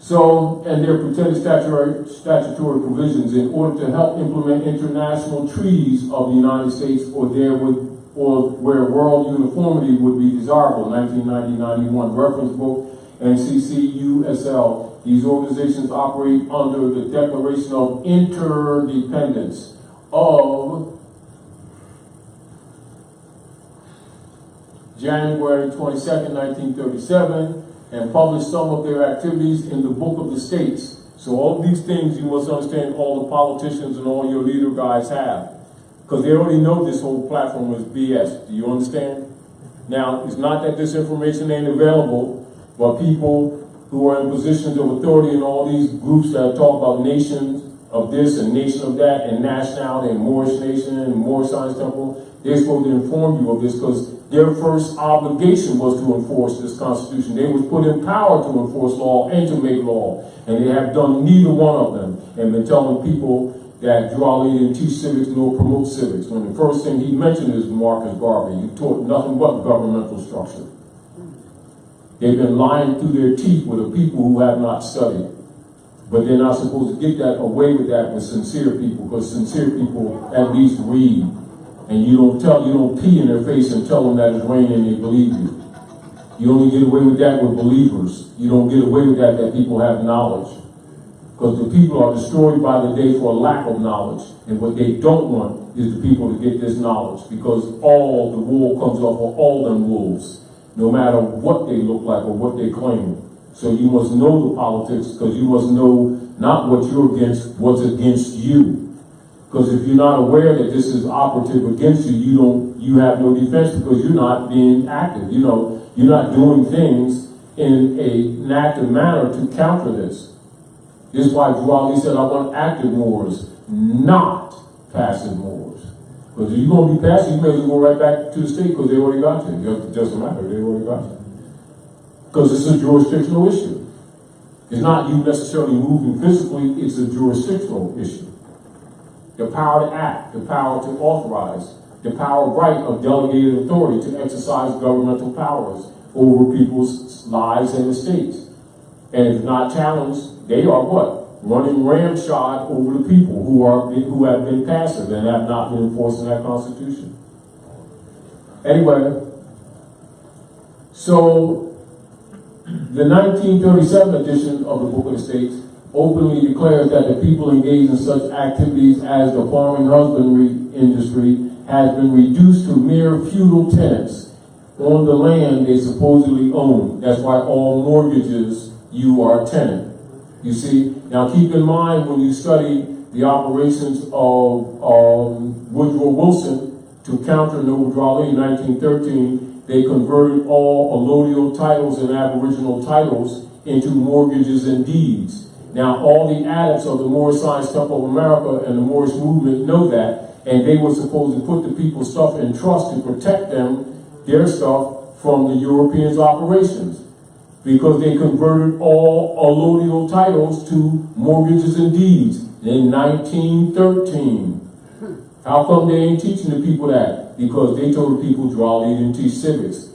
So, and their pretended statutory provisions in order to help implement international treaties of the United States or where world uniformity would be desirable, 1990-91 reference book, NCC-USL. These organizations operate under the Declaration of Interdependence of January 22nd, 1937, and published some of their activities in the Book of the States. So all of these things you must understand all the politicians and all your leader guys have. Because they already know this whole platform is BS. Do you understand? Now, it's not that this information ain't available, but people who are in positions of authority in all these groups that talk about nations of this and nation of that and nationality and Moorish nation and Moorish Science Temple, they're supposed to inform you of this because their first obligation was to enforce this Constitution. They was put in power to enforce law and to make law. And they have done neither one of them and been telling people that Girardi didn't teach civics nor promote civics. When the first thing he mentioned is Marcus Garvey. He taught nothing but governmental structure. They've been lying through their teeth with the people who have not studied. But they're not supposed to get that away with that with sincere people, because sincere people at least read. And you don't pee in their face and tell them that it's raining and they believe you. You only get away with that with believers. You don't get away with that people have knowledge. Because the people are destroyed by the day for a lack of knowledge. And what they don't want is the people to get this knowledge, because all the wool comes off of all them wolves, no matter what they look like or what they claim. So you must know the politics, because you must know not what you're against, what's against you. Because if you're not aware that this is operative against you, you have no defense, because you're not being active. You know, you're not doing things in an active manner to counter this. This is why Drew Ali said, I want active Moors, not passive Moors. Because if you're going to be passive, you may as well go right back to the state because they already got you. It doesn't matter, they already got you. Because it's a jurisdictional issue. It's not you necessarily moving physically, it's a jurisdictional issue. The power to act, the power to authorize, the power right of delegated authority to exercise governmental powers over people's lives and estates. And if not challenged, they are what? Running ramshod over the people who have been passive and have not been enforcing that Constitution. Anyway, so the 1937 edition of the Book of the States openly declares that the people engaged in such activities as the farming husbandry industry has been reduced to mere feudal tenants on the land they supposedly own. That's why all mortgages, you are a tenant. You see, now keep in mind when you study the operations of Woodrow Wilson to counter Noble Drew Ali in 1913, they converted all allodial titles and aboriginal titles into mortgages and deeds. Now, all the adepts of the Moorish Science Temple of America and the Moorish movement know that, and they were supposed to put the people's stuff in trust to protect them, their stuff, from the Europeans' operations, because they converted all allodial titles to mortgages and deeds in 1913. How come they ain't teaching the people that? Because they told the people Drew Ali didn't teach civics.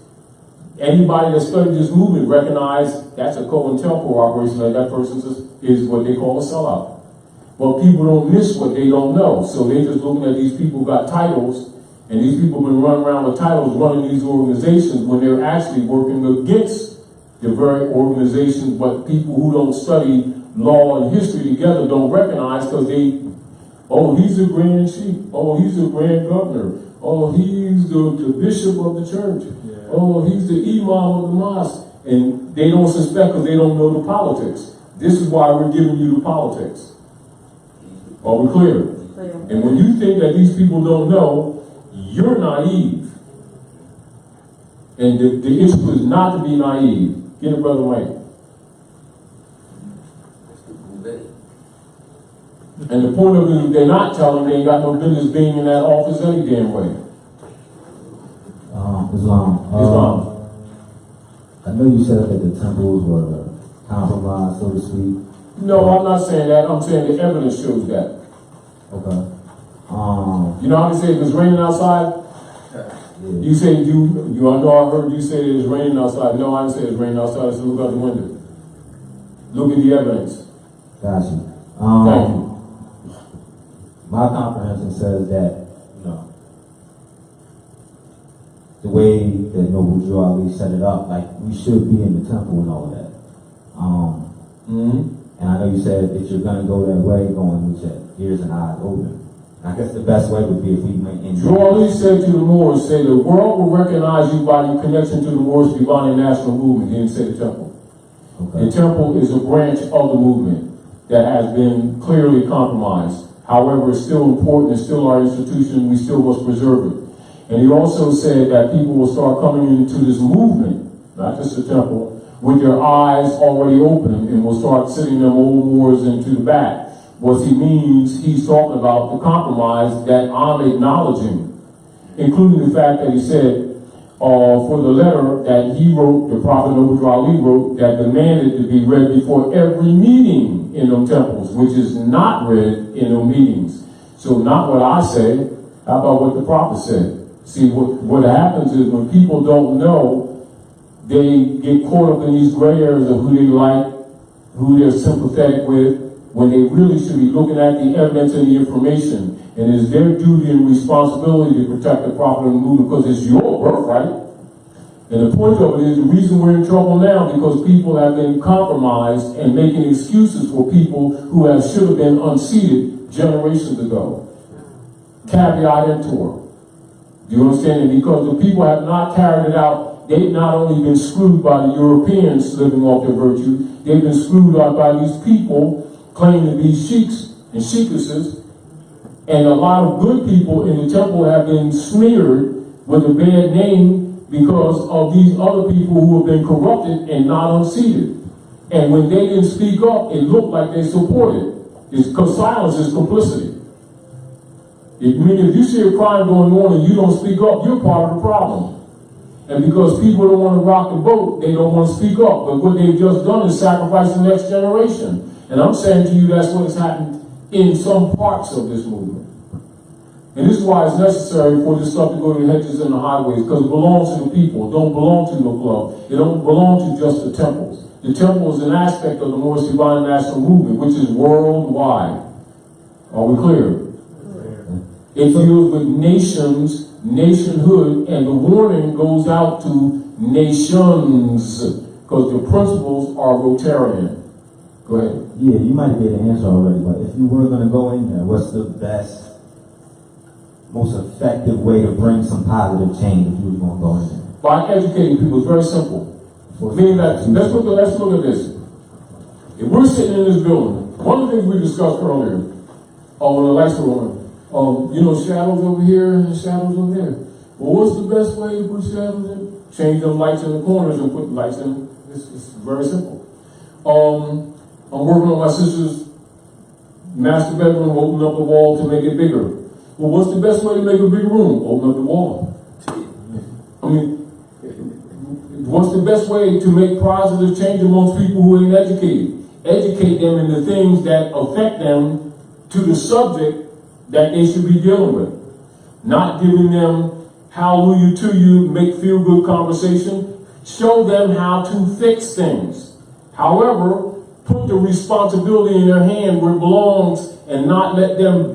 Anybody that studied this movement recognized that's a COINTELPRO operation, like that person is what they call a sellout. But people don't miss what they don't know. So they just looking at these people who got titles, and these people been running around with titles running these organizations when they're actually working against the very organizations, but people who don't study law and history together don't recognize because they, oh, he's a grand chief, oh, he's a grand governor, oh, he's the bishop of the church, oh, he's the imam of the mosque, and they don't suspect because they don't know the politics. This is why we're giving you the politics. Are we clear? And when you think that these people don't know, you're naive. And the issue is not to be naive. Get it, Brother Wayne. And the point of it is they're not telling they ain't got no business being in that office any damn way. Islam. I know you said that the temples were compromised, so to speak. No, I'm not saying that. I'm saying the evidence shows that. Okay. You know how they say if it's raining outside? Yeah. You say I know I heard you say it's raining outside. No, I didn't say it's raining outside. I said look out the window. Look at the evidence. Gotcha. Thank you. My comprehension says that, you know, the way that Noble Drew Ali set it up, like we should be in the temple and all of that. And I know you said if you're gonna go that way, going with your ears and eyes open. I guess the best way would be if we went in. Drew Ali said to the Moors, say the world will recognize you by your connection to the Moorish divine and national movement. He didn't say the temple. Okay. The temple is a branch of the movement that has been clearly compromised. However, it's still important, it's still our institution, we still must preserve it. And he also said that people will start coming into this movement, not just the temple, with their eyes already open, and will start sending them old Moors into the back. What he means, he's talking about the compromise that I'm acknowledging, including the fact that he said, for the letter that he wrote, the Prophet Noble Drew Ali wrote, that demanded to be read before every meeting in them temples, which is not read in them meetings. So not what I say, how about what the Prophet said? See, what happens is when people don't know, they get caught up in these gray areas of who they like, who they're sympathetic with, when they really should be looking at the evidence and the information. And it's their duty and responsibility to protect the Prophet and the movement because it's your birthright. And the point of it is the reason we're in trouble now because people have been compromised and making excuses for people who should have been unseated generations ago. Caveat emptor. Do you understand? And because the people have not carried it out, they've not only been screwed by the Europeans living off their virtue, they've been screwed out by these people claiming to be sheiks and sheikesses. And a lot of good people in the temple have been smeared with a bad name because of these other people who have been corrupted and not unseated. And when they didn't speak up, it looked like they supported. It's because silence is complicity. If you see a crime going on and you don't speak up, you're part of the problem. And because people don't want to rock the boat, they don't want to speak up. But what they've just done is sacrifice the next generation. And I'm saying to you, that's what has happened in some parts of this movement. And this is why it's necessary for this stuff to go to the hedges and the highways, because it belongs to the people. It don't belong to no club. It don't belong to just the temples. The temple is an aspect of the Morris Divine National Movement, which is worldwide. Are we clear? It deals with nations, nationhood, and the warning goes out to nations, because the principles are Rotarian. Go ahead. Yeah, you might get an answer already, but if you were going to go in there, what's the best, most effective way to bring some positive change if you were going to go in there? By educating people, it's very simple. Meaning that, let's look at this. If we're sitting in this building, one of the things we discussed earlier, when the lights were on, shadows over here and shadows over there. Well, what's the best way to put shadows in? Change them lights in the corners and put lights in. It's very simple. I'm working on my sister's master bedroom, open up the wall to make it bigger. Well, what's the best way to make a bigger room? Open up the wall. I mean, what's the best way to make positive change amongst people who ain't educated? Educate them in the things that affect them to the subject that they should be dealing with. Not giving them hallelujah to you, make feel good conversation. Show them how to fix things. However, put the responsibility in their hand where it belongs and not let them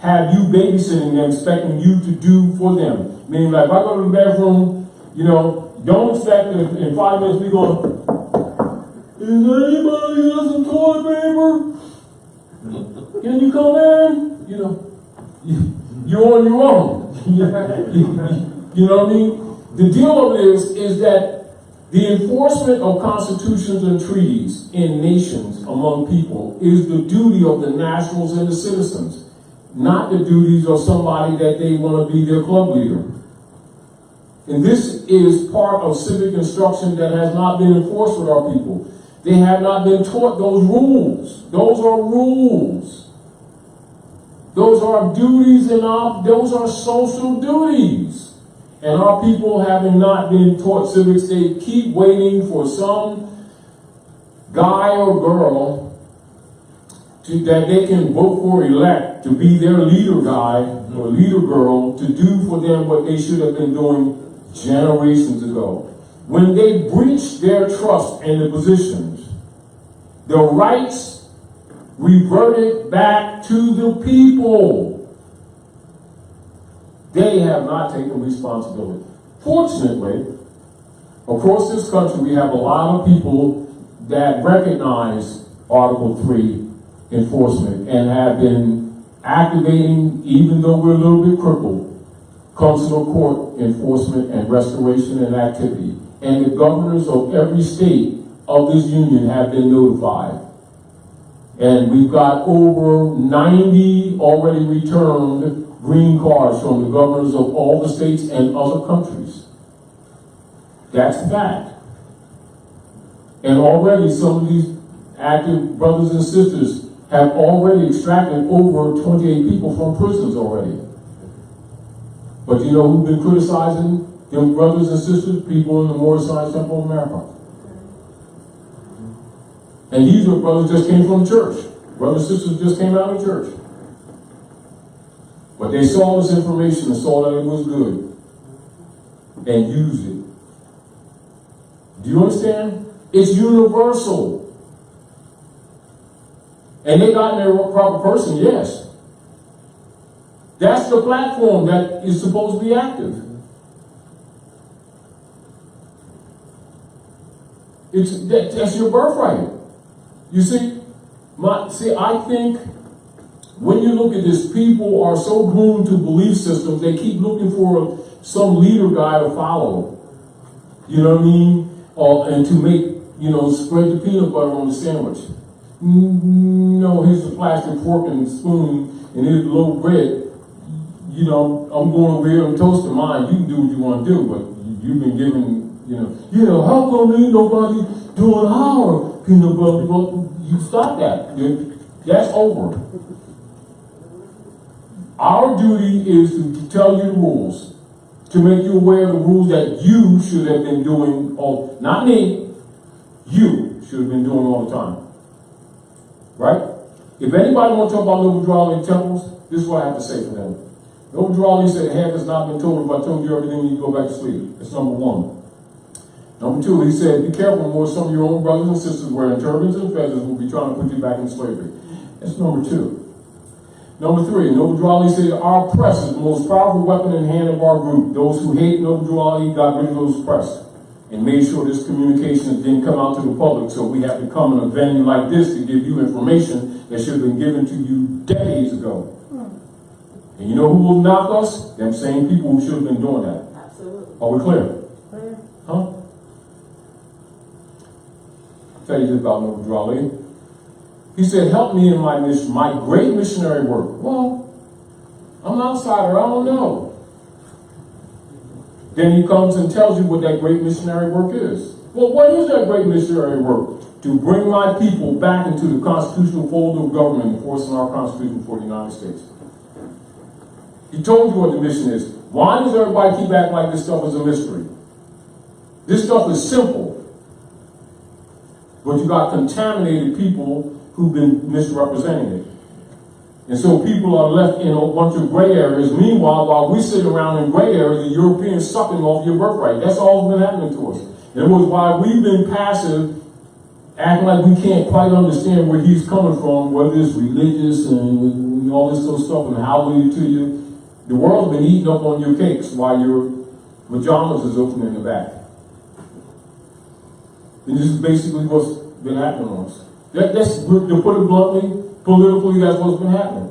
have you babysitting them, expecting you to do for them. Meaning, like, if I go to the bathroom, don't expect that in 5 minutes we going, is there anybody got some toilet paper? Can you come in? You're on your own. You know what I mean? The deal of this is that the enforcement of constitutions and treaties in nations among people is the duty of the nationals and the citizens, not the duties of somebody that they want to be their club leader. And this is part of civic instruction that has not been enforced with our people. They have not been taught those rules. Those are rules. Those are duties and those are social duties. And our people, having not been taught civics, they keep waiting for some guy or girl that they can vote for, elect to be their leader guy or leader girl to do for them what they should have been doing generations ago. When they breach their trust in the positions, the rights reverted back to the people. They have not taken responsibility. Fortunately, across this country, we have a lot of people that recognize Article 3 enforcement and have been activating, even though we're a little bit crippled, consular court enforcement and restoration and activity. And the governors of every state of this union have been notified. And we've got over 90 already returned green cards from the governors of all the states and other countries. That's a fact. And already some of these active brothers and sisters have already extracted over 28 people from prisons already. But you know who's been criticizing them brothers and sisters? People in the Morris Science Temple of America. And these are brothers just came from church. Brothers and sisters just came out of church. But they saw this information and saw that it was good and used it. Do you understand? It's universal. And they got in their proper person, yes. That's the platform that is supposed to be active. That's your birthright. You see, I think when you look at this, people are so glued to belief systems, they keep looking for some leader guy to follow. You know what I mean? And to make, spread the peanut butter on the sandwich. No, here's the plastic fork and spoon, and here's the loaf of bread. I'm going over here and toasting mine. You can do what you want to do, but you've been given How come ain't nobody doing our peanut butter? Well, you stop that. That's over. Our duty is to tell you the rules, to make you aware of the rules that you should have been doing, not me, you should have been doing all the time. Right? If anybody wants to talk about Noble Drawley temples, this is what I have to say for them. Noble Drawley said, half has not been told. If I told you everything, you go back to sleep. That's number one. Number two, he said, be careful, more some of your own brothers and sisters wearing turbans and feathers will be trying to put you back in slavery. That's number two. Number three, Noble Drawley said, our press is the most powerful weapon in the hand of our group. Those who hate Noble Drawley got rid of those press and made sure this communication didn't come out to the public. So we have to come in a venue like this to give you information that should have been given to you decades ago. And you know who will knock us? Them same people who should have been doing that. Absolutely. Are we clear? Clear. Huh? I'll tell you this about Noble Drawley. He said, help me in my mission, my great missionary work. Well, I'm an outsider, I don't know. Then he comes and tells you what that great missionary work is. Well, what is that great missionary work? To bring my people back into the constitutional fold of government, enforcing our Constitution for the United States. He told you what the mission is. Why does everybody keep acting like this stuff is a mystery? This stuff is simple. But you got contaminated people who've been misrepresenting it. And so people are left in a bunch of gray areas. Meanwhile, while we sit around in gray areas, the Europeans sucking off your birthright. That's all that's been happening to us. And it was why we've been passive, acting like we can't quite understand where he's coming from, whether it's religious and all this sort of stuff and how we to you. The world's been eating up on your cakes while your pajamas is open in the back. And this is basically what's been happening to us. That's, to put it bluntly, politically, that's what's been happening.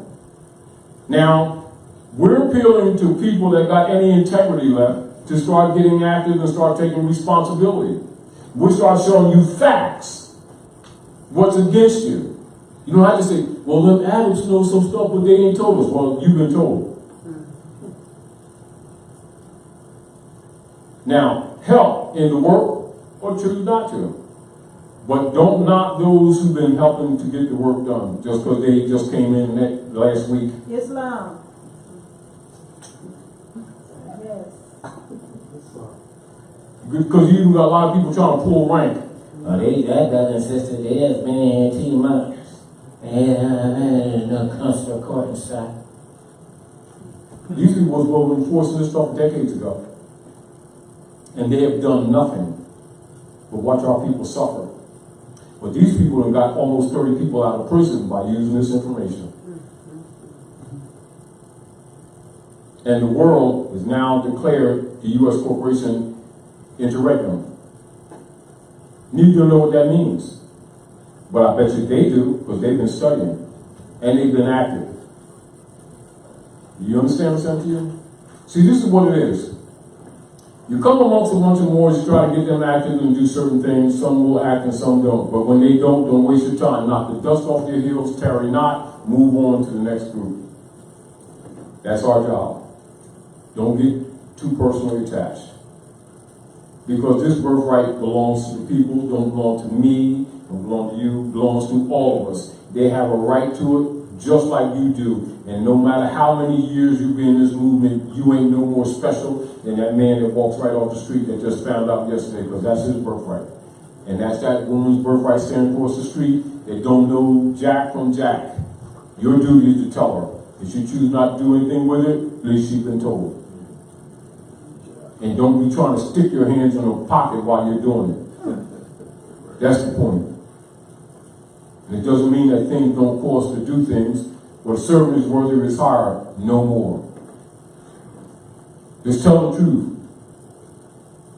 Now, we're appealing to people that got any integrity left to start getting active and start taking responsibility. We start showing you facts, what's against you. You don't have to say, well, them addicts know some stuff, but they ain't told us. Well, you've been told. Now, help in the work or choose not to. But don't knock those who've been helping to get the work done just because they just came in last week. Islam. Yes. Because you even got a lot of people trying to pull rank. That brother and sister, they just been in here 2 months. And no consular court and stuff. These people were enforcing this stuff decades ago. And they have done nothing but watch our people suffer. But these people have got almost 30 people out of prison by using this information. And the world has now declared the U.S. corporation Interregnum. Neither know what that means. But I bet you they do, because they've been studying. And they've been active. You understand what I'm saying to you? See, this is what it is. You come amongst a bunch of Moors, you try to get them active and do certain things. Some will act and some don't. But when they don't waste your time. Knock the dust off your heels, tarry not, move on to the next group. That's our job. Don't get too personally attached. Because this birthright belongs to the people, don't belong to me, don't belong to you, belongs to all of us. They have a right to it, just like you do. And no matter how many years you've been in this movement, you ain't no more special than that man that walks right off the street that just found out yesterday, because that's his birthright. And that's that woman's birthright standing across the street that don't know Jack from Jack. Your duty is to tell her. If she chooses not to do anything with it, at least she's been told. And don't be trying to stick your hands in her pocket while you're doing it. That's the point. And it doesn't mean that things don't cause to do things. What a servant is worthy of his hire, no more. Just tell the truth.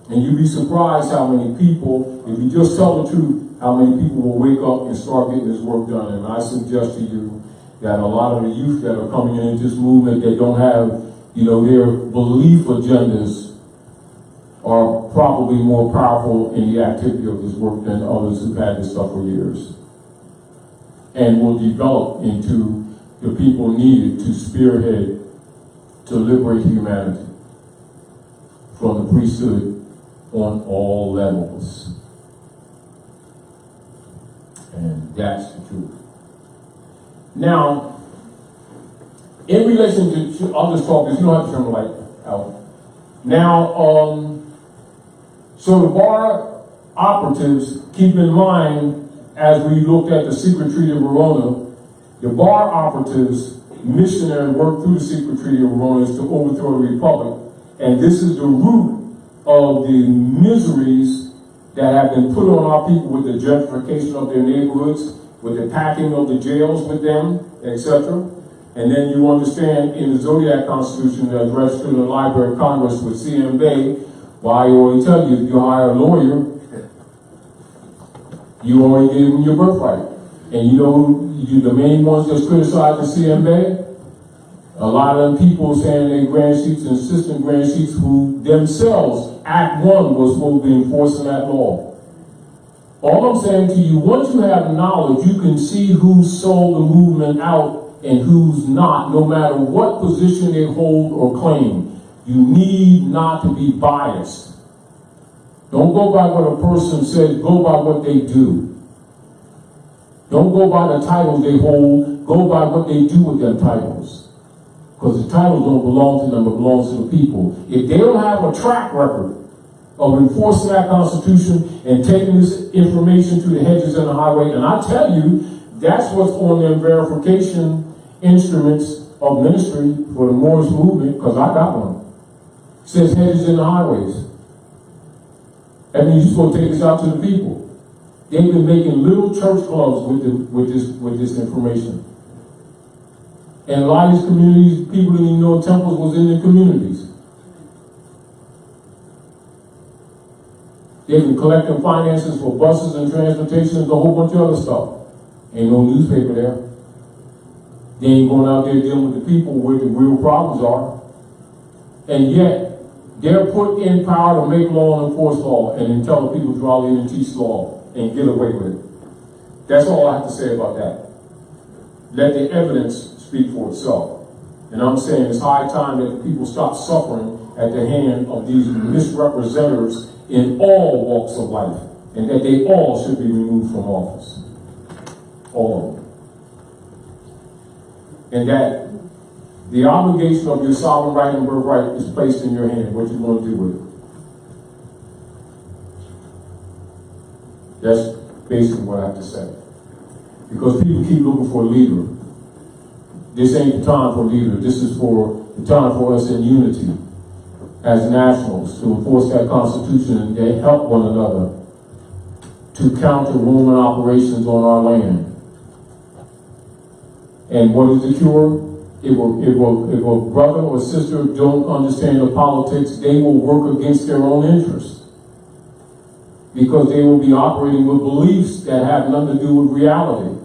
And you'd be surprised how many people, if you just tell the truth, how many people will wake up and start getting this work done. And I suggest to you that a lot of the youth that are coming into this movement, that don't have, their belief agendas are probably more powerful in the activity of this work than others who've had this stuff for years. And will develop into the people needed to spearhead, to liberate humanity from the priesthood on all levels. And that's the truth. Now, in relation to, I'll just talk this, you don't have to turn the light out. Now, so the bar operatives, keep in mind, as we looked at the secret treaty of Verona, the bar operatives' missionary work through the secret treaty of Verona is to overthrow the republic. And this is the root of the miseries that have been put on our people with the gentrification of their neighborhoods, with the packing of the jails with them, etc. And then you understand in the Zodiac Constitution that's registered in the Library of Congress with CM Bay, why I already tell you, if you hire a lawyer, you already gave them your birthright. And you know, the main ones that's criticized the CM Bay, a lot of them people saying they grand chiefs and assistant grand chiefs who themselves, Act 1 was supposed to be enforcing that law. All I'm saying to you, once you have knowledge, you can see who's sold the movement out and who's not, no matter what position they hold or claim. You need not to be biased. Don't go by what a person says, go by what they do. Don't go by the titles they hold, go by what they do with their titles. Because the titles don't belong to them, it belongs to the people. If they don't have a track record of enforcing that Constitution and taking this information to the hedges and the highway, and I tell you, that's what's on their verification instruments of ministry for the Moorish movement, because I got one. It says hedges in the highways. That means you're supposed to take this out to the people. They've been making little church clubs with this information. And a lot of these communities, people didn't even know temples was in the communities. They've been collecting finances for buses and transportation and a whole bunch of other stuff. Ain't no newspaper there. They ain't going out there dealing with the people where the real problems are. And yet, they're put in power to make law and enforce law and then tell the people to draw in and teach law and get away with it. That's all I have to say about that. Let the evidence speak for itself. And I'm saying it's high time that the people stop suffering at the hand of these misrepresentatives in all walks of life, and that they all should be removed from office. All of them. And that the obligation of your sovereign right and birthright is placed in your hand, what you're going to do with it. That's basically what I have to say. Because people keep looking for a leader. This ain't the time for a leader. This is for the time for us in unity as nationals to enforce that Constitution and to help one another to counter Roman operations on our land. And what is the cure? If a brother or sister don't understand the politics, they will work against their own interests. Because they will be operating with beliefs that have nothing to do with reality.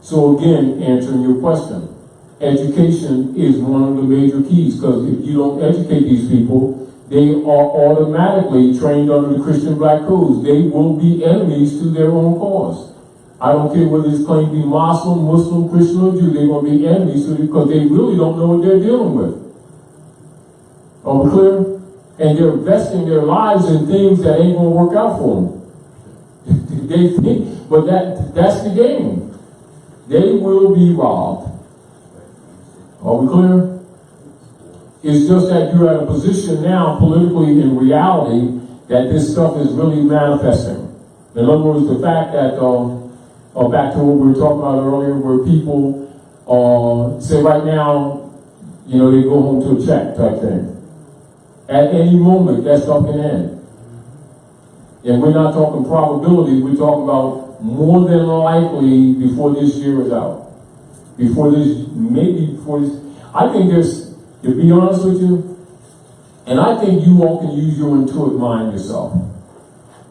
So again, answering your question, education is one of the major keys, because if you don't educate these people, they are automatically trained under the Christian black codes. They will be enemies to their own cause. I don't care whether it's claimed to be Muslim, Christian, or Jew, they're going to be enemies to it because they really don't know what they're dealing with. Are we clear? And they're investing their lives in things that ain't going to work out for them. They think, but that's the game. They will be robbed. Are we clear? It's just that you're at a position now, politically in reality, that this stuff is really manifesting. In other words, the fact that, back to what we were talking about earlier, where people say right now, you know, they go home to a check type thing. At any moment, that stuff can end. And we're not talking probability, we're talking about more than likely before this year is out. Before this, maybe before this, I think there's, to be honest with you, and I think you all can use your intuitive mind yourself.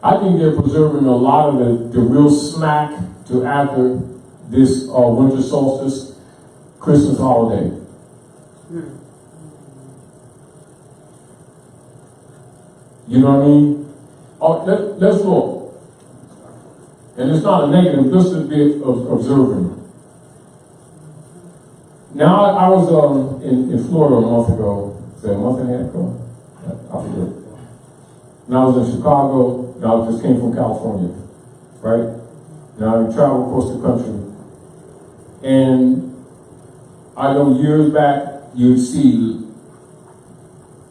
I think they're preserving a lot of the real smack to after this winter solstice, Christmas holiday. You know what I mean? Let's look. And it's not a negative, just a bit of observing. Now, I was in Florida a month ago. Is that a month and a half ago? I forget. Now I was in Chicago, now I just came from California, right? Now I travel across the country. And I know years back, you'd see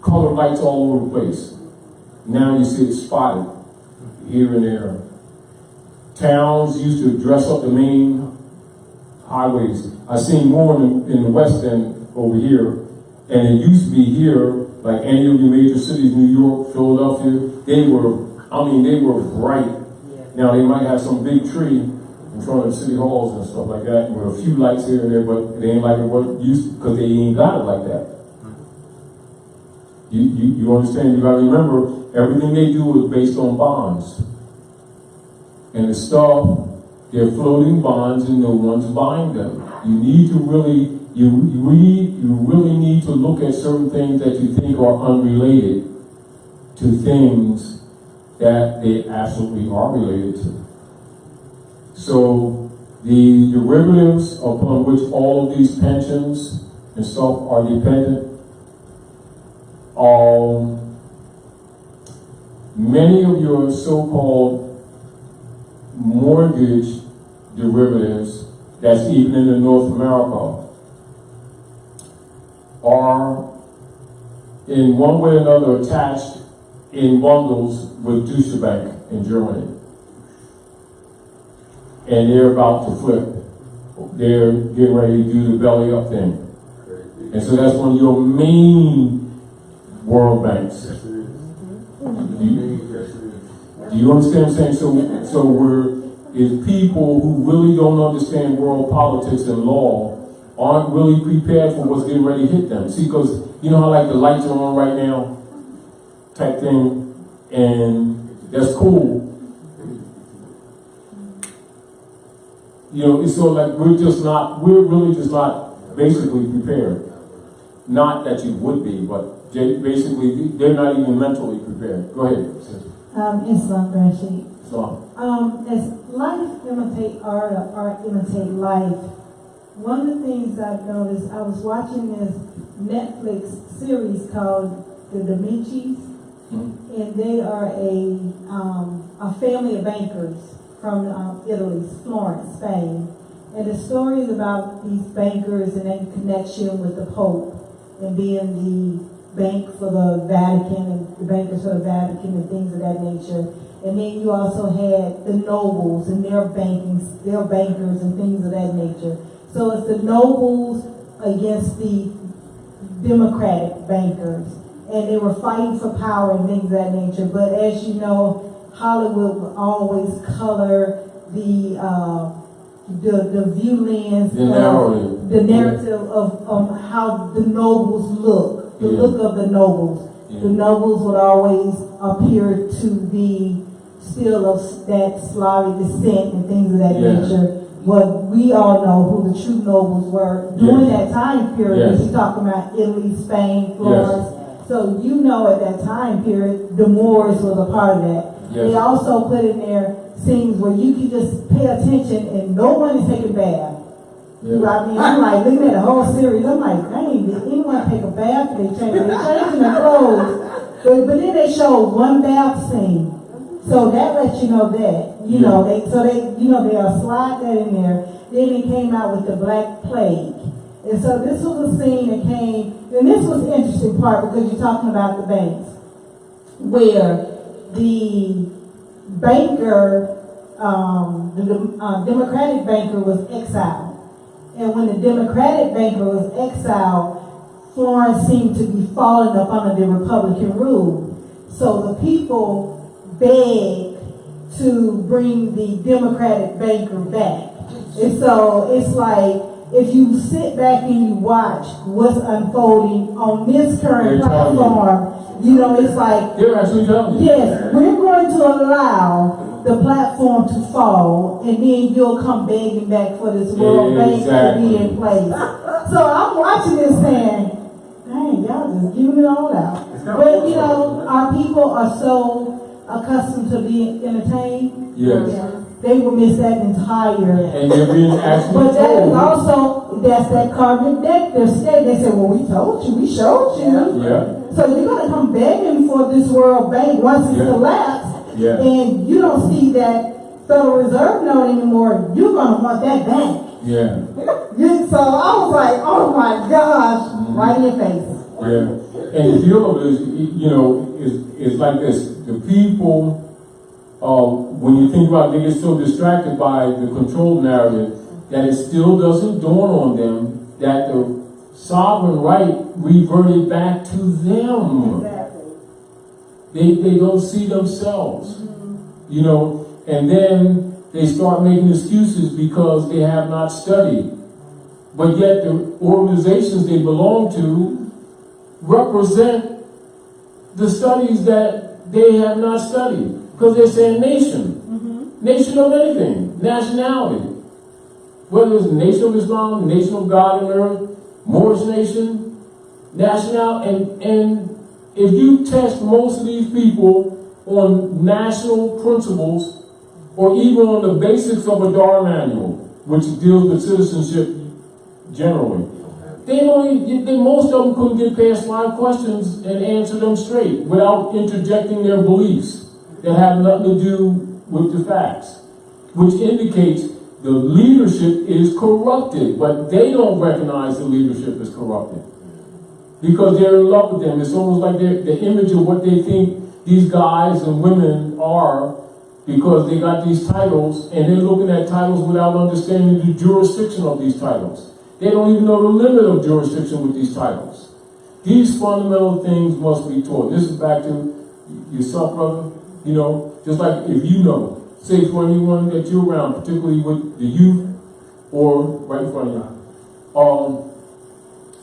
colored lights all over the place. Now you see it spotted here and there. Towns used to dress up the main highways. I've seen more in the West than over here. And it used to be here, like any of the major cities, New York, Philadelphia, they were bright. Now they might have some big tree in front of city halls and stuff like that, with a few lights here and there, but they ain't like it what used to, because they ain't got it like that. You understand? You gotta remember, everything they do is based on bonds. And the stuff, they're floating bonds and no one's buying them. You need to really, you really need to look at certain things that you think are unrelated to things that they absolutely are related to. So the derivatives upon which all of these pensions and stuff are dependent, many of your so-called mortgage derivatives, that's even in North America, are in one way or another attached in bundles with Deutsche Bank in Germany. And they're about to flip. They're getting ready to do the belly up thing. And so that's one of your main world banks. Do you understand what I'm saying? So if people who really don't understand world politics and law aren't really prepared for what's getting ready to hit them. See, because you know how like the lights are on right now type thing, and that's cool. You know, it's sort of like we're really just not basically prepared. Not that you would be, but basically they're not even mentally prepared. Go ahead. Islam Rashid. Islam. As life imitate art or art imitate life, one of the things I've noticed, I was watching this Netflix series called The Da Vinci's, and they are a family of bankers from Italy, Florence, Spain. And the story is about these bankers and their connection with the Pope and being the bank for the Vatican and the bankers for the Vatican and things of that nature. And then you also had the nobles and their bankers and things of that nature. So it's the nobles against the democratic bankers. And they were fighting for power and things of that nature. But as you know, Hollywood will always color the view lens, the narrative of how the nobles look, the look of the nobles. The nobles would always appear to be still of that Slavic descent and things of that nature. What we all know who the true nobles were during that time period. We're talking about Italy, Spain, Florence. So you know at that time period, the Moors was a part of that. They also put in there scenes where you can just pay attention and no one is taking bath. I mean, I'm like looking at the whole series. I'm like, dang, did anyone take a bath? They're changing their clothes. But then they showed one bath scene. So that lets you know that, they are slide that in there. Then it came out with the Black Plague. And so this was a scene that came, and this was the interesting part because you're talking about the banks, where the banker, the Democratic banker was exiled. And when the Democratic banker was exiled, Florence seemed to be falling up under the Republican rule. So the people begged to bring the Democratic banker back. And so it's like, if you sit back and you watch what's unfolding on this current platform, it's like, yes, we're going to allow the platform to fall, and then you'll come begging back for this World Bank to be in place. So I'm watching this saying, dang, y'all just giving it all out. But our people are so accustomed to being entertained. They will miss that entire. And they're being actually but that is also, that's that carbon deck. They say, well, we told you, we showed you. So you're gonna come begging for this World Bank once it's Yeah. collapsed, Yeah. and you don't see that Federal Reserve note anymore, you're gonna want that bank. Yeah. So I was like, oh my gosh, right in your face. Yeah. And the deal of it is, you know, is like this. The people, when you think about it, they get so distracted by the control narrative that it still doesn't dawn on them that the sovereign right reverted back to them. Exactly. They don't see themselves, you know, and then they start making excuses because they have not studied. But yet the organizations they belong to represent the studies that they have not studied. Because they're saying nation. Nation of anything. Nationality. Whether it's the nation of Islam, nation of God and earth, Moorish nation, national, and if you test most of these people on national principles, or even on the basics of a DAR manual, which deals with citizenship generally, most of them couldn't get past 5 questions and answer them straight without interjecting their beliefs that have nothing to do with the facts, which indicates the leadership is corrupted, but they don't recognize the leadership is corrupted because they're in love with them. It's almost like the image of what they think these guys and women are, because they got these titles, and they're looking at titles without understanding the jurisdiction of these titles. They don't even know the limit of jurisdiction with these titles. These fundamental things must be taught. This is back to yourself, brother. You know, just like if you know, say for anyone that you're around, particularly with the youth or right in front of you,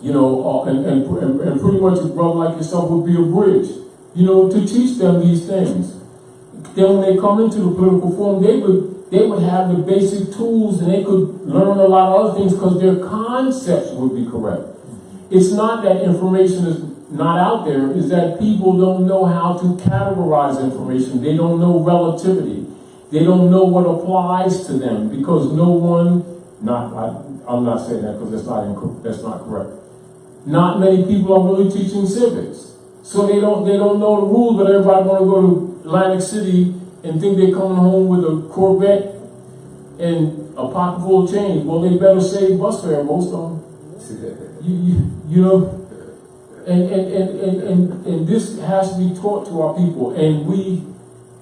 you know, and pretty much a brother like yourself would be a bridge, you know, to teach them these things. Then when they come into the political forum, they would have the basic tools, and they could learn a lot of other things because their concepts would be correct. It's not that information is not out there, it's that people don't know how to categorize information. They don't know relativity. They don't know what applies to them because no one, I'm not saying that because that's not correct. Not many people are really teaching civics. So they don't know the rules, but everybody want to go to Atlantic City and think they're coming home with a Corvette and a pocket full of change. Well, they better save bus fare, most of them. You know, and this has to be taught to our people, and we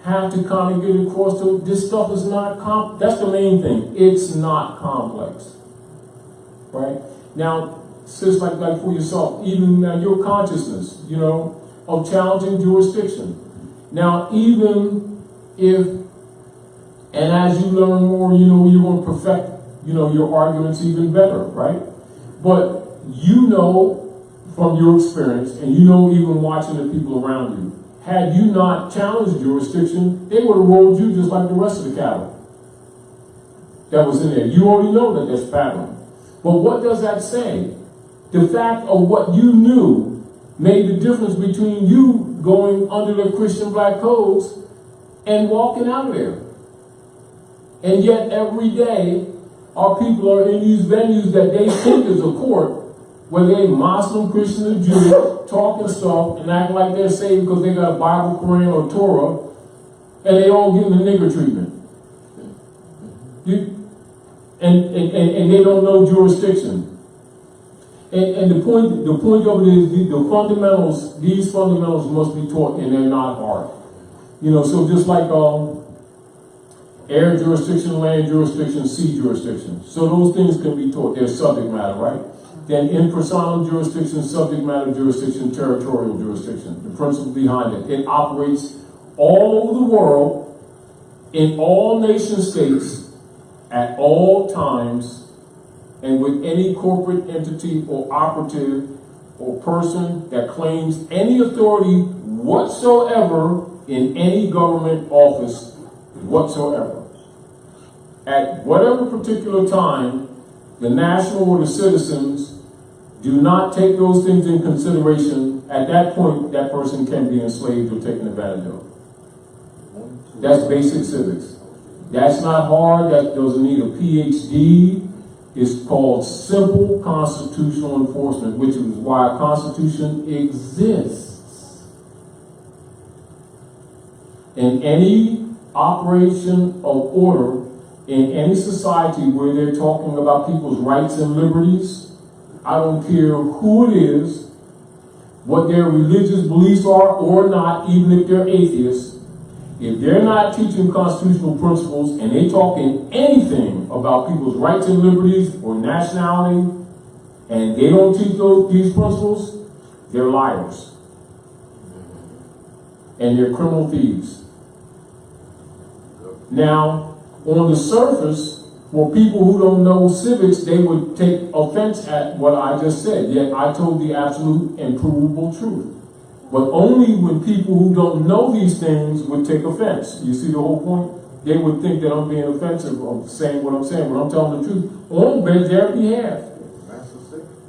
have to kind of get across to this stuff is not that's the main thing. It's not complex, right? Now, just like for yourself, even your consciousness, you know, of challenging jurisdiction. Now, even if, and as you learn more, you know, you're going to perfect, you know, your arguments even better, right? But you know from your experience, and you know even watching the people around you, had you not challenged jurisdiction, they would have rolled you just like the rest of the cattle that was in there. You already know that there's pattern. But what does that say? The fact of what you knew made the difference between you going under the Christian black codes and walking out of there. And yet every day, our people are in these venues that they think is a court, where they Muslim, Christian, and Jewish, talking stuff and acting like they're saved because they got a Bible, Quran, or Torah, and they all getting the nigger treatment. And they don't know jurisdiction. And the point of it is the fundamentals, these fundamentals must be taught, and they're not hard. You know, so just like air jurisdiction, land jurisdiction, sea jurisdiction. So those things can be taught. They're subject matter, right? Then in personam jurisdiction, subject matter jurisdiction, territorial jurisdiction. The principle behind it. It operates all over the world, in all nation states, at all times, and with any corporate entity or operative or person that claims any authority whatsoever in any government office whatsoever. At whatever particular time, the national or the citizens do not take those things in consideration, at that point, that person can be enslaved or taken advantage of. That's basic civics. That's not hard. That doesn't need a PhD. It's called simple constitutional enforcement, which is why a constitution exists. in any operation of order, in any society where they're talking about people's rights and liberties, I don't care who it is, what their religious beliefs are or not, even if they're atheists, if they're not teaching constitutional principles and they talking anything about people's rights and liberties or nationality, and they don't teach these principles, they're liars. And they're criminal thieves. Now, on the surface, for people who don't know civics, they would take offense at what I just said, yet I told the absolute and provable truth. But only when people who don't know these things would take offense. You see the whole point? They would think that I'm being offensive of saying what I'm saying, when I'm telling the truth on their behalf.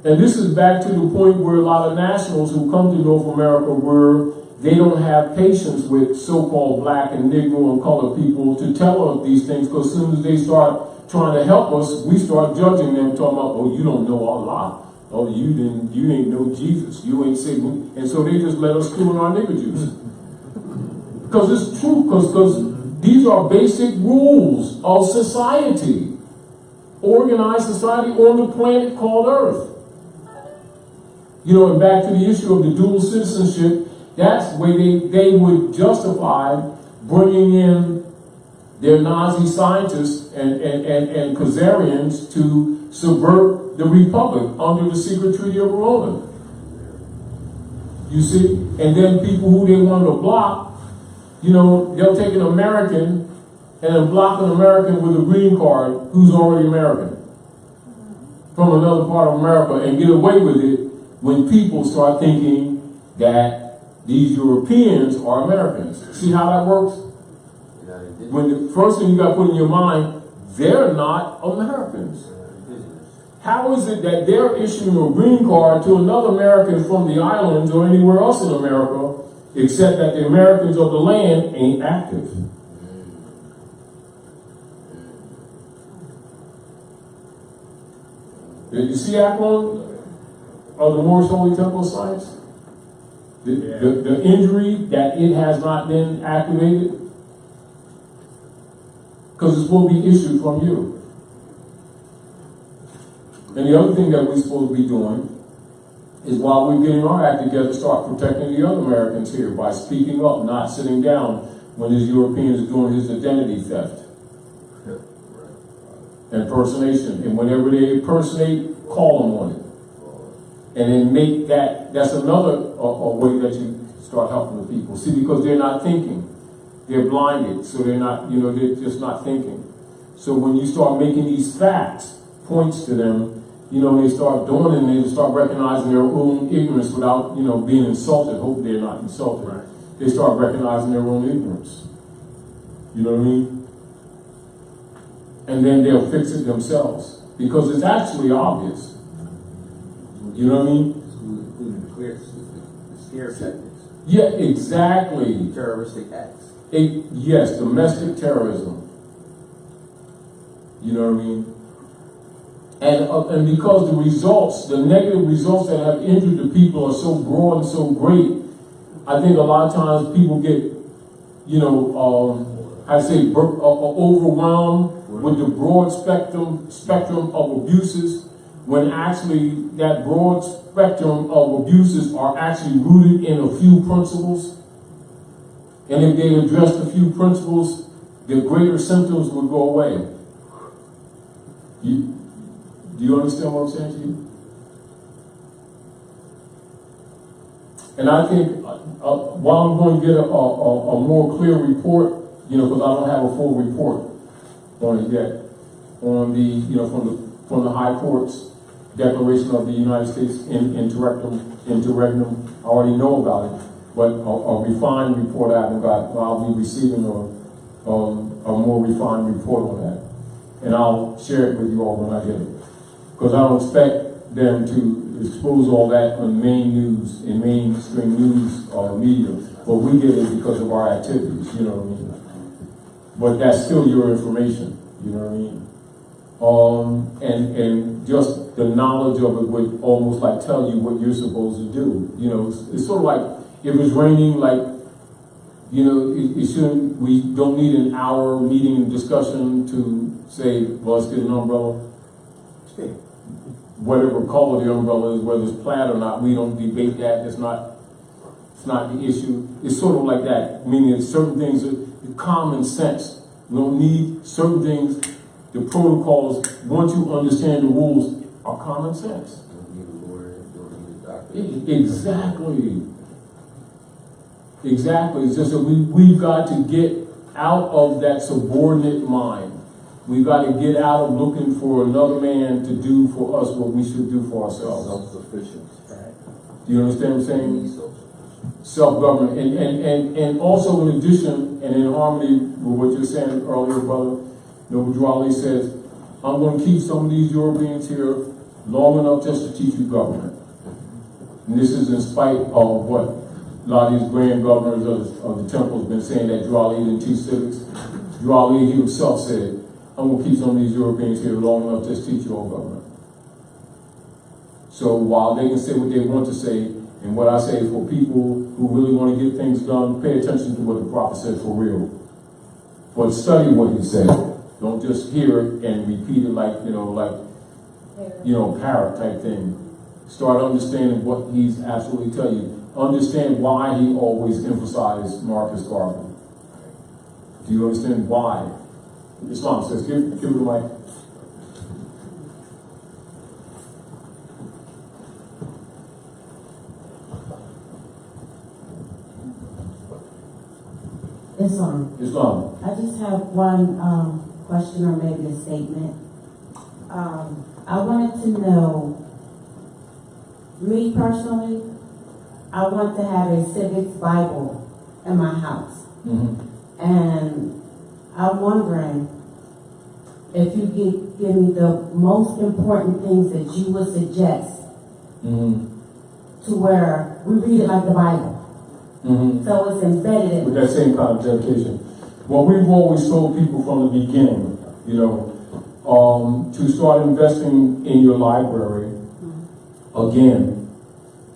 And this is back to the point where a lot of nationals who come to North America, where they don't have patience with so-called black and Negro and colored people to tell us these things, because as soon as they start trying to help us, we start judging them, talking about, oh, you don't know Allah. Oh, you ain't know Jesus. You ain't saving. And so they just let us screw in our nigger juice. Because it's true, because these are basic rules of society. Organized society on the planet called Earth. You know, and back to the issue of the dual citizenship, that's where they would justify bringing in their Nazi scientists and Khazarians to subvert the Republic under the secret Treaty of Verona. You see? And then people who they wanted to block, you know, they'll take an American and then block an American with a green card who's already American from another part of America and get away with it when people start thinking that these Europeans are Americans. See how that works? When the first thing you got to put in your mind, they're not Americans. How is it that they're issuing a green card to another American from the islands or anywhere else in America, except that the Americans of the land ain't active? Did you see Akron of the Moorish Holy Temple sites? The injury that it has not been activated? Because it's supposed to be issued from you. And the other thing that we're supposed to be doing is, while we're getting our act together, start protecting the other Americans here by speaking up, not sitting down when these Europeans are doing his identity theft. Impersonation. And whenever they impersonate, call them on it. And then make that's another way that you start helping the people. See, because they're not thinking. They're blinded, so they're not, you know, they're just not thinking. So when you start making these facts, points to them, you know, they start doing it and they start recognizing their own ignorance without, you know, being insulted. Hope they're not insulted. Right. They start recognizing their own ignorance. You know what I mean? And then they'll fix it themselves. Because it's actually obvious. You know what I mean? The scare tactics. Yeah, exactly. Terroristic acts. Yes, domestic terrorism. You know what I mean? And because the results, the negative results that have injured the people are so broad and so great, I think a lot of times people get, you know, overwhelmed with the broad spectrum of abuses, when actually that broad spectrum of abuses are actually rooted in a few principles. And if they addressed a few principles, the greater symptoms would go away. Do you understand what I'm saying to you? And I think while I'm going to get a more clear report, you know, because I don't have a full report on it yet, on the, you know, from the High Court's Declaration of the United States in Interregnum. I already know about it, but a refined report I haven't got. I'll be receiving a more refined report on that, and I'll share it with you all when I get it. Because I don't expect them to expose all that on main news, in mainstream news or media, but we get it because of our activities, you know what I mean? But that's still your information, you know what I mean? And just the knowledge of it would almost like tell you what you're supposed to do. You know, it's sort of like if it's raining like You know, it shouldn't, we don't need an hour meeting and discussion to say, well, let's get an umbrella. Whatever color the umbrella is, whether it's plaid or not, we don't debate that. It's not the issue. It's sort of like that, meaning that certain things are common sense. We don't need certain things. The protocols, once you understand the rules, are common sense. Don't need a lawyer, don't need a doctor. Exactly. Exactly. It's just that we've got to get out of that subordinate mind. We've got to get out of looking for another man to do for us what we should do for ourselves. Self-sufficient. Do you understand what I'm saying? Self-government. And also in addition, and in harmony with what you were saying earlier, Brother Noble Ali says, I'm going to keep some of these Europeans here long enough just to teach you government. And this is in spite of what a lot of these grand governors of the temple have been saying, that Drew Ali didn't teach civics. Drew Ali, he himself said, I'm going to keep some of these Europeans here long enough to just teach you all government. So while they can say what they want to say, and what I say for people who really want to get things done, pay attention to what the prophet said for real. But study what he said. Don't just hear it and repeat it like parrot type thing. Start understanding what he's absolutely telling you. Understand why he always emphasized Marcus Garvey. Do you understand why? Islam says, give it the mic. Islam. I just have one question or maybe a statement. I wanted to know, me personally, I want to have a Civic Bible in my house. Mm-hmm. And I'm wondering if you could give me the most important things that you would suggest to where we read it like the Bible. Mm-hmm. So it's embedded in with that same kind of dedication. Well, we've always told people from the beginning, to start investing in your library. Again,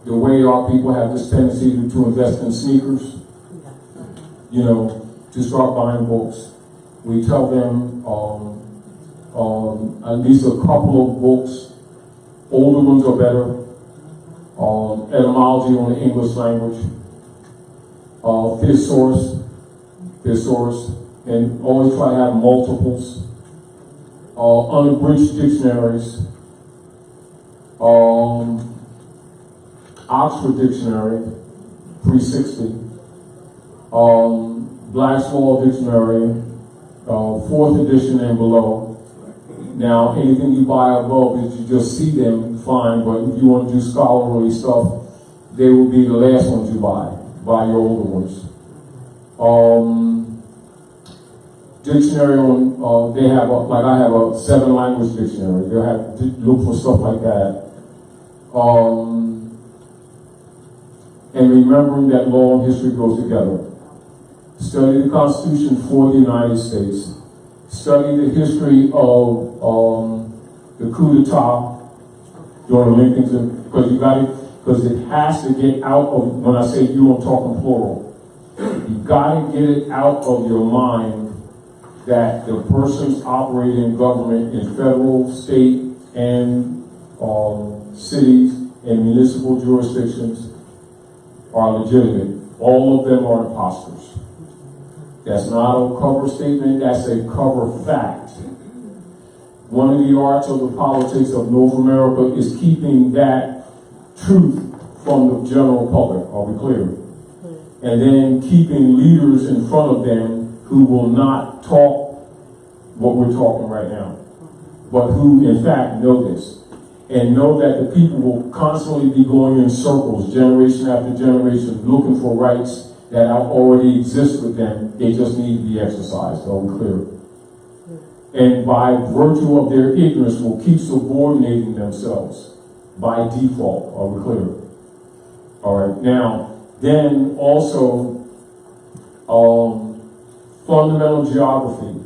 the way our people have this tendency to invest in sneakers, to start buying books. We tell them at least a couple of books. Older ones are better. Etymology on the English language. Thesaurus, and always try to have multiples. Unabridged dictionaries. Oxford Dictionary, 360. Black's Law Dictionary, 4th edition and below. Now, anything you buy above, if you just see them, fine, but if you want to do scholarly stuff, they will be the last ones you buy your older ones. Dictionary on, they have, I have a 7-language dictionary. They'll have to look for stuff like that. And remembering that law and history goes together. Study the Constitution for the United States. Study the history of the coup d'etat during Lincoln's, because it has to get out of, when I say you, I'm talking plural. You gotta get it out of your mind that the persons operating in government in federal, state, and cities and municipal jurisdictions are legitimate. All of them are imposters. That's not a cover statement, that's a cover fact. One of the arts of the politics of North America is keeping that truth from the general public, are we clear? And then keeping leaders in front of them who will not talk what we're talking right now, but who in fact know this, and know that the people will constantly be going in circles, generation after generation, looking for rights that already exist with them. They just need to be exercised, are we clear? And by virtue of their ignorance will keep subordinating themselves by default, are we clear? All right, now, then also fundamental geography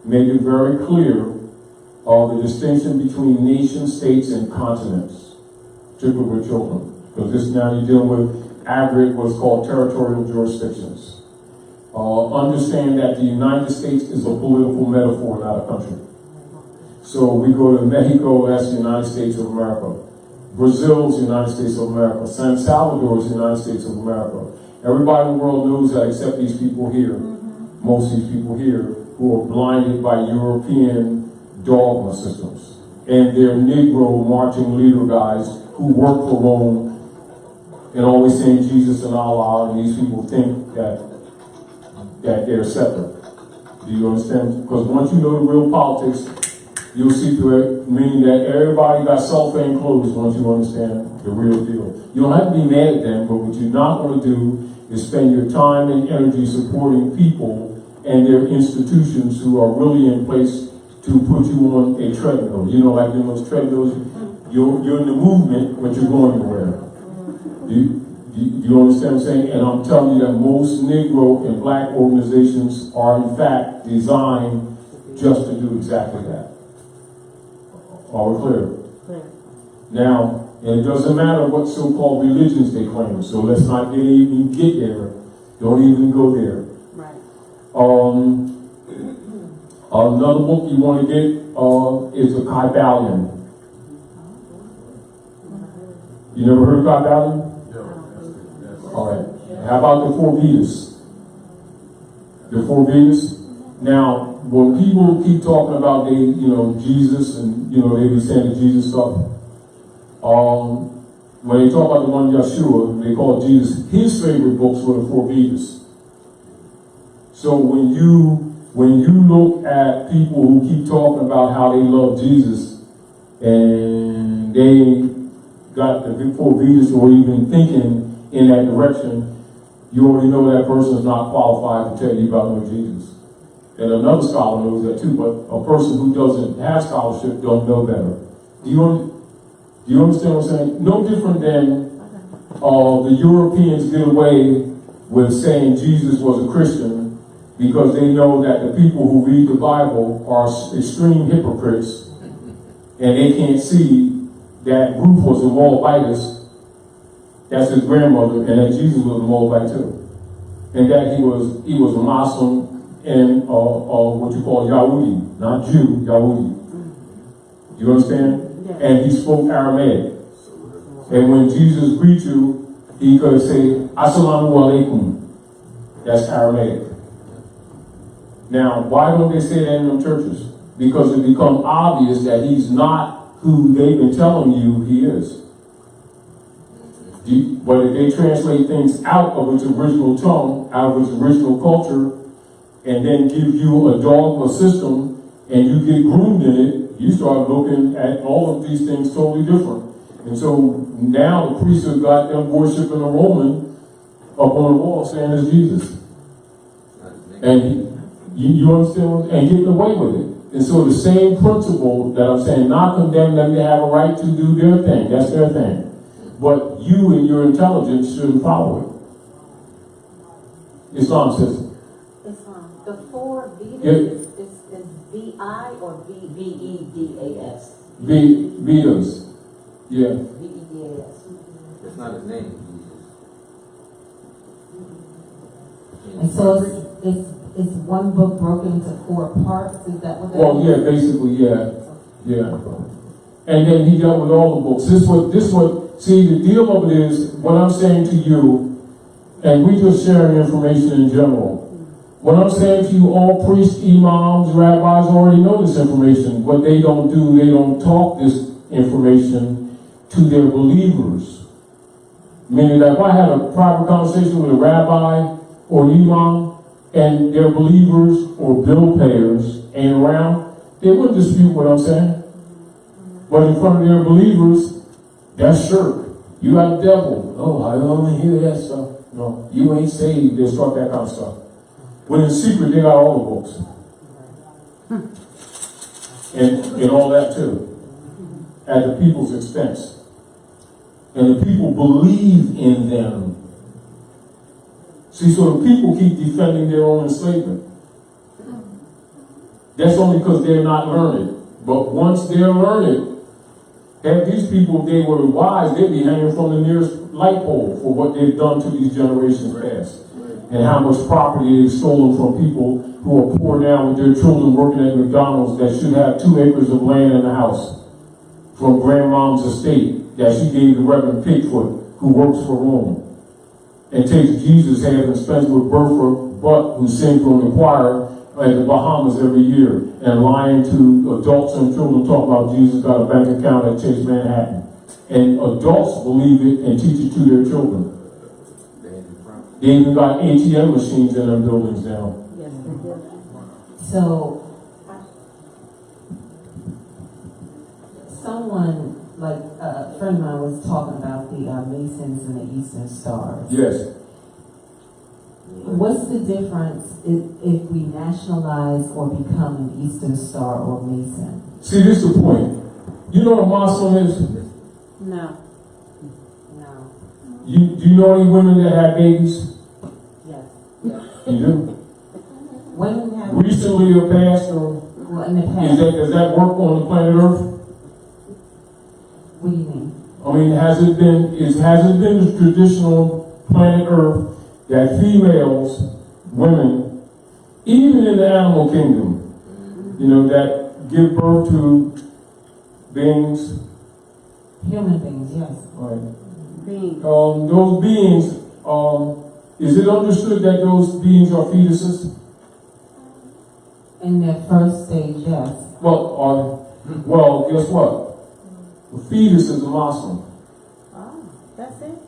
made it very clear the distinction between nation states and continents, particularly with children. Because this now you're dealing with aggregate what's called territorial jurisdictions. understand that the United States is a political metaphor, not a country. So we go to Mexico, that's the United States of America. Brazil is the United States of America. San Salvador is the United States of America. Everybody in the world knows that except these people here, most of these people here, who are blinded by European dogma systems. And they're Negro marching leader guys who work for Rome and always saying Jesus and Allah, and these people think that they're separate. Do you understand? Because once you know the real politics, you'll see through it, meaning that everybody got cellophane clothes once you understand the real deal. You don't have to be mad at them, but what you not want to do is spend your time and energy supporting people and their institutions who are really in place to put you on a treadmill. You know, like in those treadmills, you're in the movement, but you're going nowhere. Do you understand what I'm saying? And I'm telling you that most Negro and Black organizations are in fact designed just to do exactly that. Are we clear? Now, and it doesn't matter what so-called religions they claim, so let's not even get there. Don't even go there. Right. Another book you want to get is the Kybalion. You never heard of Kybalion? All right. How about the Four Vedas? The Four Vedas? Now, when people keep talking about Jesus and they be saying the Jesus stuff, when they talk about the one Yeshua, they call Jesus, his favorite books were the Four Vedas. So when you look at people who keep talking about how they love Jesus and they got the Four Vedas or even thinking in that direction, you already know that person is not qualified to tell you about no Jesus. And another scholar knows that too, but a person who doesn't have scholarship don't know better. Do you understand what I'm saying? No different than the Europeans did away with saying Jesus was a Christian because they know that the people who read the Bible are extreme hypocrites and they can't see that Ruth was a Moabitess, that's his grandmother, and that Jesus was a Moabite too. And that he was a Muslim and what you call Yahudi, not Jew, Yahudi. You understand? Yeah. And he spoke Aramaic. And when Jesus greets you, he could say, Assalamu alaikum. That's Aramaic. Now, why don't they say that in them churches? Because it becomes obvious that he's not who they've been telling you he is. But if they translate things out of its original tongue, out of its original culture, and then give you a dogma system, and you get groomed in it, you start looking at all of these things totally different. And so now the priesthood got them worshiping a Roman up on the wall saying it's Jesus. And you understand? And getting away with it. And so the same principle that I'm saying, not condemn them to have a right to do their thing. That's their thing. But you and your intelligence shouldn't follow it. Islam says it. Islam. The Four Vedas is V-I or V-E-D-A-S? Vedas. Yeah. V-E-D-A-S. That's not his name, Jesus. And so it's one book broken into 4 parts. Is that what that Well, yeah, basically, yeah. And then he dealt with all the books. See, the deal of it is, what I'm saying to you, and we just sharing information in general. What I'm saying to you, all priests, imams, rabbis already know this information. What they don't do, they don't talk this information to their believers. Meaning that if I had a private conversation with a rabbi or imam, and their believers or bill payers ain't around, they wouldn't dispute what I'm saying. But in front of their believers, that's shirk. You got the devil. Oh, I don't want to hear that stuff. No, you ain't saved. They'll start that kind of stuff. When in secret, they got all the books. And all that too. At the people's expense. And the people believe in them. See, so the people keep defending their own enslavement. That's only because they're not learned. But once they're learned, and these people, if they were wise, they'd be hanging from the nearest light pole for what they've done to these generations past. and how much property they've stolen from people who are poor now with their children working at McDonald's that should have 2 acres of land in the house from grandmom's estate that she gave to Reverend Pitchford, who works for Rome, and takes Jesus' hand and spends with Bertha Butt, who sings from the choir at the Bahamas every year, and lying to adults and children talk about Jesus got a bank account at Chase Manhattan. And adults believe it and teach it to their children. They even got ATM machines in their buildings now. So, someone, like a friend of mine was talking about the Masons and the Eastern Stars. Yes. What's the difference if we nationalize or become an Eastern Star or Mason? See, this is the point. You know what a Muslim is? No. You know any women that have babies? Yes. You do? Women have. Recently or past, or Well, in the past. does that work on the planet Earth? What do you mean? I mean, has it been the traditional planet Earth that females, women, even in the animal kingdom, that give birth to beings? Human beings, yes. Right. Beings. Those beings, is it understood that those beings are fetuses? In their first stage, yes. Well, guess what? The fetus is a Muslim. Oh, that's it?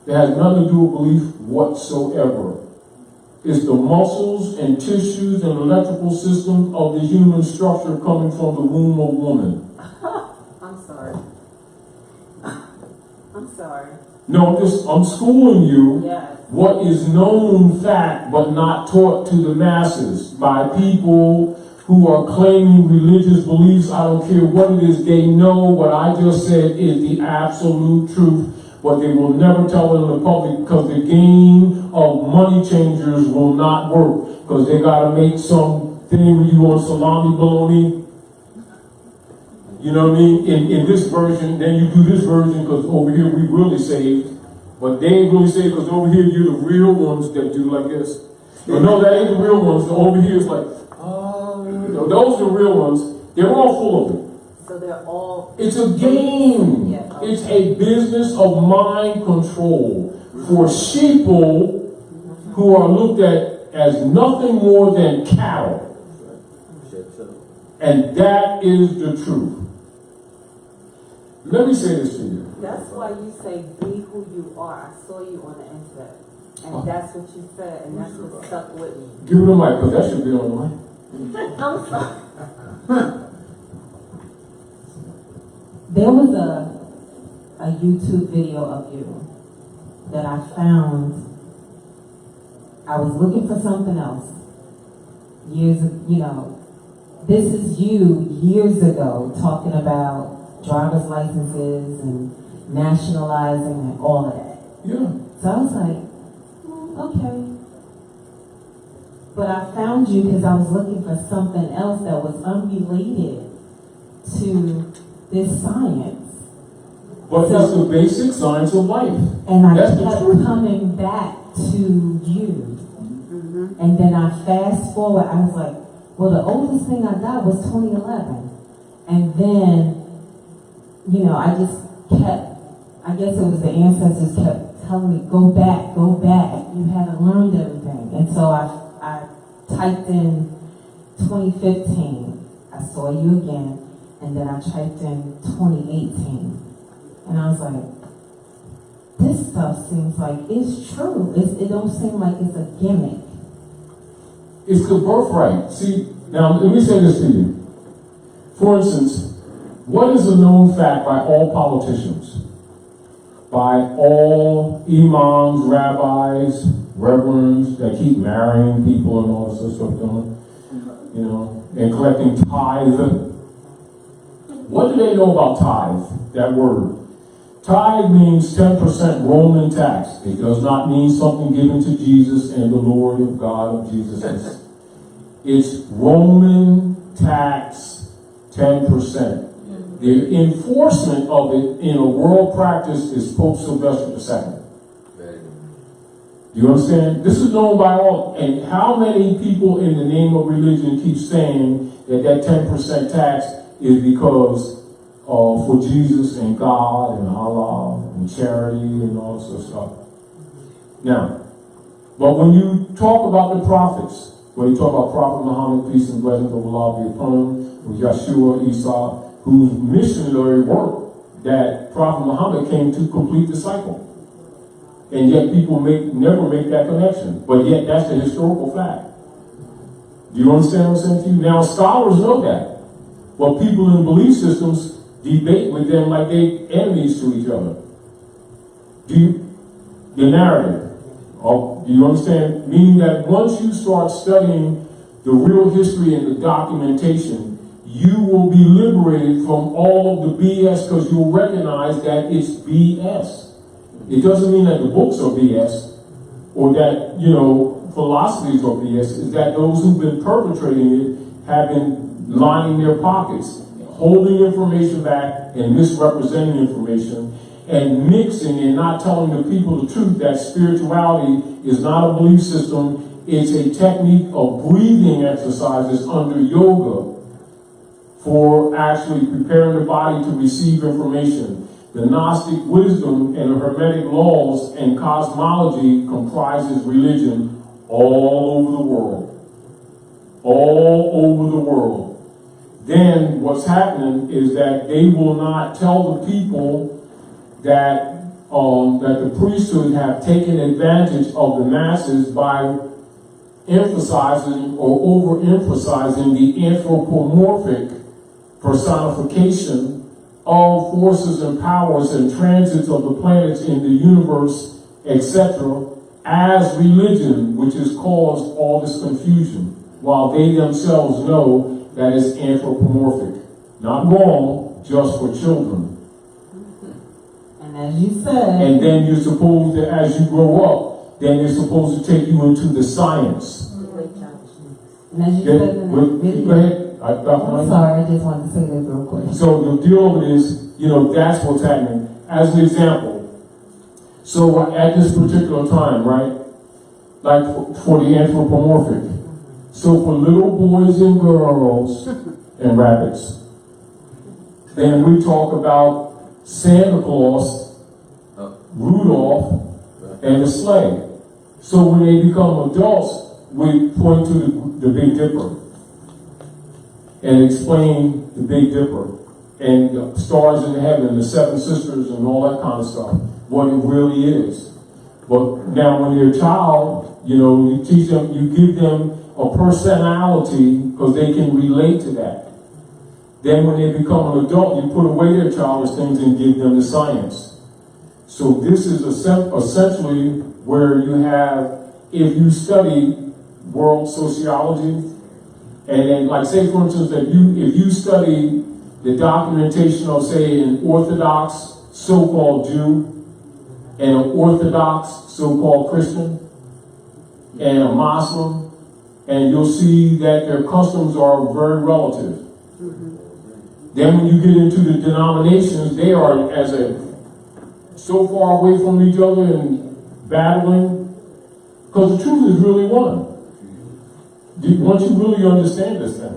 It has nothing to do with belief whatsoever. It's the muscles and tissues and electrical system of the human structure coming from the womb of woman. I'm sorry. I'm sorry. No, I'm schooling you Yes. what is known fact but not taught to the masses by people who are claiming religious beliefs. I don't care what it is, they know what I just said is the absolute truth, but they will never tell it in the public because the game of money changers will not work, because they got to make some thing with you on salami bologna. You know what I mean? In this version, then you do this version because over here we really saved, but they ain't really saved because over here you're the real ones that do like this. But no, that ain't the real ones. Over here is like, those are the real ones. They're all full of it. So they're all. It's a game. Yeah, okay. It's a business of mind control for sheeple who are looked at as nothing more than cattle. And that is the truth. Let me say this to you. That's why you say be who you are. I saw you on the internet. And that's what you said, and that's what stuck with me. Give it a mic, because that should be on the mic. I'm sorry. There was a YouTube video of you that I found. I was looking for something else. This is you years ago talking about driver's licenses and nationalizing and all of that. Yeah. So I was like, okay. But I found you because I was looking for something else that was unrelated to this science. But that's the basic science of life. And I That's kept the truth. coming back to you. And then I fast forward, I was like, well, the oldest thing I got was 2011. And then, I just kept, I guess it was the ancestors kept telling me, go back. You haven't learned everything. And so I typed in 2015. I saw you again. And then I typed in 2018. And I was like, this stuff seems like it's true. It don't seem like it's a gimmick. It's the birthright. See, now let me say this to you. For instance, what is a known fact by all politicians? By all imams, rabbis, reverends that keep marrying people and all this stuff going, and collecting tithe. What do they know about tithe, that word? Tithe means 10% Roman tax. It does not mean something given to Jesus and the Lord of God of Jesus. It's Roman tax 10%. The enforcement of it in a world practice is Pope Sylvester II. You understand? This is known by all. And how many people in the name of religion keep saying that that 10% tax is because for Jesus and God and Allah and charity and all this stuff? Now, but when you talk about the prophets, when you talk about Prophet Muhammad, peace and blessings of Allah be upon him, or Yeshua, Isa, whose missionary work that Prophet Muhammad came to complete the cycle. And yet people never make that connection. But yet that's a historical fact. Do you understand what I'm saying to you? Now scholars know that. But people in belief systems debate with them like they enemies to each other. The narrative. Do you understand? Meaning that once you start studying the real history and the documentation, you will be liberated from all of the BS because you'll recognize that it's BS. It doesn't mean that the books are BS or that, philosophies are BS. It's that those who've been perpetrating it have been lining their pockets, holding information back and misrepresenting information and mixing and not telling the people the truth that spirituality is not a belief system. It's a technique of breathing exercises under yoga for actually preparing the body to receive information. The Gnostic wisdom and Hermetic laws and cosmology comprises religion all over the world. All over the world. Then what's happening is that they will not tell the people that the priesthood have taken advantage of the masses by emphasizing or overemphasizing the anthropomorphic personification of forces and powers and transits of the planets in the universe, etc., as religion, which has caused all this confusion, while they themselves know that it's anthropomorphic. Not wrong, just for children. And as you said, and then you're supposed to, as you grow up, then they're supposed to take you into the science. and as you said in the video, Go ahead. I'm sorry, I just wanted to say this real quick. So the deal of it is, that's what's happening. As an example, so at this particular time, right, like for the anthropomorphic, so for little boys and girls and rabbits, then we talk about Santa Claus, Rudolph, and the sleigh. So when they become adults, we point to the Big Dipper and explain the Big Dipper and the stars in heaven, the seven sisters and all that kind of stuff, what it really is. But now when they're a child, you teach them, you give them a personality because they can relate to that. Then when they become an adult, you put away their childish things and give them the science. So this is essentially where you have, if you study world sociology, and then, like, say, for instance, that if you study the documentation of, say, an Orthodox so-called Jew and an Orthodox so-called Christian and a Muslim, and you'll see that their customs are very relative. Then when you get into the denominations, they are so far away from each other and battling, because the truth is really one. Once you really understand this thing,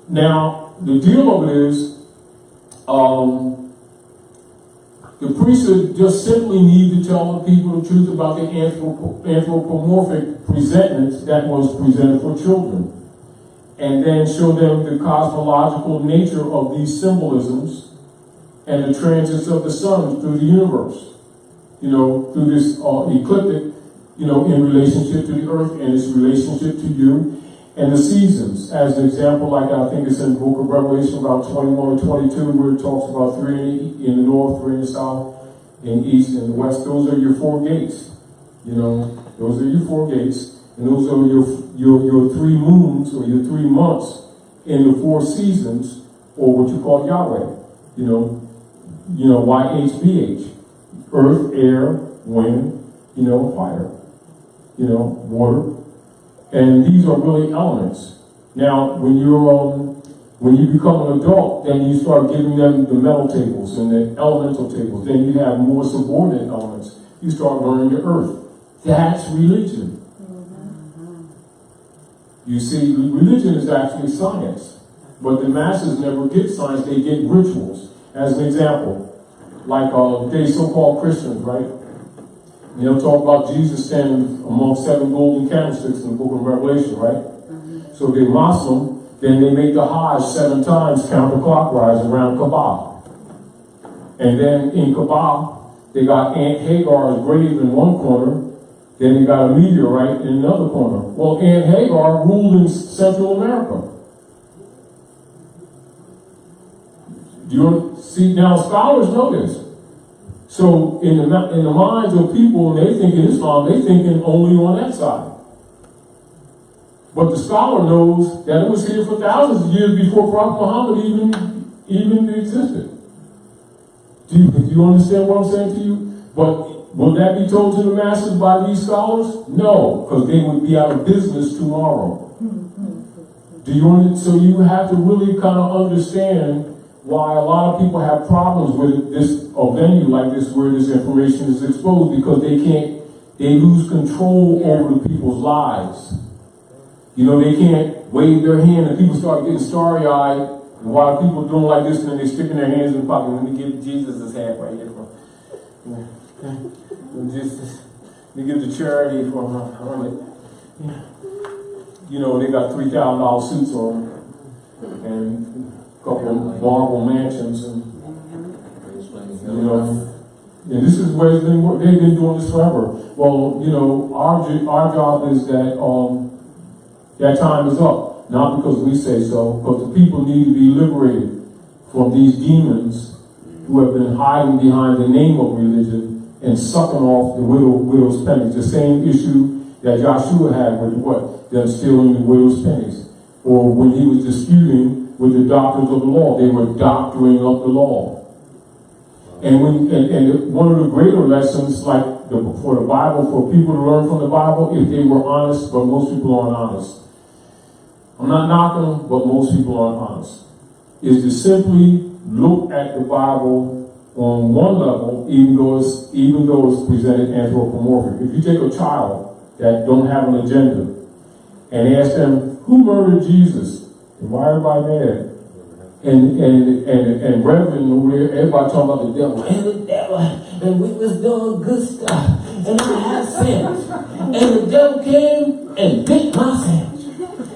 Now, the deal of it is, the priesthood just simply need to tell the people the truth about the anthropomorphic presentment that was presented for children. And then show them the cosmological nature of these symbolisms and the transits of the sun through the universe. Through this ecliptic, in relationship to the earth and its relationship to you, and the seasons. As an example, like I think it's in the book of Revelation, about 21 or 22, where it talks about 3 in the north, 3 in the south, and east and the west. Those are your 4 gates. Those are your 4 gates, and those are your 3 moons or your 3 months in the 4 seasons, or what you call Yahweh. YHVH, earth, air, wind, fire, water. And these are really elements. Now, when you become an adult, then you start giving them the metal tables and the elemental tables. Then you have more subordinate elements. You start learning the earth. That's religion. You see, religion is actually science. But the masses never get science, they get rituals. As an example, like they so-called Christians, right? They'll talk about Jesus standing among 7 golden candlesticks in the book of Revelation, right? So they're Muslim, then they make the Hajj 7 times counterclockwise around Kaaba. And then in Kaaba, they got Aunt Hagar's grave in one corner, then you got a meteorite in another corner. Well, Aunt Hagar ruled in Central America. Do you see? Now, scholars know this. So, in the minds of people, when they think in Islam, they thinking only on that side. But the scholar knows that it was here for thousands of years before Prophet Muhammad even existed. Do you understand what I'm saying to you? But will that be told to the masses by these scholars? No, because they would be out of business tomorrow. So you have to really kind of understand why a lot of people have problems with a venue like this where this information is exposed, because they lose control over the people's lives. You know, they can't wave their hand and people start getting starry-eyed, and while people doing like this and then they sticking their hands in the pocket. Let me give Jesus his hand right here. Let me give the charity for him. You know, they got $3,000 suits on and couple of marble mansions, and you know, and this is where they've been doing this forever. Well, you know, our job is that that time is up, not because we say so, but the people need to be liberated from these demons who have been hiding behind the name of religion and sucking off the widow's pennies. The same issue that Joshua had with them stealing the widow's pennies, or when he was disputing with the doctors of the law. They were doctoring up the law. And one of the greater lessons, like for the Bible, for people to learn from the Bible, if they were honest, but most people aren't honest. I'm not knocking them, but most people aren't honest. Is to simply look at the Bible on one level, even though it's presented anthropomorphic. If you take a child that don't have an agenda and ask them, who murdered Jesus? And why everybody mad? And Reverend over there, everybody talking about the devil. And the devil, and we was doing good stuff. And I had sandwich. And the devil came and bit my sandwich.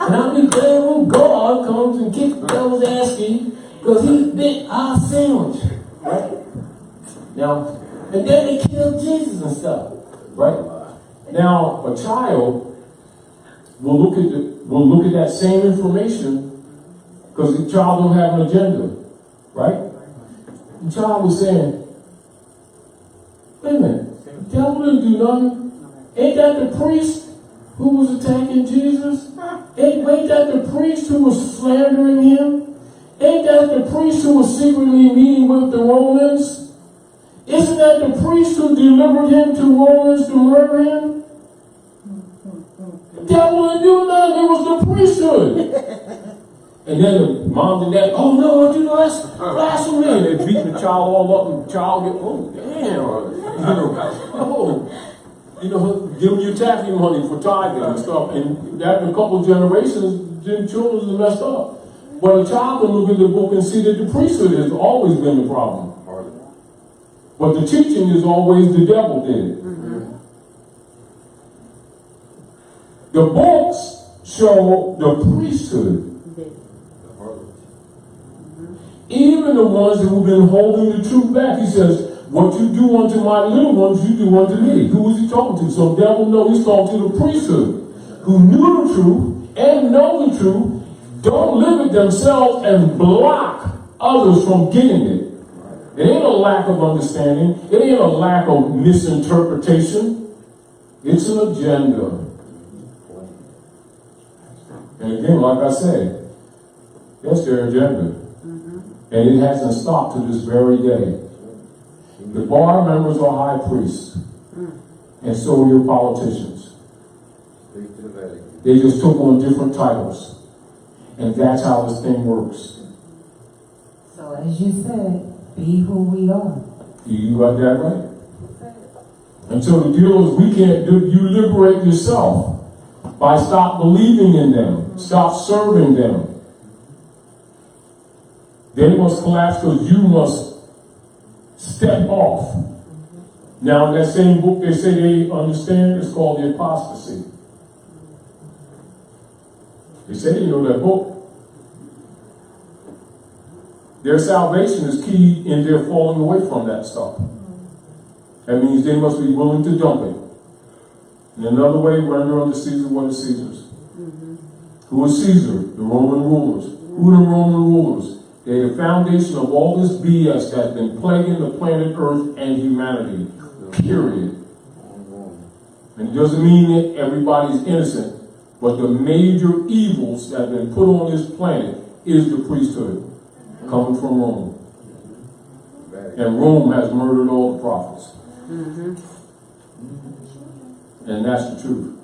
And I'll be glad when God comes and kicks the devil's ass because he bit our sandwich. Right? Now, and then they killed Jesus and stuff. Right? Now, a child will look at that same information, because the child don't have an agenda, right? The child was saying, wait a minute, the devil didn't do nothing. Ain't that the priest who was attacking Jesus? Ain't that the priest who was slandering him? Ain't that the priest who was secretly meeting with the Romans? Isn't that the priest who delivered him to Romans to murder him? The devil didn't do nothing, it was the priesthood. And then the mom and dad, oh no, you know, that's blasphemy. And they're beating the child all up, and the child get, oh damn, you know, give them your taxi money for tithing and stuff. And after a couple of generations, then children are messed up. But a child can look at the book and see that the priesthood has always been the problem. But the teaching is always the devil did it. The books show the priesthood. Even the ones who've been holding the truth back. He says, what you do unto my little ones, you do unto me. Who was he talking to? So the devil knows he's talking to the priesthood, who knew the truth and know the truth, don't live it themselves and block others from getting it. It ain't a lack of understanding. It ain't a lack of misinterpretation. It's an agenda. And again, like I said, that's their agenda. And it hasn't stopped to this very day. The bar members are high priests. And so are your politicians. They just took on different titles. And that's how this thing works. So as you said, be who we are. You got that right? And so the deal is we can't do, you liberate yourself by stop believing in them, stop serving them. They must collapse because you must step off. Now in that same book they say they understand, it's called the apostasy. They say, you know, that book. Their salvation is key in their falling away from that stuff. That means they must be willing to dump it. In another way, render unto Caesar what is Caesar's. Who is Caesar? The Roman rulers. Who are the Roman rulers? They're the foundation of all this BS that's been plaguing the planet Earth and humanity. Period. And it doesn't mean that everybody's innocent, but the major evils that have been put on this planet is the priesthood coming from Rome. And Rome has murdered all the prophets. And that's the truth.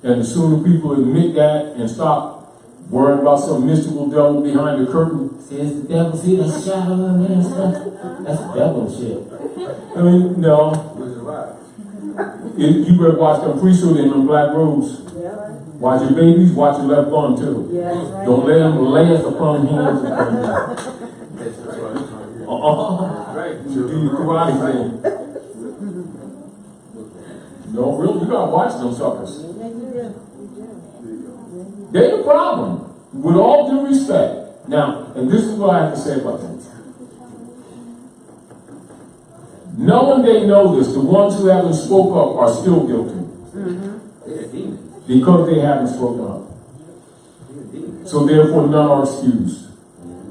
And the sooner people admit that and stop worrying about some mystical devil behind the curtain. See, it's the devil, see the shadow of it and stuff? That's devil shit. I mean, no. You better watch them priesthood in them black robes. Watch your babies, watch your left arm too. Don't let them lay us upon hands. You do your karate thing. No, really, you gotta watch them suckers. They're the problem, with all due respect. Now, and this is what I have to say about them. Knowing they know this, the ones who haven't spoke up are still guilty. Because they haven't spoken up. So therefore, none are excused.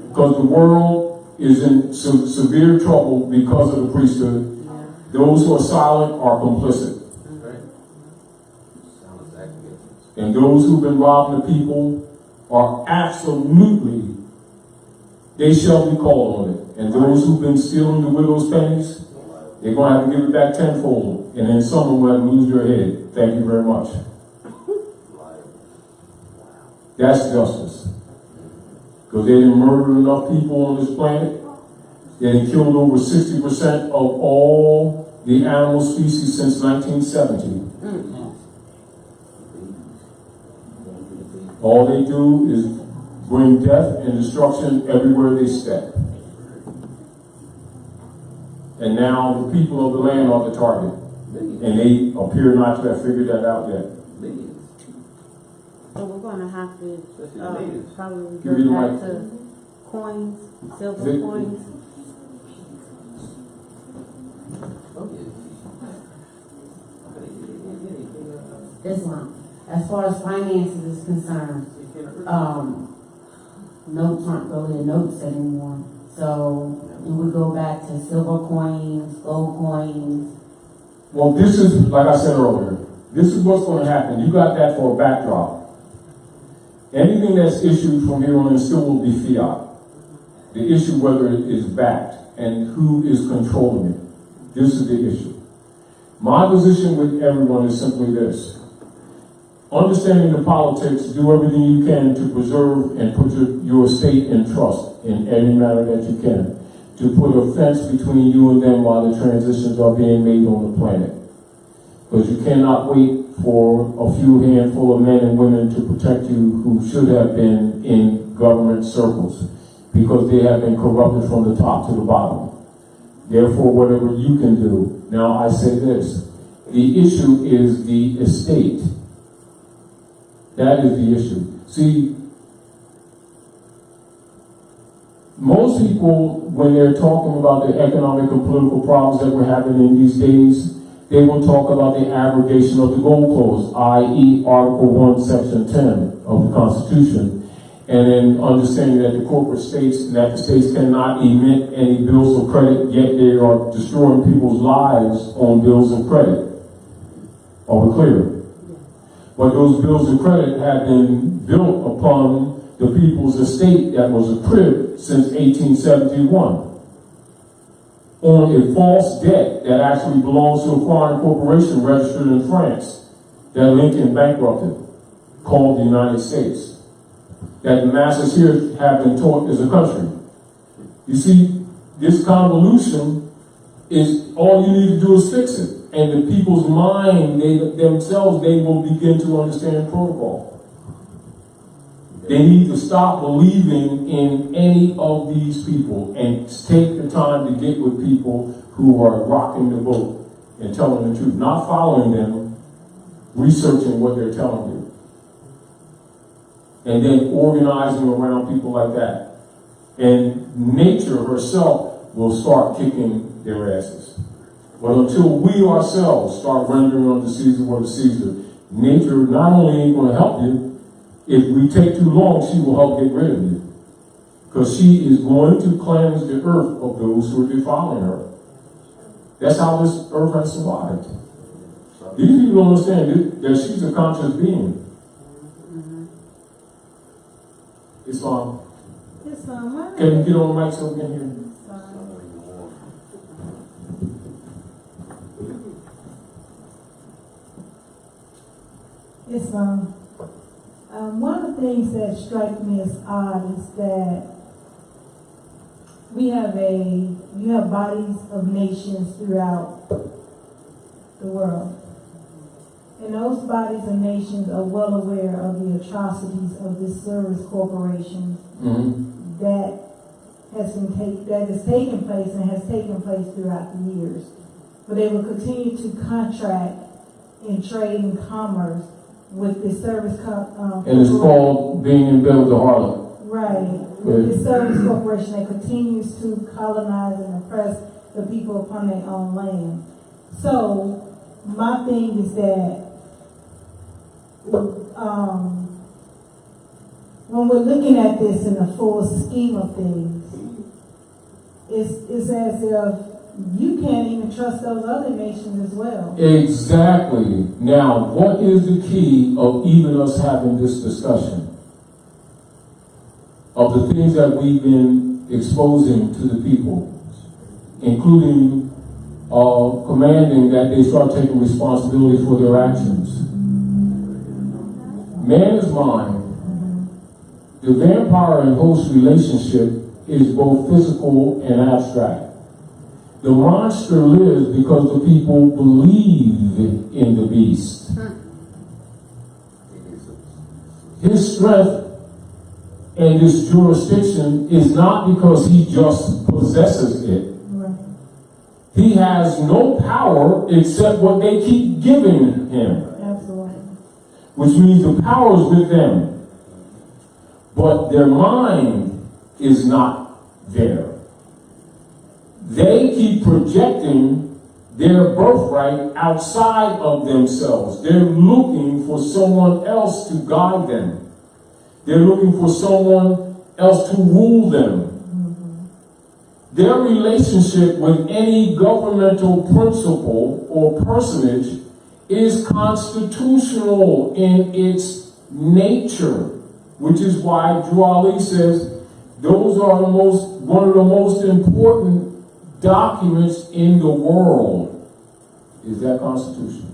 Because the world is in severe trouble because of the priesthood. Those who are silent are complicit. And those who've been robbing the people are absolutely, they shall be called on it. And those who've been stealing the widow's pennies, they're going to have to give it back tenfold. And then someone will have to lose their head. Thank you very much. That's justice. Because they didn't murder enough people on this planet. They had killed over 60% of all the animal species since 1970. All they do is bring death and destruction everywhere they step. And now the people of the land are the target. And they appear not to have figured that out yet. So we're gonna have to probably Give me the go back mic. to coins, silver Vic. coins. Islam, as far as finances is concerned, notes aren't really notes anymore. So do we go back to silver coins, gold coins? Well, this is, like I said earlier, this is what's going to happen. You got that for a backdrop. Anything that's issued from here on in still will be fiat. The issue whether it is backed and who is controlling it. This is the issue. My position with everyone is simply this. Understanding the politics, do everything you can to preserve and put your state in trust in any manner that you can. To put a fence between you and them while the transitions are being made on the planet. Because you cannot wait for a few handful of men and women to protect you who should have been in government circles. Because they have been corrupted from the top to the bottom. Therefore, whatever you can do. Now, I say this. The issue is the estate. That is the issue. See, most people, when they're talking about the economic and political problems that we're having in these days, they will talk about the abrogation of the gold clause, i.e. Article 1, Section 10 of the Constitution, and then understanding that the corporate states, that the states cannot emit any bills of credit, yet they are destroying people's lives on bills of credit. Are we clear? But those bills of credit have been built upon the people's estate that was a crib since 1871 on a false debt that actually belongs to a foreign corporation registered in France that Lincoln bankrupted, called the United States, that the masses here have been taught as a country. You see, this convolution is all you need to do is fix it. And the people's mind, they themselves, they will begin to understand protocol. They need to stop believing in any of these people and take the time to get with people who are rocking the boat and telling the truth, not following them, researching what they're telling you. And then organizing around people like that. And nature herself will start kicking their asses. But until we ourselves start rendering unto Caesar what is Caesar, nature not only ain't going to help you, if we take too long, she will help get rid of you. Because she is going to cleanse the earth of those who are defiling her. That's how this earth has survived. These people don't understand that she's a conscious being. Islam. Can you get on the mic so we can hear you? Islam. One of the things that strike me as odd is that you have bodies of nations throughout the world. And those bodies of nations are well aware of the atrocities of this service corporation that is taking place and has taken place throughout the years. But they will continue to contract in trade and commerce with the service and it's called being in bed with the harlot. Right. With the service corporation that continues to colonize and oppress the people upon their own land. So my thing is that when we're looking at this in the full scheme of things, it's as if you can't even trust those other nations as well. Exactly. Now, what is the key of even us having this discussion? Of the things that we've been exposing to the people, including commanding that they start taking responsibility for their actions. Man is mind. The vampire and host relationship is both physical and abstract. The monster lives because the people believe in the beast. His strength and his jurisdiction is not because he just possesses it. He has no power except what they keep giving him. Absolutely. Which means the power is with them. But their mind is not there. They keep projecting their birthright outside of themselves. They're looking for someone else to guide them. They're looking for someone else to rule them. Their relationship with any governmental principle or personage is constitutional in its nature, which is why Drew Ali says those are one of the most important documents in the world is that Constitution.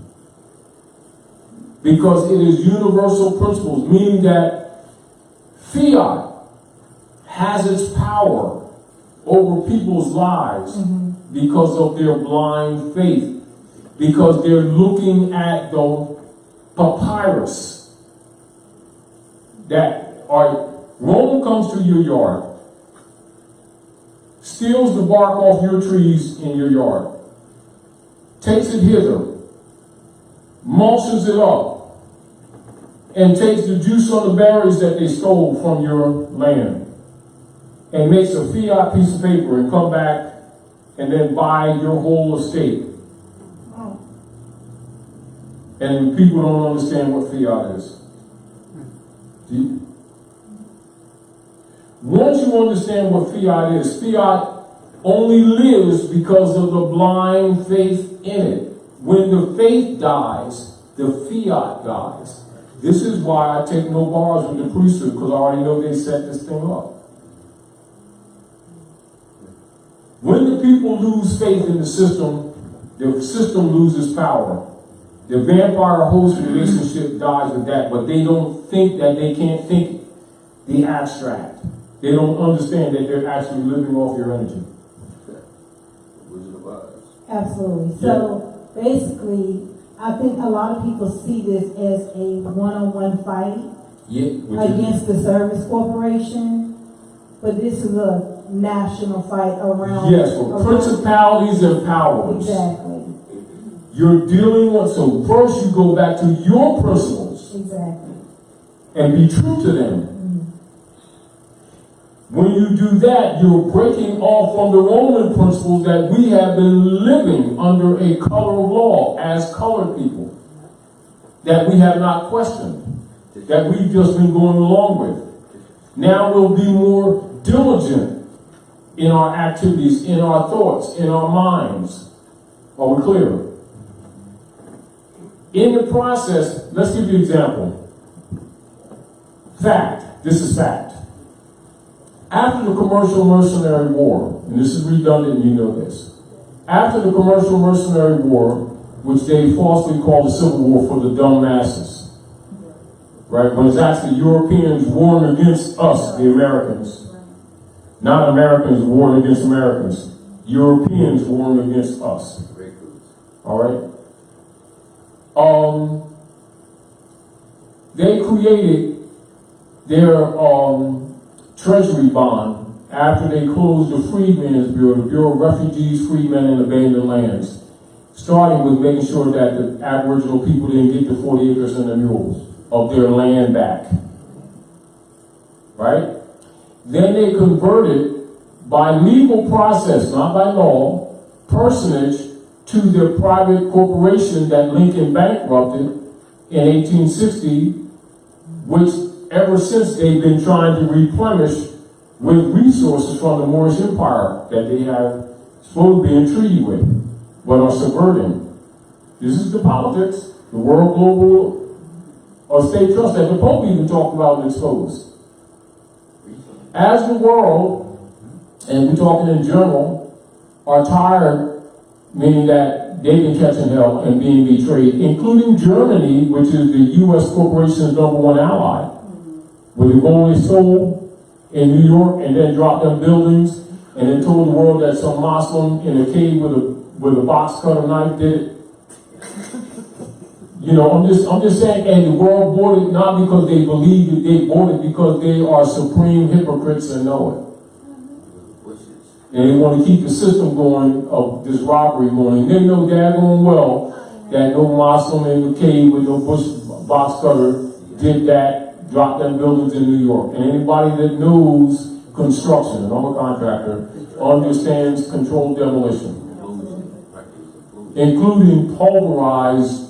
Because it is universal principles, meaning that fiat has its power over people's lives because of their blind faith, because they're looking at the papyrus that Rome comes to your yard, steals the bark off your trees in your yard, takes it hither, mulches it up, and takes the juice on the berries that they stole from your land, and makes a fiat piece of paper and come back and then buy your whole estate. And people don't understand what fiat is. Once you understand what fiat is, fiat only lives because of the blind faith in it. When the faith dies, the fiat dies. This is why I take no bars with the priesthood, because I already know they set this thing up. When the people lose faith in the system loses power. The vampire-host relationship dies with that, but they don't think that they can't think the abstract. They don't understand that they're actually living off your energy. Wizard of Oz. Absolutely. So basically, I think a lot of people see this as a one-on-one fight against the service corporation, but this is a national fight around. Yes, for principalities and powers. Exactly. You're dealing with, so first you go back to your principles. Exactly. And be true to them. When you do that, you're breaking off from the Roman principles that we have been living under a color of law as colored people, that we have not questioned, that we've just been going along with. Now we'll be more diligent in our activities, in our thoughts, in our minds. Are we clear? In the process, let's give you an example. Fact. This is fact. After the commercial mercenary war, and this is redundant, you know this. After the commercial mercenary war, which they falsely called the Civil War for the dumb masses, right? When it's actually Europeans warring against us, the Americans. Not Americans warring against Americans. Europeans warring against us. All right? They created their treasury bond after they closed the Freedmen's Bureau, the Bureau of Refugees, Freedmen, and Abandoned Lands, starting with making sure that the Aboriginal people didn't get the 40 acres and the mules of their land back. Right? Then they converted, by legal process, not by law, personage to their private corporation that Lincoln bankrupted in 1860, which ever since they've been trying to replenish with resources from the Moorish Empire that they have supposed to be in treaty with, but are subverting. This is the politics, the world global or state trust that the Pope even talked about and exposed. As the world, and we're talking in general, are tired, meaning that they've been catching hell and being betrayed, including Germany, which is the U.S. corporation's #1 ally, with the gold they stole in New York and then dropped them buildings and then told the world that some Muslim in a cave with a box cutter knife did it. You know, I'm just saying, and the world bought it not because they believe it, they bought it because they are supreme hypocrites and know it. And they want to keep the system going of this robbery going. They know daggone well that no Muslim in the cave with no bush box cutter did that, dropped them buildings in New York. And anybody that knows construction, and I'm a contractor, understands controlled demolition, including pulverized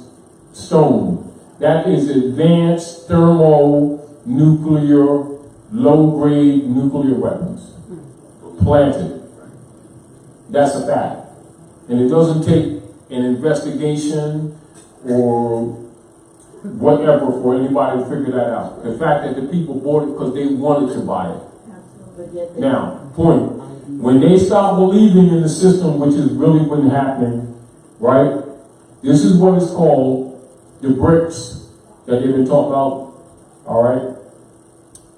stone. That is advanced thermonuclear, low-grade nuclear weapons planted. That's a fact. And it doesn't take an investigation or whatever for anybody to figure that out. The fact that the people bought it because they wanted to buy it. Now, point. When they stop believing in the system, which is really what's happening, right? This is what is called the BRICS that they've been talking about, all right?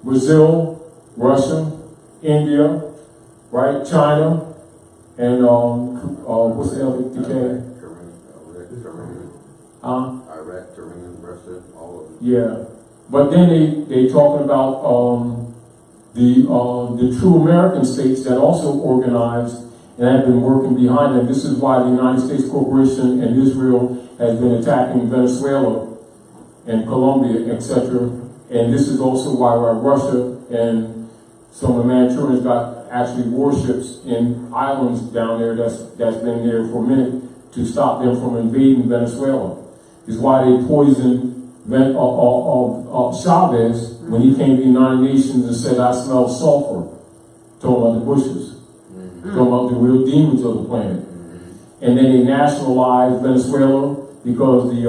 Brazil, Russia, India, right? China, and what's the other decay? Iraq, Iran, Russia, all of it. Yeah, but then they talking about the true American states that also organized and have been working behind them. This is why the United States Corporation and Israel has been attacking Venezuela and Colombia, etc. And this is also why Russia and some of the Manchurians got actually warships in islands down there that's been there for a minute to stop them from invading Venezuela. Is why they poisoned Chavez when he came to the United Nations and said, "I smell sulfur," talking about the Bushes, talking about the real demons of the planet. And then they nationalized Venezuela because the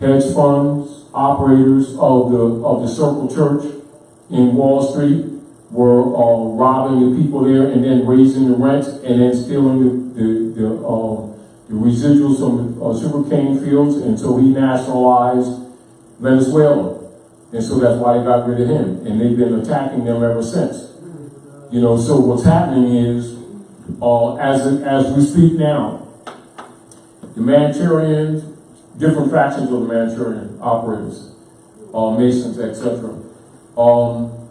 hedge funds, operators of the Circle Church in Wall Street were robbing the people there and then raising the rents and then stealing the residuals from the sugarcane fields, and so he nationalized Venezuela. And so that's why they got rid of him. And they've been attacking them ever since. You know, so what's happening is As we speak now, the Manchurians, different factions of the Manchurian operators, Masons, etc.,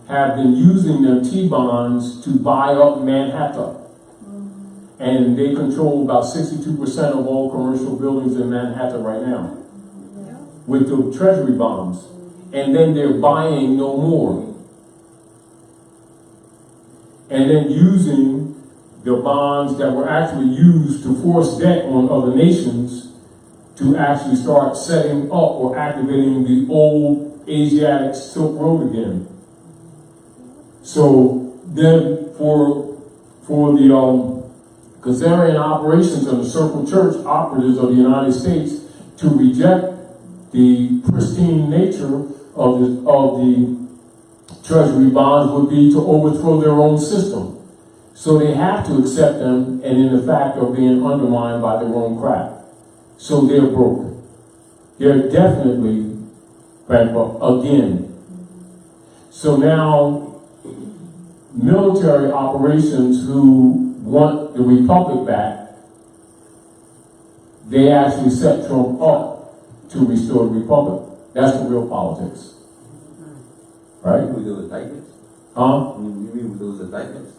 have been using their T-bonds to buy up Manhattan. And they control about 62% of all commercial buildings in Manhattan right now with the treasury bonds. And then they're buying no more. And then using the bonds that were actually used to force debt on other nations to actually start setting up or activating the old Asiatic Silk Road again. So then for the Khazarian operations and the Circle Church operatives of the United States to reject the pristine nature of the treasury bonds would be to overthrow their own system. So they have to accept them, and in the fact of being undermined by their own crap. So they're broke. They're definitely bankrupt again. So now, military operations who want the republic back, they actually set Trump up to restore the republic. That's the real politics. Right? With those indictments? Huh? You mean with those indictments?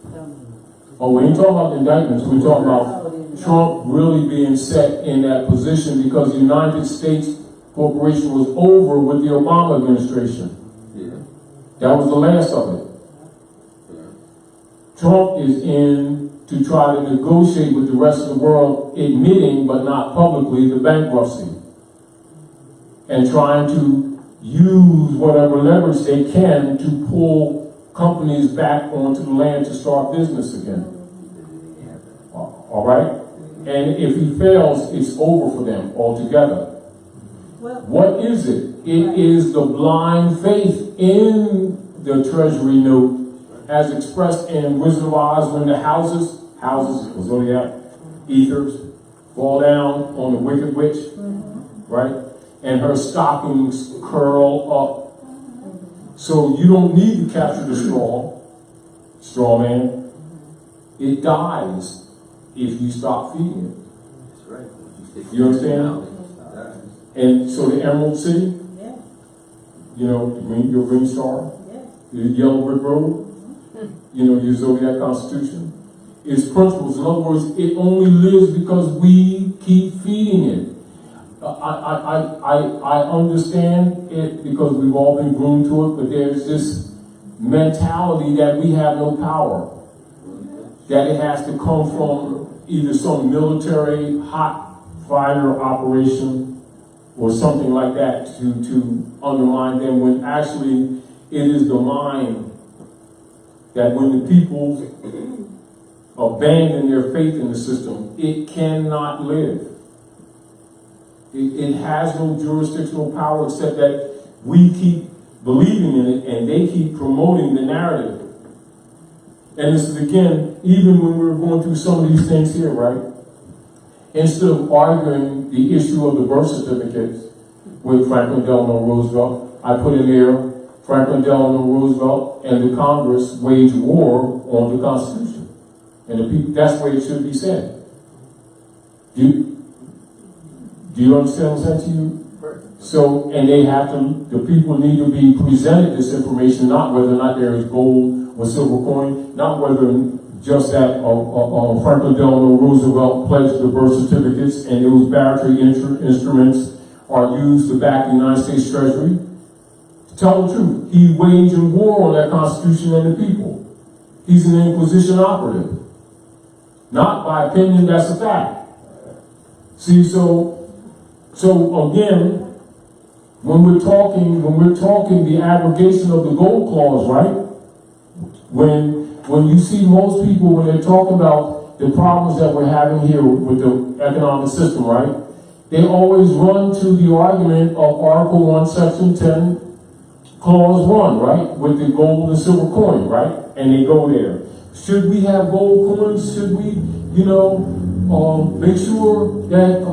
Oh, we ain't talking about the indictments. We're talking about Trump really being set in that position because the United States Corporation was over with the Obama administration. Yeah. That was the last of it. Yeah. Trump is in to try to negotiate with the rest of the world, admitting, but not publicly, the bankruptcy. And trying to use whatever leverage they can to pull companies back onto the land to start business again. All right? And if he fails, it's over for them altogether. What is it? It is the blind faith in the treasury note as expressed in Wizard of Oz when the houses, Zodiac, ethers, fall down on the wicked witch, right? And her stockings curl up. So you don't need to capture the straw man. It dies if you stop feeding it. That's right. You understand? And so the Emerald City, you know, your green star, the yellow brick road, you know, your Zodiac Constitution, its principles. In other words, it only lives because we keep feeding it. I understand it because we've all been groomed to it, but there's this mentality that we have no power, that it has to come from either some military hot fire operation or something like that to undermine them, when actually it is the mind that when the people abandon their faith in the system, it cannot live. It has no jurisdictional power except that we keep believing in it and they keep promoting the narrative. And this is again, even when we're going through some of these things here, right? Instead of arguing the issue of the birth certificates with Franklin Delano Roosevelt, I put in there Franklin Delano Roosevelt and the Congress waged war on the Constitution. And the people, that's the way it should be said. Do you understand what I'm saying to you? So, and they have to, the people need to be presented this information, not whether or not there is gold or silver coin, not whether just that Franklin Delano Roosevelt pledged the birth certificates and those battery instruments are used to back the United States Treasury. Tell the truth. He waged a war on that Constitution and the people. He's an Inquisition operative. Not by opinion, that's a fact. See, so again, when we're talking the abrogation of the gold clause, right? When you see most people, when they talk about the problems that we're having here with the economic system, right? They always run to the argument of Article 1, Section 10, Clause 1, right? With the gold and silver coin, right? And they go there. Should we have gold coins? Should we, make sure that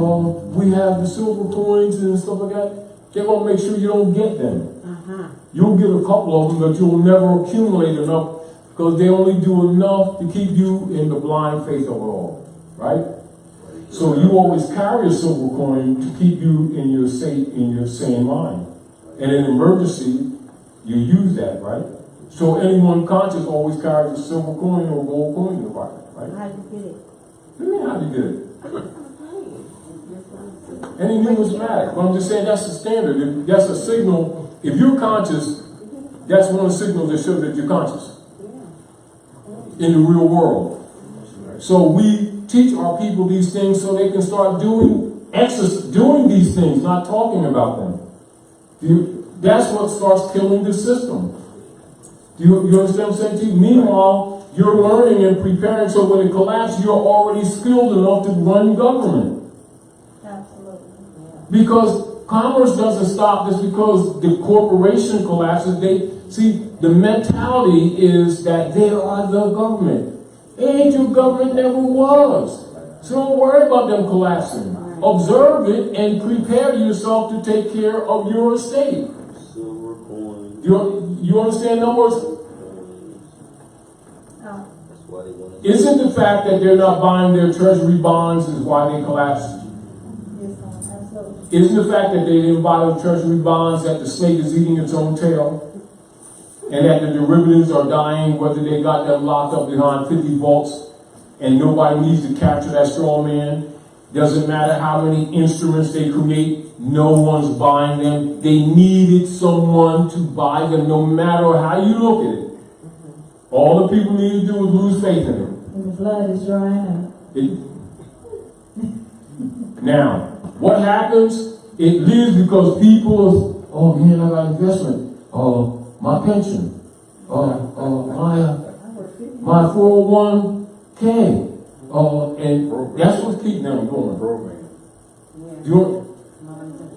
we have the silver coins and stuff like that? They're going to make sure you don't get them. You'll get a couple of them, but you'll never accumulate enough because they only do enough to keep you in the blind faith of it all, right? So you always carry a silver coin to keep you in your sane mind. And in emergency, you use that, right? So anyone conscious always carries a silver coin or a gold coin in the pocket, right? How you get it? What do you mean, how do you get it? Any numismatic. But I'm just saying that's the standard. That's a signal. If you're conscious, that's one of the signals that shows that you're conscious in the real world. So we teach our people these things so they can start doing these things, not talking about them. That's what starts killing the system. Do you understand what I'm saying to you? Meanwhile, you're learning and preparing so when it collapses, you're already skilled enough to run government. Absolutely. Because commerce doesn't stop just because the corporation collapses. The mentality is that they are the government. And your government never was. So don't worry about them collapsing. Observe it and prepare yourself to take care of your estate. You understand? In other words, isn't the fact that they're not buying their treasury bonds is why they collapsed? Yes, absolutely. Isn't the fact that they didn't buy the treasury bonds that the snake is eating its own tail? And that the derivatives are dying, whether they got them locked up behind 50 vaults and nobody needs to capture that straw man? Doesn't matter how many instruments they create, no one's buying them. They needed someone to buy them no matter how you look at it. All the people need to do is lose faith in it. And the blood is drying up. Now, what happens? It lives because people, oh man, I got investment. My pension, my 401k, and that's what's keeping them going.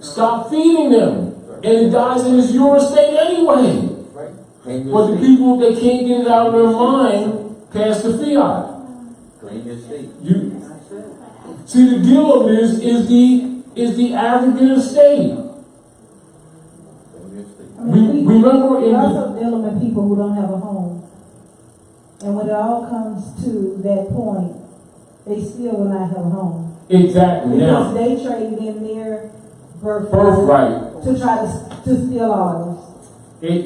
Stop feeding them, and it dies in it's your estate anyway. But the people, they can't get it out of their mind past the fiat. See, the deal of this is the aggregate estate. Remember we're also dealing with people who don't have a home. And when it all comes to that point, they still will not have a home. Exactly. Because Now, they traded in their birthright to try to steal ours.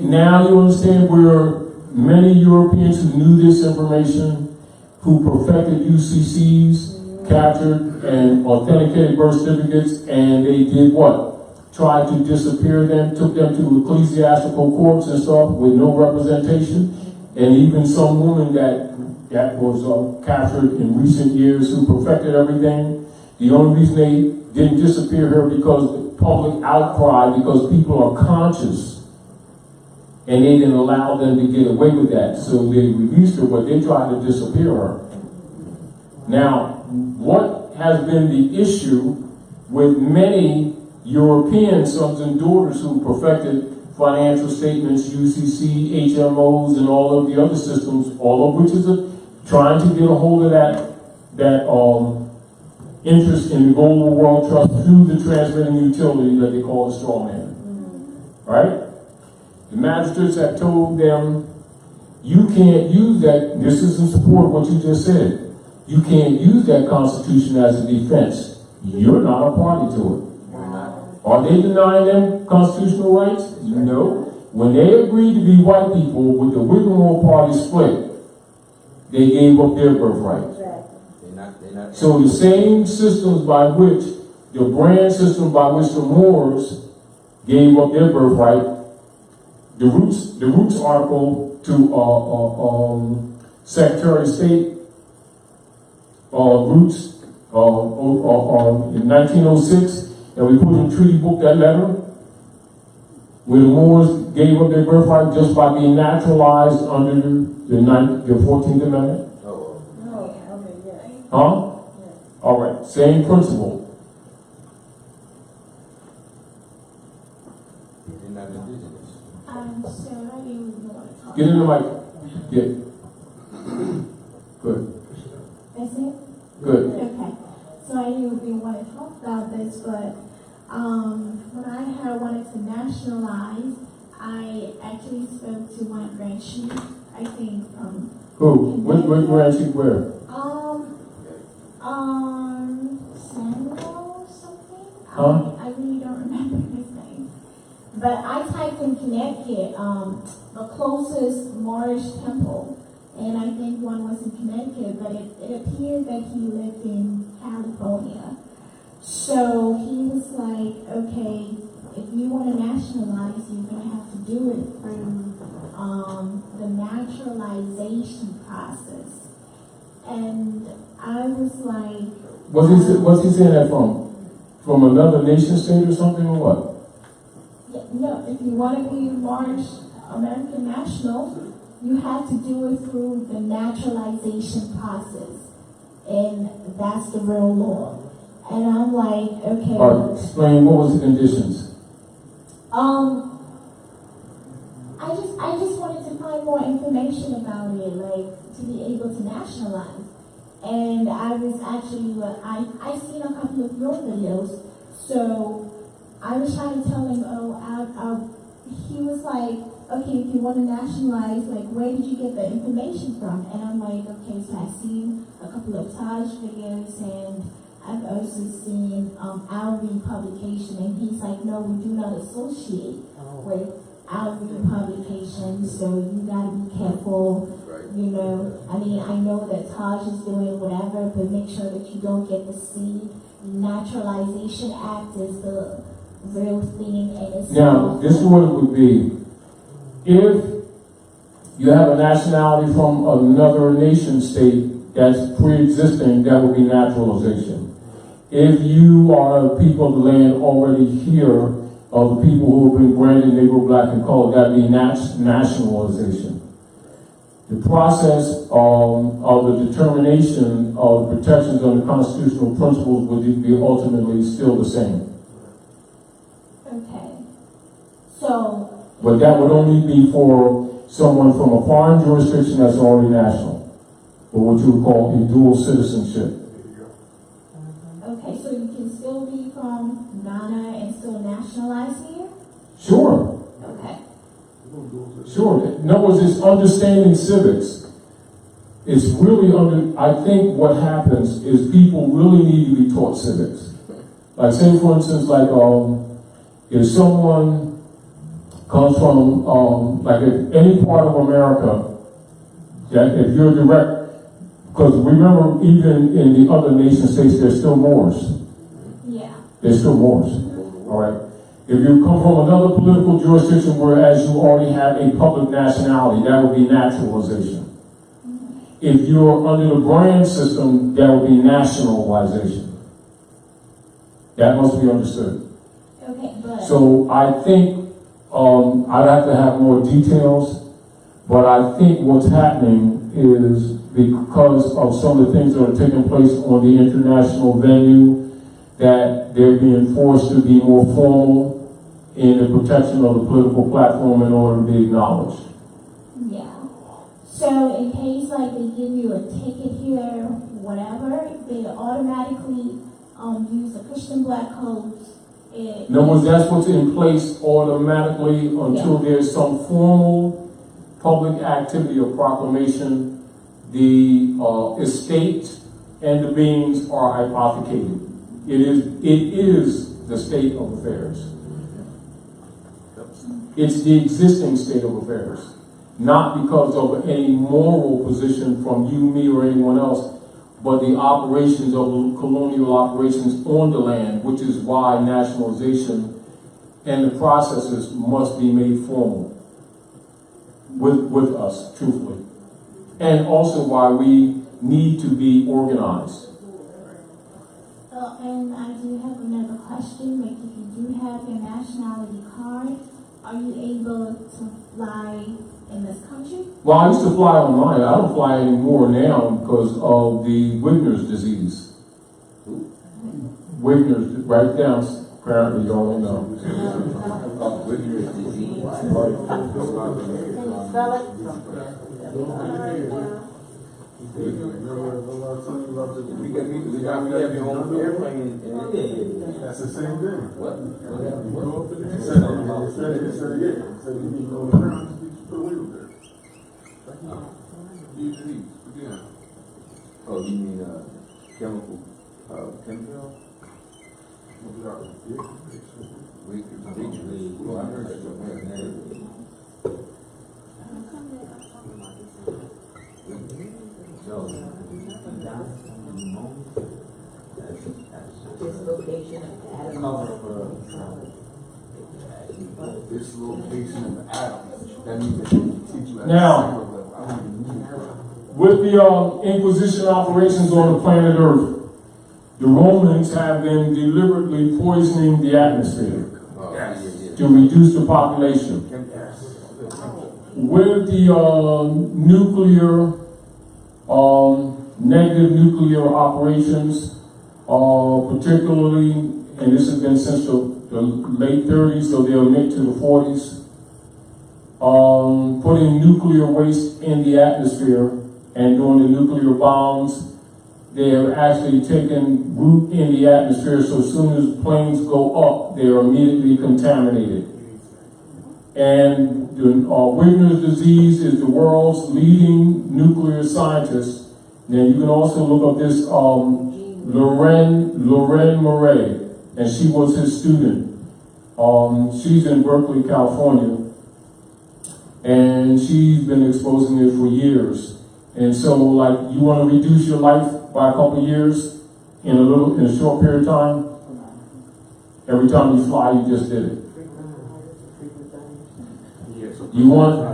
Now you understand where many Europeans who knew this information, who perfected UCCs, captured and authenticated birth certificates, and they did what? Tried to disappear them, took them to ecclesiastical courts and stuff with no representation, and even some woman that was captured in recent years who perfected everything. The only reason they didn't disappear her because of public outcry, because people are conscious, and they didn't allow them to get away with that, so they released her, but they tried to disappear her. Now, what has been the issue with many European sons and daughters who perfected financial statements, UCC, HMOs, and all of the other systems, all of which is trying to get a hold of that interest in the global world trust through the transmitting utility that they call the straw man. Right? The magistrates have told them, you can't use that. This is in support of what you just said. You can't use that constitution as a defense. You're not a party to it. Are they denying them constitutional rights? No. When they agreed to be white people with the Whitmore party split, they gave up their birthright. So the same systems by which, the brand system by which the Moors gave up their birthright, the Roots article to Secretary of State Roots in 1906, and we put in treaty book that letter where the Moors gave up their birthright just by being naturalized under the 14th Amendment. Huh? All right, same principle. Get in the mic. Yeah. Good. That's it? Good. Okay. So I knew we want to talk about this, but when I had wanted to nationalize, I actually spoke to one branch chief. I I think, Who? Where is she? Where? Samuel something? Huh? I really don't remember his name. But I typed in Connecticut, the closest Moorish temple, and I think one was in Connecticut, but it appeared that he lived in California. So he was like, okay, if you want to nationalize, you're going to have to do it through the naturalization process. And I was like... What's he saying that from? From another nation state or something, or what? Yeah, no, if you want to be Moorish American national, you have to do it through the naturalization process. And that's the real law. And I'm like, okay. All right, explain, what was the conditions? I just wanted to find more information about it, like to be able to nationalize. And I was actually, I seen a couple of your videos, so I was trying to tell him, he was like, okay, if you want to nationalize, like, where did you get the information from? And I'm like, okay, so I've seen a couple of Taj videos, and I've also seen Alvin publication, and he's like, no, we do not associate with Alvin publication, so you gotta be careful, you know. I mean, I know that Taj is doing whatever, but make sure that you don't get the seed. Naturalization Act is the real thing, and it's... Now, this is what it would be. If you have a nationality from another nation state that's pre-existing, that would be naturalization. If you are people of the land already here, of the people who have been granted Negro, Black, and Colored, that would be nationalization. The process of the determination of the protections under constitutional principles would be ultimately still the same. Okay. So... But that would only be for someone from a foreign jurisdiction that's already national, or what you would call a dual citizenship. Okay, so you can still be from Ghana and still nationalize here? Sure. Okay. Sure. In other words, it's understanding civics. It's really I think what happens is people really need to be taught civics. Like, say, for instance, like, if someone comes from, like, any part of America, that if you're direct, because remember, even in the other nation states, there's still Moors. Yeah. There's still Moors. All right. If you come from another political jurisdiction, whereas you already have a public nationality, that would be naturalization. If you're under the brand system, that would be nationalization. That must be understood. Okay, but... So I think I'd have to have more details, but I think what's happening is because of some of the things that are taking place on the international venue, that they're being forced to be more formal in the protection of the political platform in order to be acknowledged. Yeah. So in case like they give you a ticket here, whatever, they automatically use the Christian black codes. In other words, that's what's in place automatically until there's some formal public activity or proclamation. The estate and the beings are hypothecated. It is the state of affairs. It's the existing state of affairs, not because of any moral position from you, me, or anyone else, but the operations of colonial operations on the land, which is why nationalization and the processes must be made formal with us, truthfully. And also why we need to be organized. And I do have another question. Like, if you do have your nationality card, are you able to fly in this country? Well, I used to fly on mine. I don't fly anymore now because of the Wigner's disease. Wigner's, right down, apparently you all don't know. Wigner's disease. Can you spell it? We have your own airplane. That's the same thing. What? He said you need to go around and speak to the window there. Oh, you mean, chemical, chemical? Well, I heard that somewhere. Dislocation of Dislocation of atoms. That means that teach you at Now, a level. with the Inquisition operations on the planet Earth, the Romans have been deliberately poisoning the atmosphere to reduce the population. With the nuclear, negative nuclear operations, particularly, and this has been since the late 30s, so they'll admit to the 40s, putting nuclear waste in the atmosphere and doing the nuclear bombs. They have actually taken root in the atmosphere, so as soon as planes go up, they are immediately contaminated. And the Wigner's disease is the world's leading nuclear scientist. Now you can also look up this Lorraine Murray, and she was his student. She's in Berkeley, California, and she's been exposing it for years. And so, like, you want to reduce your life by a couple of years in a short period of time. Every time you fly, you just did it. You want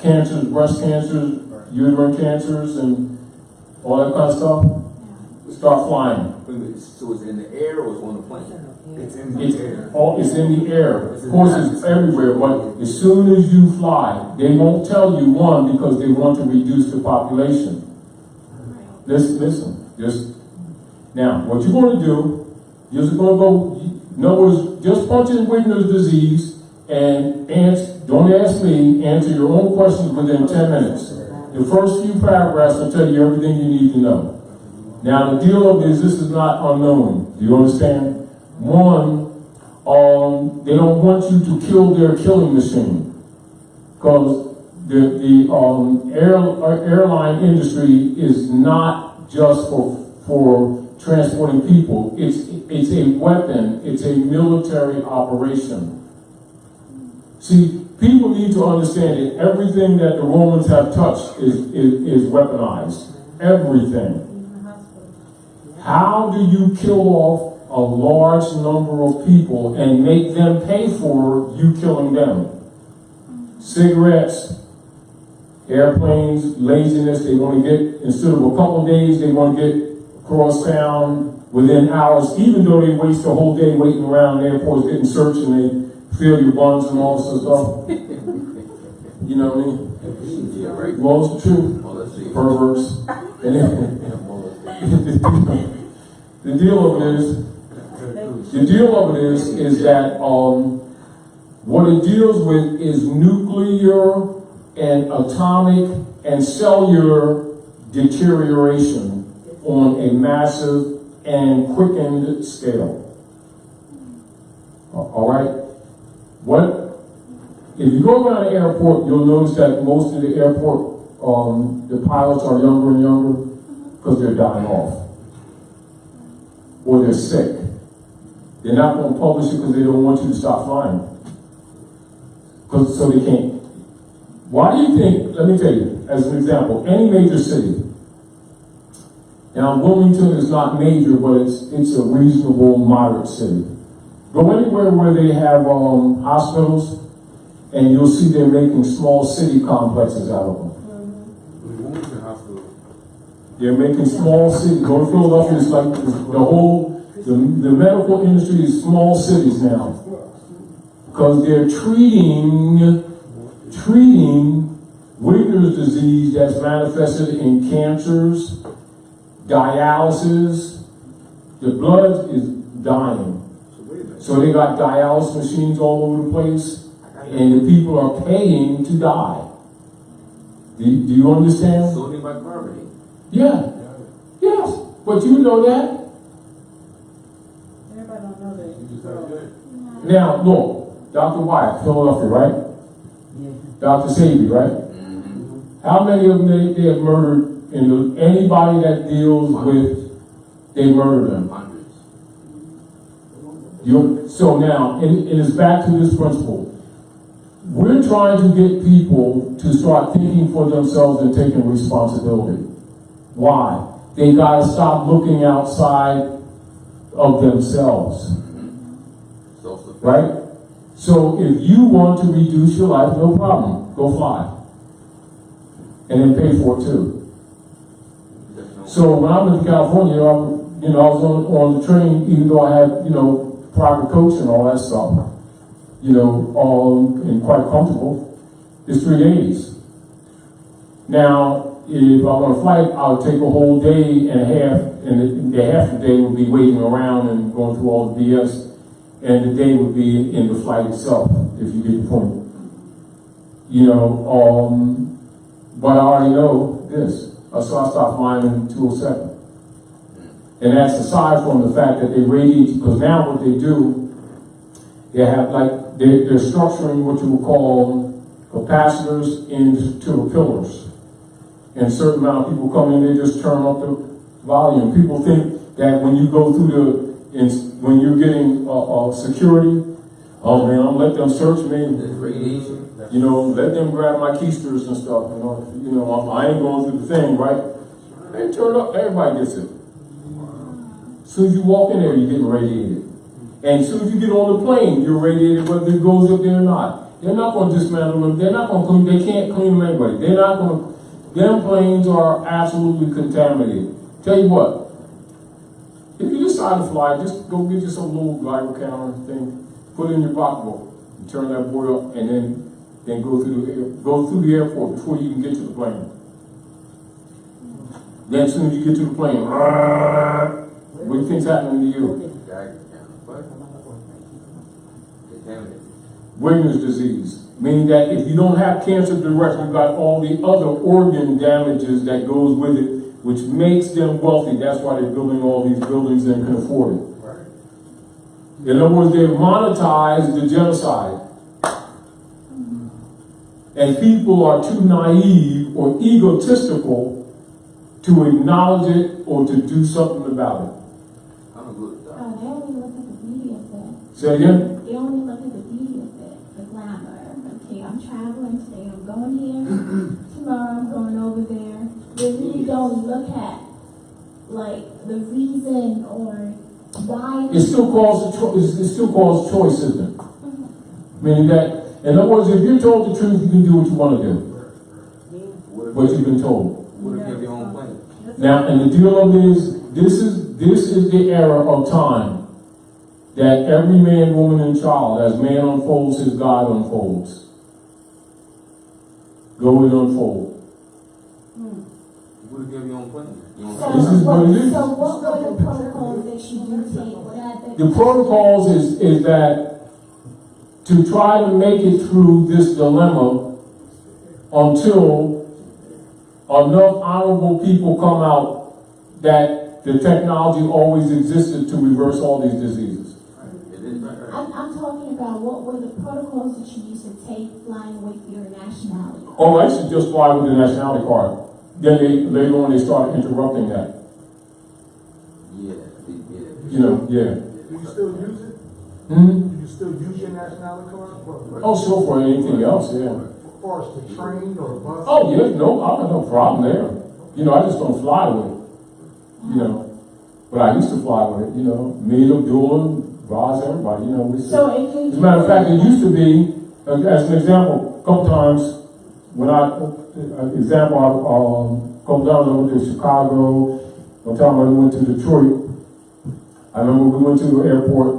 cancers, breast cancers, uterine cancers, and all that kind of stuff. Start flying. So it's in the air or it's on the plane? It's in the air. It's in the air. Of course, it's everywhere, but as soon as you fly, they won't tell you, one, because they want to reduce the population. Listen, now, what you're going to do, you're just going to go, in other words, just punch in Wigner's disease and don't ask me, answer your own questions within 10 minutes. The first few paragraphs will tell you everything you need to know. Now, the deal of this is not unknown. Do you understand? One, they don't want you to kill their killing machine, because the airline industry is not just for transporting people. It's a weapon. It's a military operation. See, people need to understand that everything that the Romans have touched is weaponized. Everything. How do you kill off a large number of people and make them pay for you killing them? Cigarettes, airplanes, laziness. They want to get, instead of a couple of days, they want to get across town within hours, even though they waste the whole day waiting around the airports getting searched and they fill your buns and all this stuff. You know what I mean? Yeah, right. Well, it's true. Perverts. The deal of it is that what it deals with is nuclear and atomic and cellular deterioration on a massive and quickened scale. All right? If you go around the airport, you'll notice that most of the airport, the pilots are younger and younger because they're dying off. Or they're sick. They're not going to publish it because they don't want you to stop flying. So they can't. Why do you think, let me tell you, as an example, any major city. Now, Wilmington is not major, but it's a reasonable, moderate city. Go anywhere where they have hospitals, and you'll see they're making small city complexes out of them. They're making small cities. Go to Philadelphia, it's like the medical industry is small cities now. Because they're treating Wigner's disease that's manifested in cancers, dialysis. The blood is dying. So they got dialysis machines all over the place, and the people are paying to die. Do you understand? Sodium bicarbonate. Yeah. Yes. But you know that. Everybody don't know that. Now, look, Dr. Wyatt, Philadelphia, right? Dr. Savy, right? How many of them they have murdered, and anybody that deals with, they murder them? Hundreds. So now, and it's back to this principle. We're trying to get people to start thinking for themselves and taking responsibility. Why? They gotta stop looking outside of themselves. Right? So if you want to reduce your life, no problem. Go fly. And then pay for it too. So when I lived in California, I was on the train, even though I had, private coach and all that stuff, and quite comfortable. It's 3 days. Now, if I'm on a flight, I'll take a whole day and a half, and the half of the day would be waiting around and going through all the BS, and the day would be in the flight itself, if you get the point. But I already know this. So I stopped flying in 207. And that's aside from the fact that they radiate, because now what they do, they have they're structuring what you would call capacitors into the pillars. And a certain amount of people come in, they just turn up the volume. People think that when you go through when you're getting security, oh man, I'm let them search me. Radiation. Let them grab my keisters and stuff. I ain't going through the thing, right? They turn up, everybody gets it. As soon as you walk in there, you're getting radiated. And as soon as you get on the plane, you're radiated whether it goes up there or not. They're not going to dismantle them. They're not going to clean. They can't clean them anyway. They're not going to. Them planes are absolutely contaminated. Tell you what, if you decide to fly, just go get you some little glider counter thing, put it in your pocketbook, and turn that board up, and then go through the airport before you even get to the plane. Then as soon as you get to the plane, what do you think's happening to you? Williams disease, meaning that if you don't have cancer direct, you've got all the other organ damages that goes with it, which makes them wealthy. That's why they're building all these buildings and can afford it. In other words, they've monetized the genocide. And people are too naive or egotistical to acknowledge it or to do something about it. They only look at the beauty of it. Say again? They only look at the beauty of it, the glamour. Okay, I'm traveling today, I'm going here. Tomorrow I'm going over there. They really don't look at the reason or why. It still calls choice, isn't it? Meaning that, in other words, if you're told the truth, you can do what you want to do. What you've been told. What if you have your own plane? Now, and the deal of it is, this is the era of time that every man, woman, and child, as man unfolds, his God unfolds. Go and unfold. What if you have your own plane? This is what it is. So what were the protocols that you do take? The protocols is that to try to make it through this dilemma until enough honorable people come out that the technology always existed to reverse all these diseases. I'm talking about what were the protocols that you used to take flying with your nationality? Oh, I used to just fly with the nationality card. Then later on they started interrupting that. Yeah. Yeah. Do you still use it? Hmm? Do you still use your nationality card? Oh, sure, for anything else, yeah. As far as the train or the bus? Oh, yeah, no, I have no problem there. I just don't fly with it. But I used to fly with it, me, Abdullah, Roz, everybody, we So if you as a matter of fact, it used to be, as an example, a couple times, when a couple times I went to Chicago, one time I went to Detroit. I remember we went to the airport,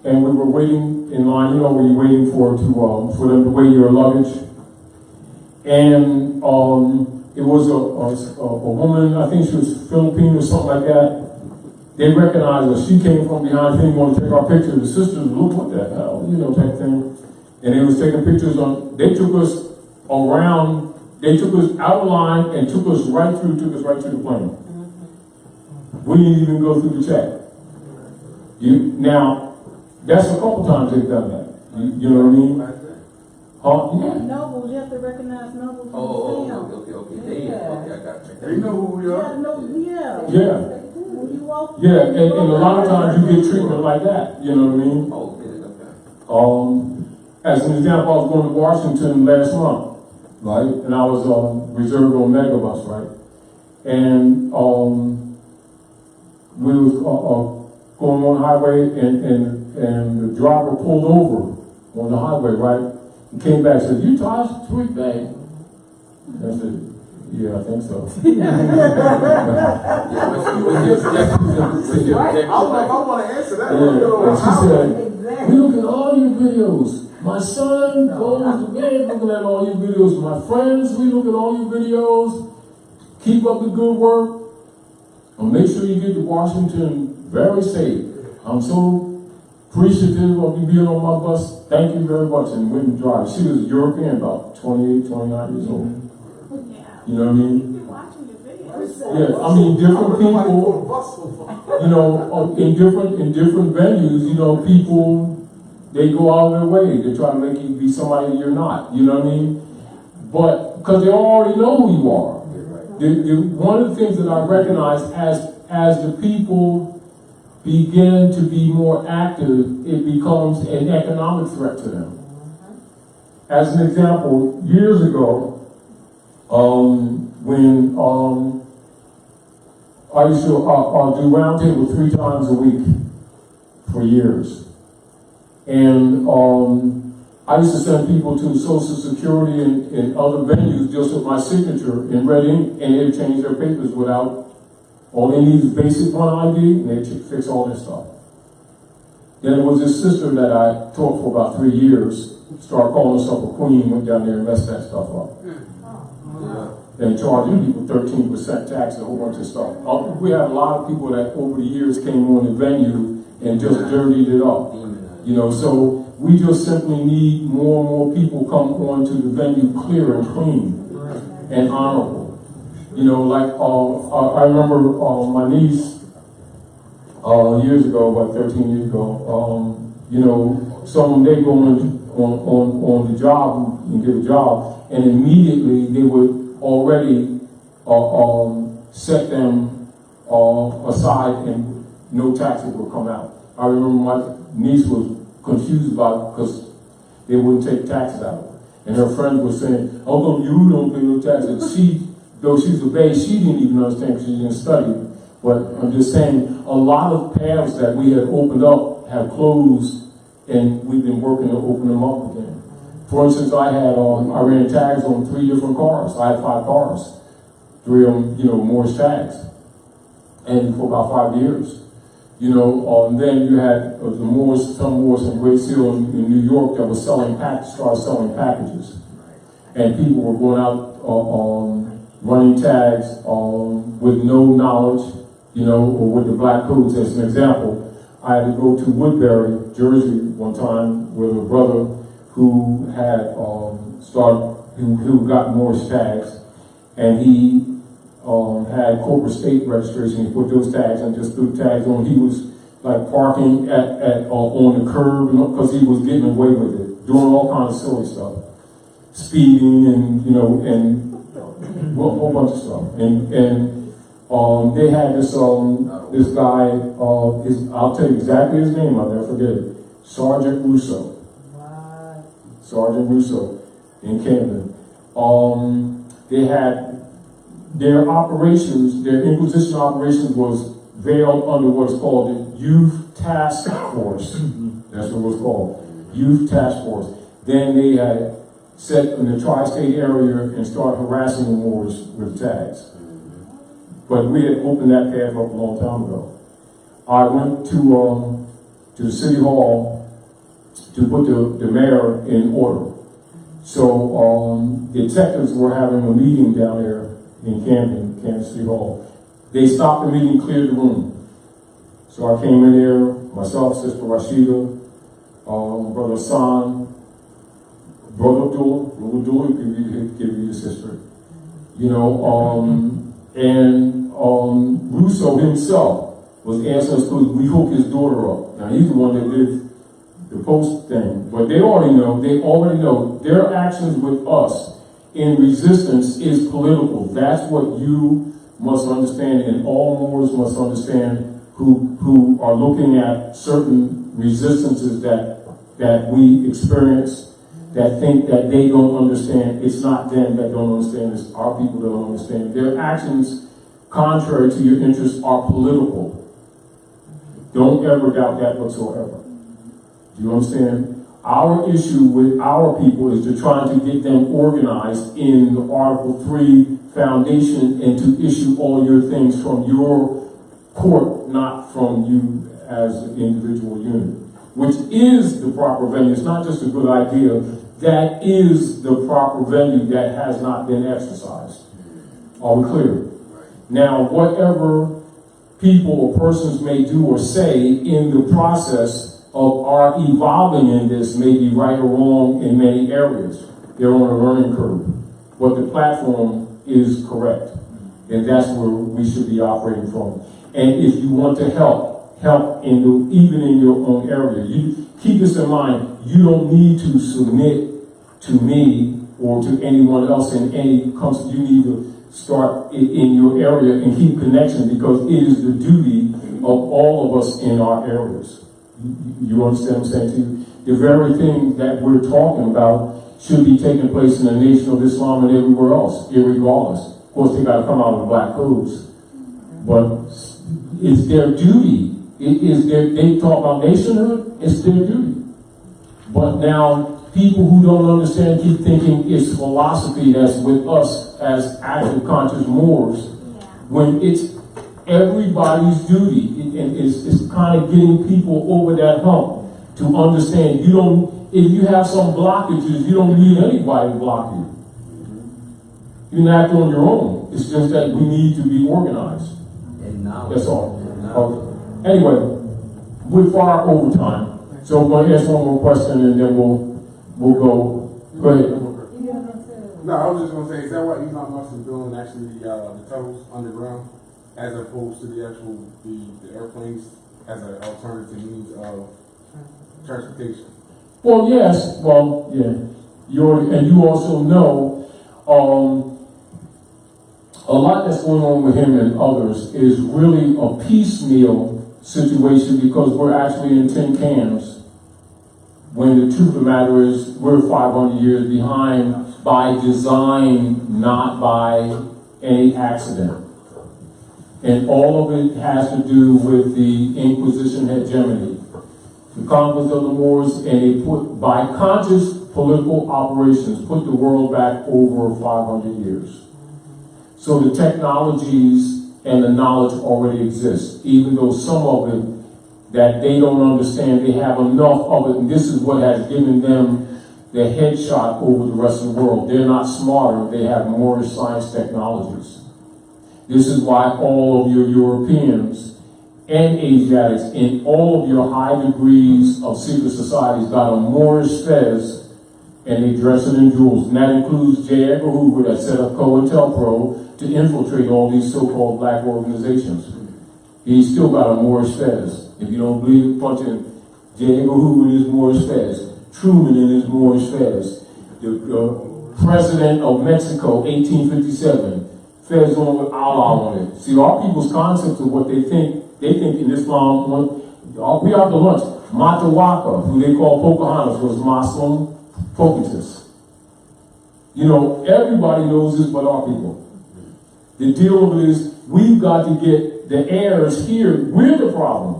and we were waiting in line, where you're waiting for them to weigh your luggage. And it was a woman, I think she was Philippine or something like that. They recognized her. She came from behind the thing, wanted to take our picture. The sisters looked, what the hell, type thing. And they was taking pictures they took us around, they took us out of line and took us right through to the plane. We didn't even go through the check. Now, that's a couple times they've done that. You know what I mean? Huh? Yeah. Nobles, you have to recognize nobles. Okay. They, okay, I got it. They know who we are. Yeah. Yeah. When you walk. Yeah, and a lot of times you get treatment like that, you know what I mean? Oh, okay. As an example, I was going to Washington last month, right? And I was reserved on Megabus, right? And we was going on the highway, and the driver pulled over on the highway, right? He came back and said, "You charged sweet bag?" I said, "Yeah, I think so." I want to answer that. And she said, "We look at all your videos. My son goes to bed looking at all your videos. My friends, we look at all your videos. Keep up the good work. And make sure you get to Washington very safe. I'm so appreciative of you being on my bus. Thank you very much." And went and drive. She was European, about 28, 29 years old. You know what I mean? Yeah, I mean, different people, you know, in different venues, you know, people, they go out of their way to try to make you be somebody you're not, you know what I mean? But, because they already know who you are. One of the things that I recognize as the people begin to be more active, it becomes an economic threat to them. As an example, years ago, when I used to do roundtable 3 times a week for years. And I used to send people to Social Security and other venues just with my signature in red ink, and they'd change their papers without, all they need is basic one ID, and they'd fix all this stuff. Then there was this sister that I taught for about 3 years, started calling herself a queen, went down there and messed that stuff up. And charging people 13% tax, a whole bunch of stuff. We have a lot of people that over the years came on the venue and just dirtied it up. You know, so we just simply need more and more people come onto the venue clear and clean and honorable. You know, like I remember my niece years ago, about 13 years ago, you know, some they go on the job and get a job, and immediately they would already set them aside and no taxes would come out. I remember my niece was confused about it because they wouldn't take taxes out of her. And her friends were saying, "How come you don't pay no taxes?" She, though she's a babe, she didn't even understand because she didn't study. But I'm just saying, a lot of paths that we had opened up have closed, and we've been working to open them up again. For instance, I ran tags on 3 different cars. I had 5 cars, 3 of them, you know, Morse tags, and for about 5 years. You know, and then you had some Morse in Great Seal in New York that was started selling packages, and people were going out running tags with no knowledge, you know, or with the black codes. As an example, I had to go to Woodbury, Jersey, one time with a brother who had who got Morse tags, and he had corporate state registration. He put those tags and just threw tags on. He was like parking on the curb because he was getting away with it, doing all kinds of silly stuff, speeding and you know and a whole bunch of stuff. And they had this guy. I'll tell you exactly his name. I'll never forget it. Sergeant Russo. Sergeant Russo in Camden. They had their operations, their Inquisition operations was veiled under what's called the Youth Task Force. That's what it was called, Youth Task Force. Then they had set in the tri-state area and started harassing the Moors with tags. But we had opened that path up a long time ago. I went to the city hall to put the mayor in order. So detectives were having a meeting down there in Camden City Hall. They stopped the meeting, cleared the room. So I came in there, myself, Sister Rashida, Brother Hassan, Brother Abdullah, give you his history. You know, and Russo himself was answering us because we hooked his daughter up. Now he's the one that did the post thing, but they already know their actions with us in resistance is political. That's what you must understand, and all Moors must understand who are looking at certain resistances that we experience, that think that they don't understand. It's not them that don't understand, it's our people that don't understand. Their actions, contrary to your interests, are political. Don't ever doubt that whatsoever. Do you understand? Our issue with our people is to try to get them organized in the Article 3 foundation and to issue all your things from your court, not from you as an individual unit, which is the proper venue. It's not just a good idea. That is the proper venue that has not been exercised. Are we clear? Now, whatever people or persons may do or say in the process of our evolving in this may be right or wrong in many areas. They're on a learning curve. But the platform is correct. And that's where we should be operating from. And if you want to help even in your own area. You keep this in mind, you don't need to submit to me or to anyone else in any country. You need to start in your area and keep connection, because it is the duty of all of us in our areas. You understand what I'm saying to you? The very thing that we're talking about should be taking place in the Nation of Islam and everywhere else, irregardless. Of course, they got to come out of the black codes. But it's their duty. They talk about nationhood, it's their duty. But now, people who don't understand keep thinking it's philosophy that's with us as active, conscious Moors, when it's everybody's duty. It's kind of getting people over that hump to understand if you have some blockages, you don't need anybody to block you. You can act on your own. It's just that we need to be organized. That's all. Okay. Anyway, we're far over time. So I'm going to ask one more question and then we'll go. Go ahead. No, I was just going to say, is that what Elon Musk is doing, actually, the tunnels underground, as opposed to the actual, the airplanes as an alternative means of transportation? Well, yes. Well, yeah. And you also know, a lot that's going on with him and others is really a piecemeal situation, because we're actually in tin cans, when the truth of the matter is we're 500 years behind by design, not by any accident. And all of it has to do with the Inquisition hegemony, the conquest of the Moors, and they put, by conscious political operations, put the world back over 500 years. So the technologies and the knowledge already exists, even though some of it that they don't understand, they have enough of it, and this is what has given them the headshot over the rest of the world. They're not smarter, they have more science technologies. This is why all of your Europeans and Asiatics in all of your high degrees of secret societies got a Moorish fez, and they dress it in jewels. And that includes J. Edgar Hoover that set up COINTELPRO to infiltrate all these so-called black organizations. He's still got a Moorish fez. If you don't believe it, punch in J. Edgar Hoover in his Moorish fez, Truman in his Moorish fez, the president of Mexico, 1857, fez on with Allah on it. See, our people's concepts of what they think in Islam, we are the lunch. Matawaka, who they call Pocahontas, was Muslim Pocahontas. You know, everybody knows this but our people. The deal of it is, we've got to get the heirs here. We're the problem.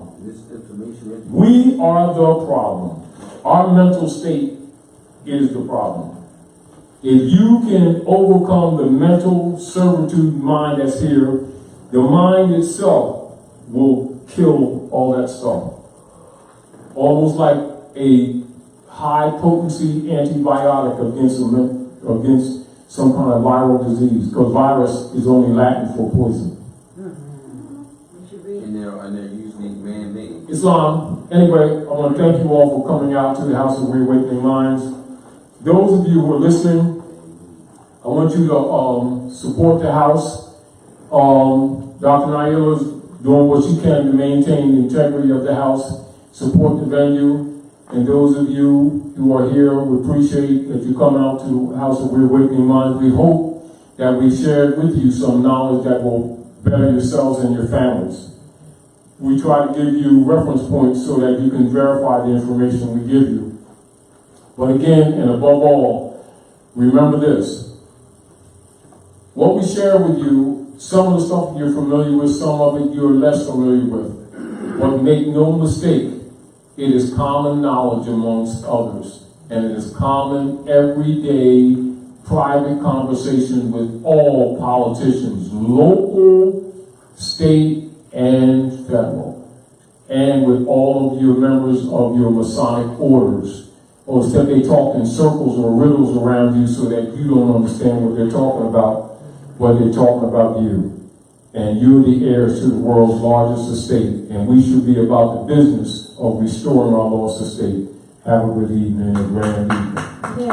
We are the problem. Our mental state is the problem. If you can overcome the mental servitude mind that's here, the mind itself will kill all that stuff. Almost like a high potency antibiotic against some kind of viral disease, because virus is only Latin for poison. And they're usually man-made. Islam. Anyway, I want to thank you all for coming out to the House of Reawakening Minds. Those of you who are listening, I want you to support the House. Dr. Naila's doing what she can to maintain the integrity of the House, support the venue. And those of you who are here, we appreciate that you come out to House of Reawakening Minds. We hope that we've shared with you some knowledge that will better yourselves and your families. We try to give you reference points so that you can verify the information we give you. But again, and above all, remember this. What we share with you, some of the stuff you're familiar with, some of it you're less familiar with. But make no mistake, it is common knowledge amongst others. And it is common, everyday, private conversation with all politicians, local, state, and federal. And with all of your members of your Masonic orders. Or except they talk in circles or riddles around you so that you don't understand what they're talking about, but they're talking about you. And you're the heirs to the world's largest estate, and we should be about the business of restoring our lost estate. Have a good evening and a grand evening.